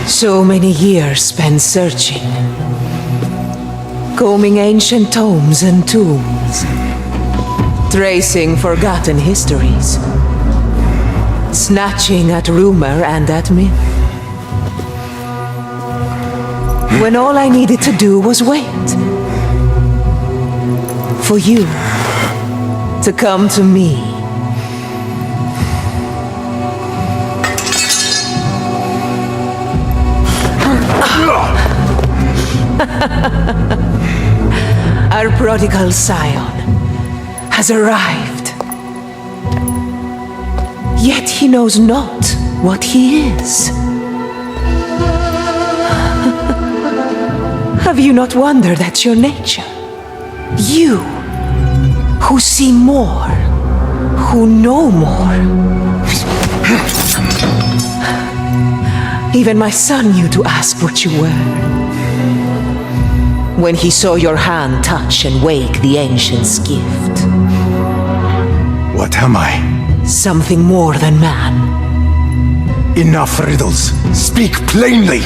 So many years spent searching, combing ancient tomes and tombs, tracing forgotten histories, snatching at rumor and at myth. When all I needed to do was wait for you to come to me. Our prodigal scion has arrived. Yet he knows not what he is. Have you not wondered at your nature? You, who see more, who know more. Even my son knew to ask what you were. When he saw your hand touch and wake the ancient's gift. What am I? Something more than man. Enough riddles. Speak plainly.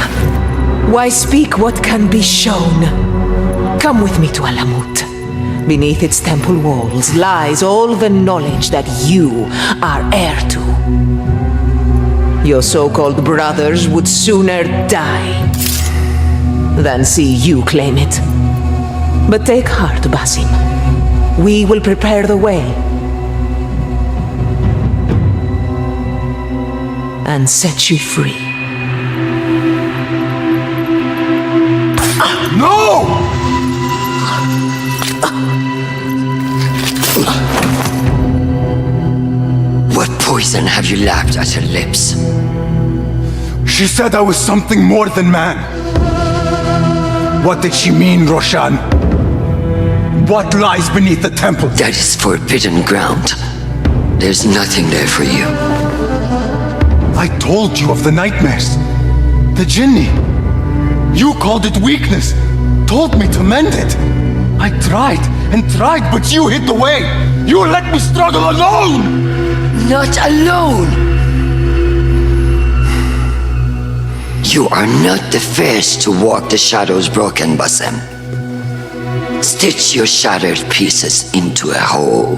Why speak what can be shown? Come with me to Alamut. Beneath its temple walls lies all the knowledge that you are heir to. Your so-called brothers would sooner die than see you claim it. But take heart, Basim. We will prepare the way. And set you free. No! What poison have you lapped at her lips? She said I was something more than man. What did she mean, Roshan? What lies beneath the temple? That is forbidden ground. There's nothing there for you. I told you of the nightmares. The Jinni. You called it weakness. Told me to mend it. I tried, and tried, but you hid the way. You let me struggle alone! Not alone! You are not the first to walk the shadows broken, Basim. Stitch your shattered pieces into a whole.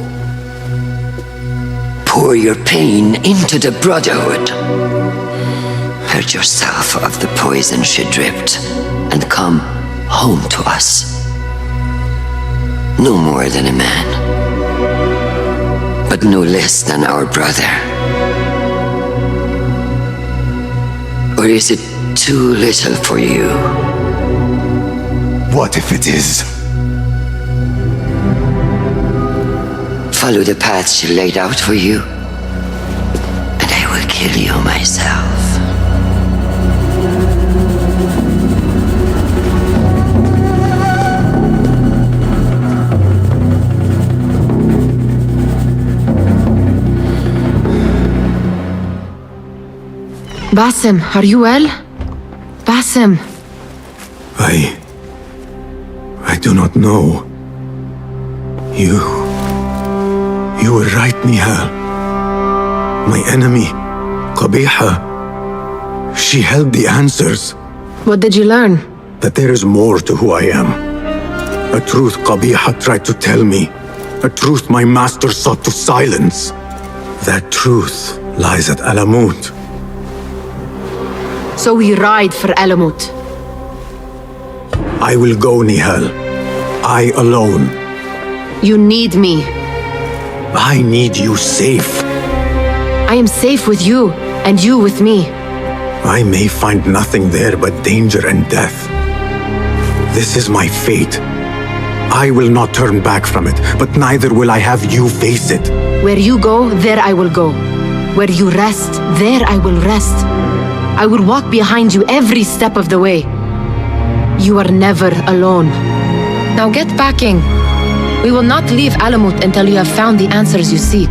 Pour your pain into the Brotherhood. Purge yourself of the poison she dripped, and come home to us. No more than a man, but no less than our brother. Or is it too little for you? What if it is? Follow the path she laid out for you, and I will kill you myself. Basim, are you well? Basim. I do not know. You were right, Nihal. My enemy, Qabiha, she held the answers. What did you learn? That there is more to who I am. A truth Qabiha tried to tell me. A truth my master sought to silence. That truth lies at Alamut. So we ride for Alamut. I will go, Nihal. I alone. You need me. I need you safe. I am safe with you, and you with me. I may find nothing there but danger and death. This is my fate. I will not turn back from it, but neither will I have you face it. Where you go, there I will go. Where you rest, there I will rest. I will walk behind you every step of the way. You are never alone. Now get packing. We will not leave Alamut until you have found the answers you seek.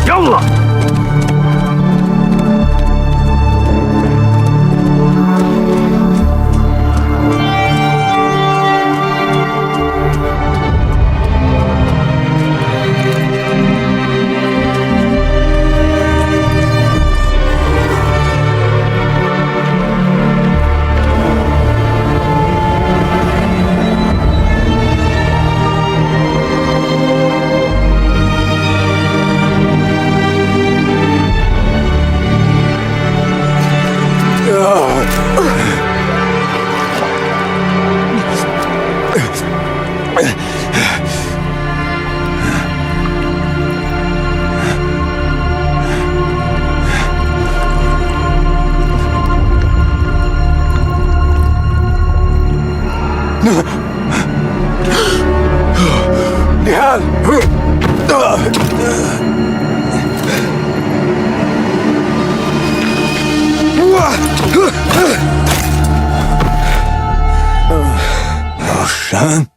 يلا Roshan?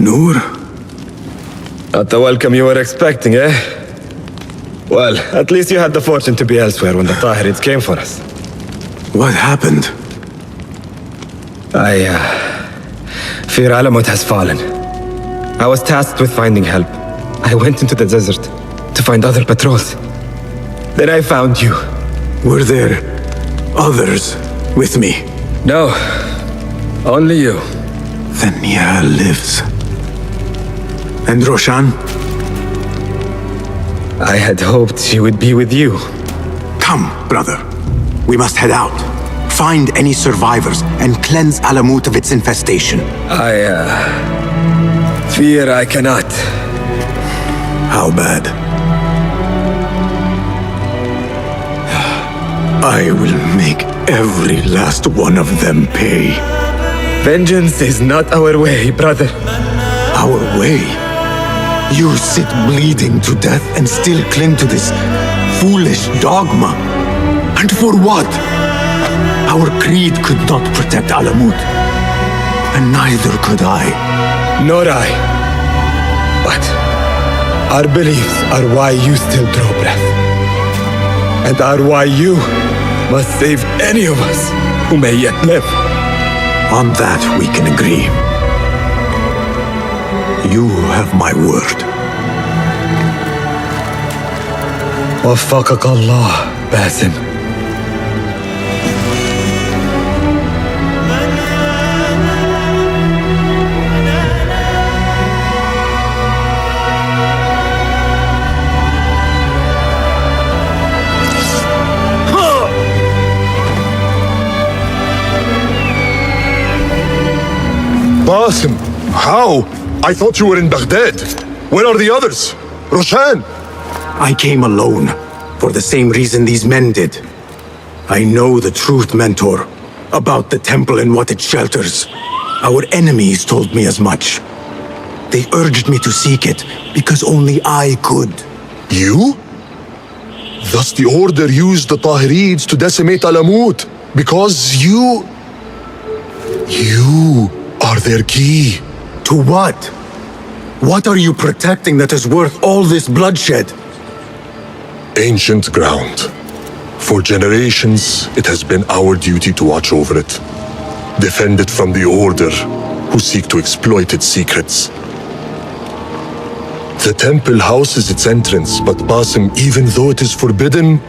Noor? Not the welcome you were expecting, eh? Well, at least you had the fortune to be elsewhere when the Tahirids came for us. What happened? I fear Alamut has fallen. I was tasked with finding help. I went into the desert to find other patrols. Then I found you. Were there others with me? No, only you. Then Nia lives. And Roshan? I had hoped she would be with you. Come, brother. We must head out. Find any survivors and cleanse Alamut of its infestation. I fear I cannot. How bad? I will make every last one of them pay. Vengeance is not our way, brother. Our way? You sit bleeding to death and still cling to this foolish dogma. And for what? Our creed could not protect Alamut. And neither could I. Nor I. But our beliefs are why you still draw breath. And are why you must save any of us who may yet live. On that we can agree. You have my word. وفقك الله باسم. Basim, how? I thought you were in Baghdad. Where are the others? Roshan! I came alone, for the same reason these men did. I know the truth, Mentor, about the temple and what it shelters. Our enemies told me as much. They urged me to seek it, because only I could. You? Thus the Order used the Tahirids to decimate Alamut, because you are their key. To what? What are you protecting that is worth all this bloodshed? Ancient ground. For generations, it has been our duty to watch over it. Defend it from the Order, who seek to exploit its secrets. The temple houses its entrance, but Basim, even though it is forbidden,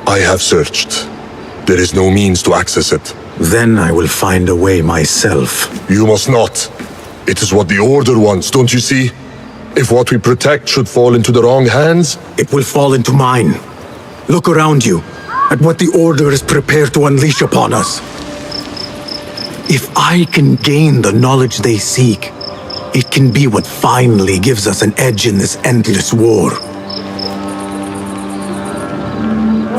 I have searched. There is no means to access it. Then I will find a way myself. You must not. It is what the Order wants, don't you see? If what we protect should fall into the wrong hands, it will fall into mine. Look around you, at what the Order is prepared to unleash upon us. If I can gain the knowledge they seek, it can be what finally gives us an edge in this endless war.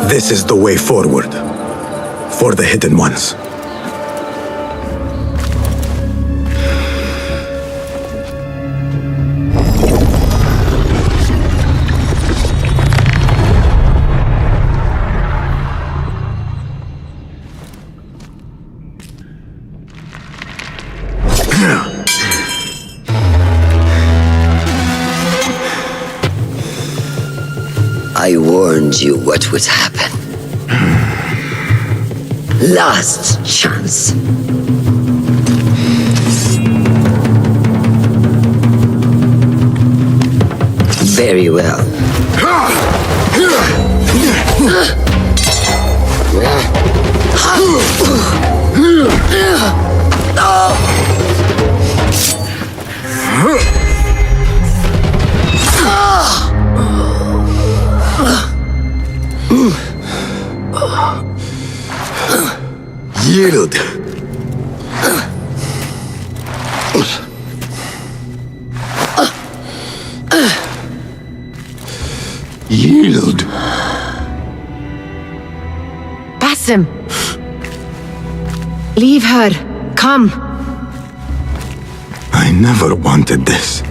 This is the way forward, for the Hidden Ones. I warned you what would happen. Last chance. Very well. Yield. Yield. Basim. Leave her. Come. I never wanted this.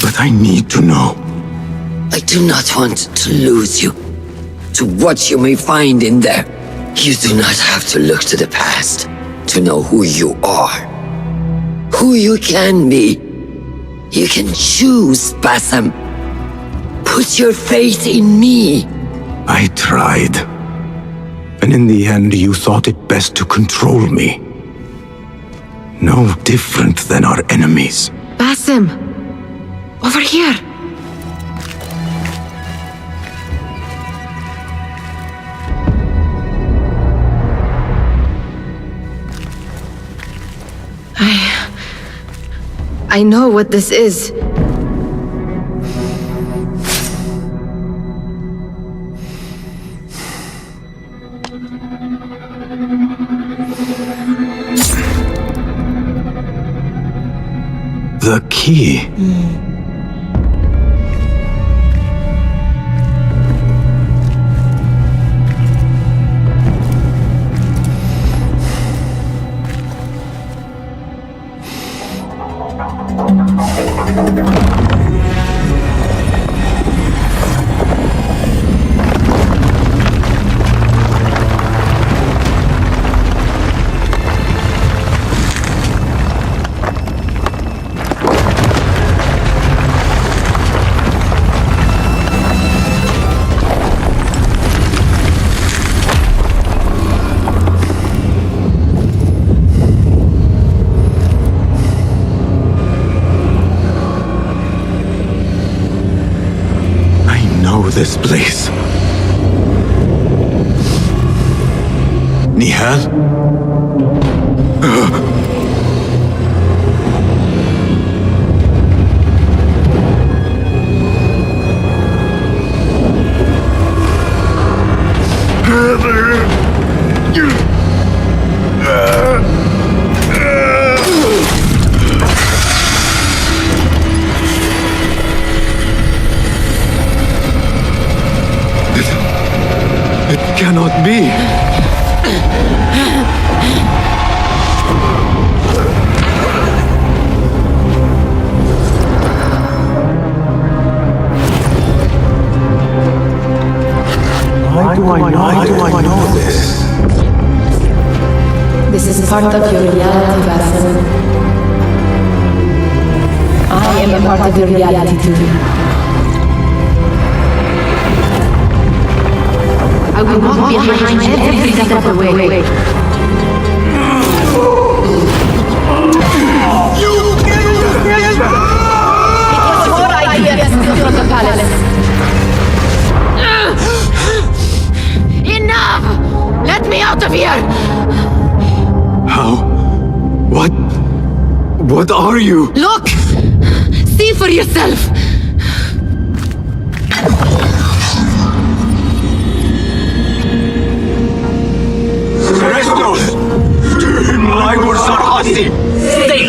But I need to know. I do not want to lose you to what you may find in there. You do not have to look to the past to know who you are, who you can be. You can choose, Basim. Put your faith in me. I tried. And in the end, you thought it best to control me. No different than our enemies. Basim. Over here. I know what this is. The key. This place. Nihal? Cannot be. Why do I know this? This is part of your reality, Basim. I am a part of your reality too. I will walk behind you every step of the way. You killed him! It was your idea to steal from the palace. Enough! Let me out of here! How? What are you? Look! See for yourself! Stay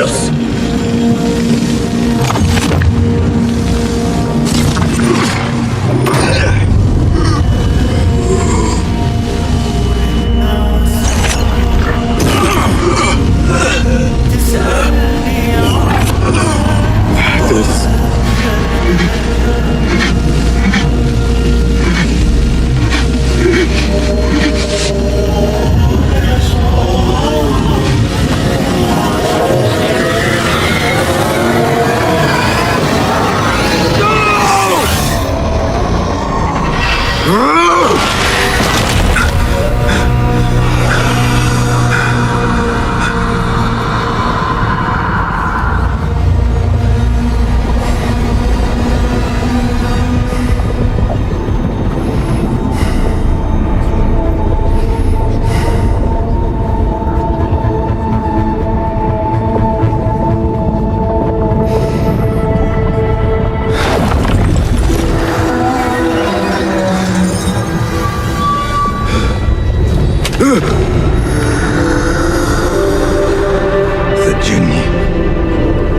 The Jinni.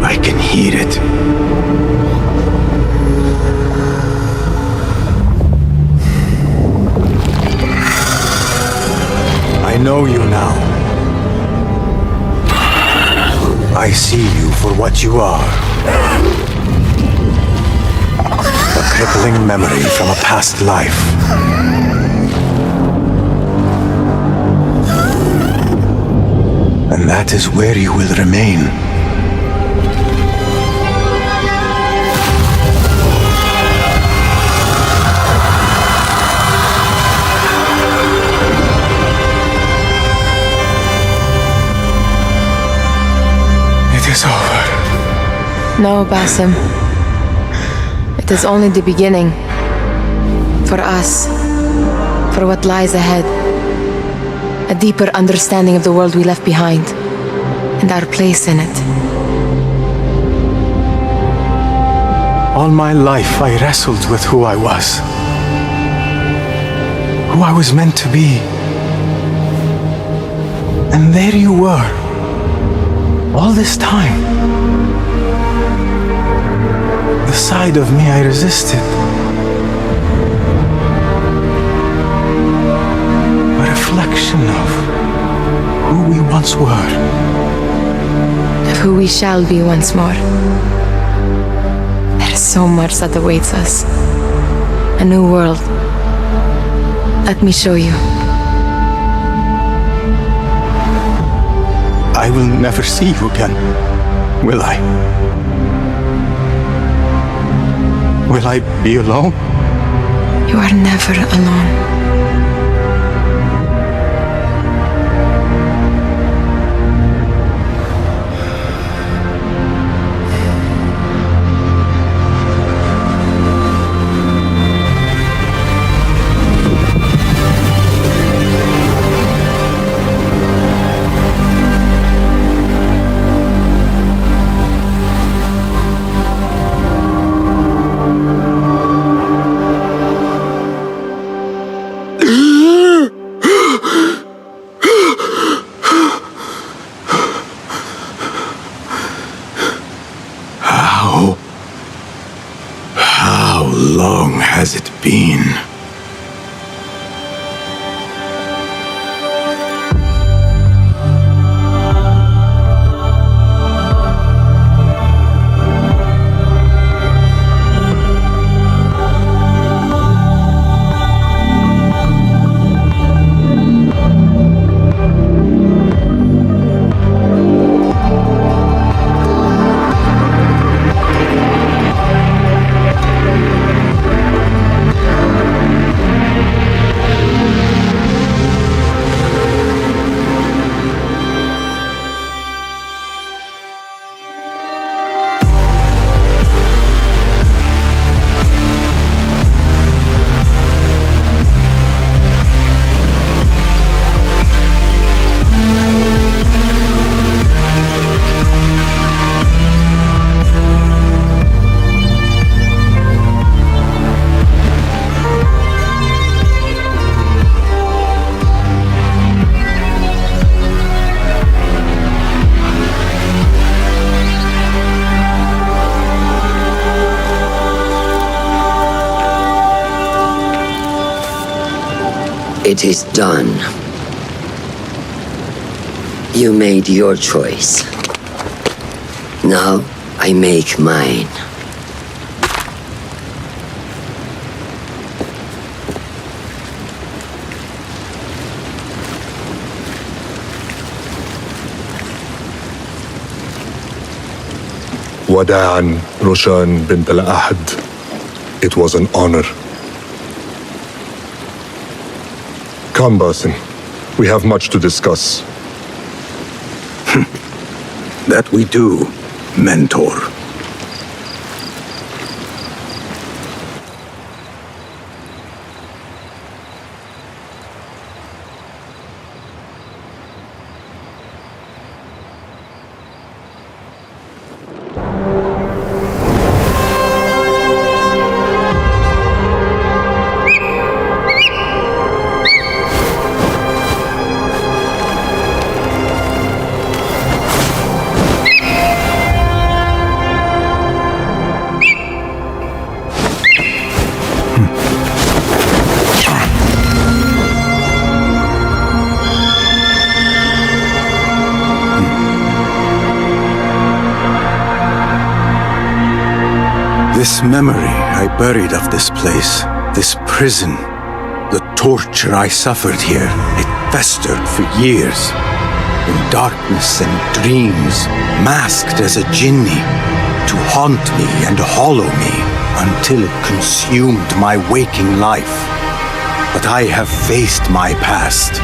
I can hear it. I know you now. I see you for what you are. A crippling memory from a past life. And that is where you will remain. It is over. No, Basim. It is only the beginning. For us. For what lies ahead. A deeper understanding of the world we left behind. And our place in it. All my life I wrestled with who I was. Who I was meant to be. And there you were. All this time. The side of me I resisted. A reflection of who we once were. Of who we shall be once more. There is so much that awaits us. A new world. Let me show you. I will never see you again, will I? Will I be alone? You are never alone. How long has it been? It is done. You made your choice. Now I make mine. Wada'an, Roshan bint al-Ahad. It was an honor. Come, Basim. We have much to discuss. That we do, Mentor. This memory I buried of this place, this prison, the torture I suffered here, it festered for years. In darkness and dreams, masked as a jinni, to haunt me and hollow me until it consumed my waking life. But I have faced my past,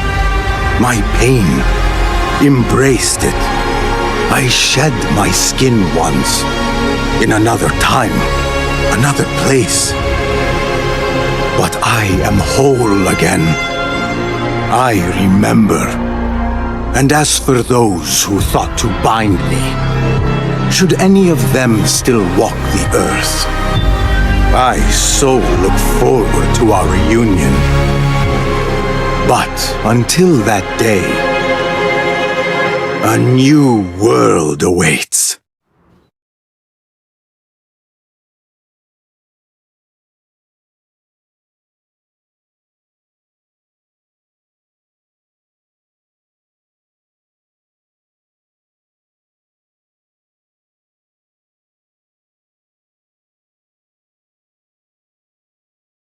my pain, embraced it. I shed my skin once, in another time, another place. But I am whole again. I remember. And as for those who thought to bind me, Should any of them still walk the earth, I so look forward to our reunion. But until that day, a new world awaits.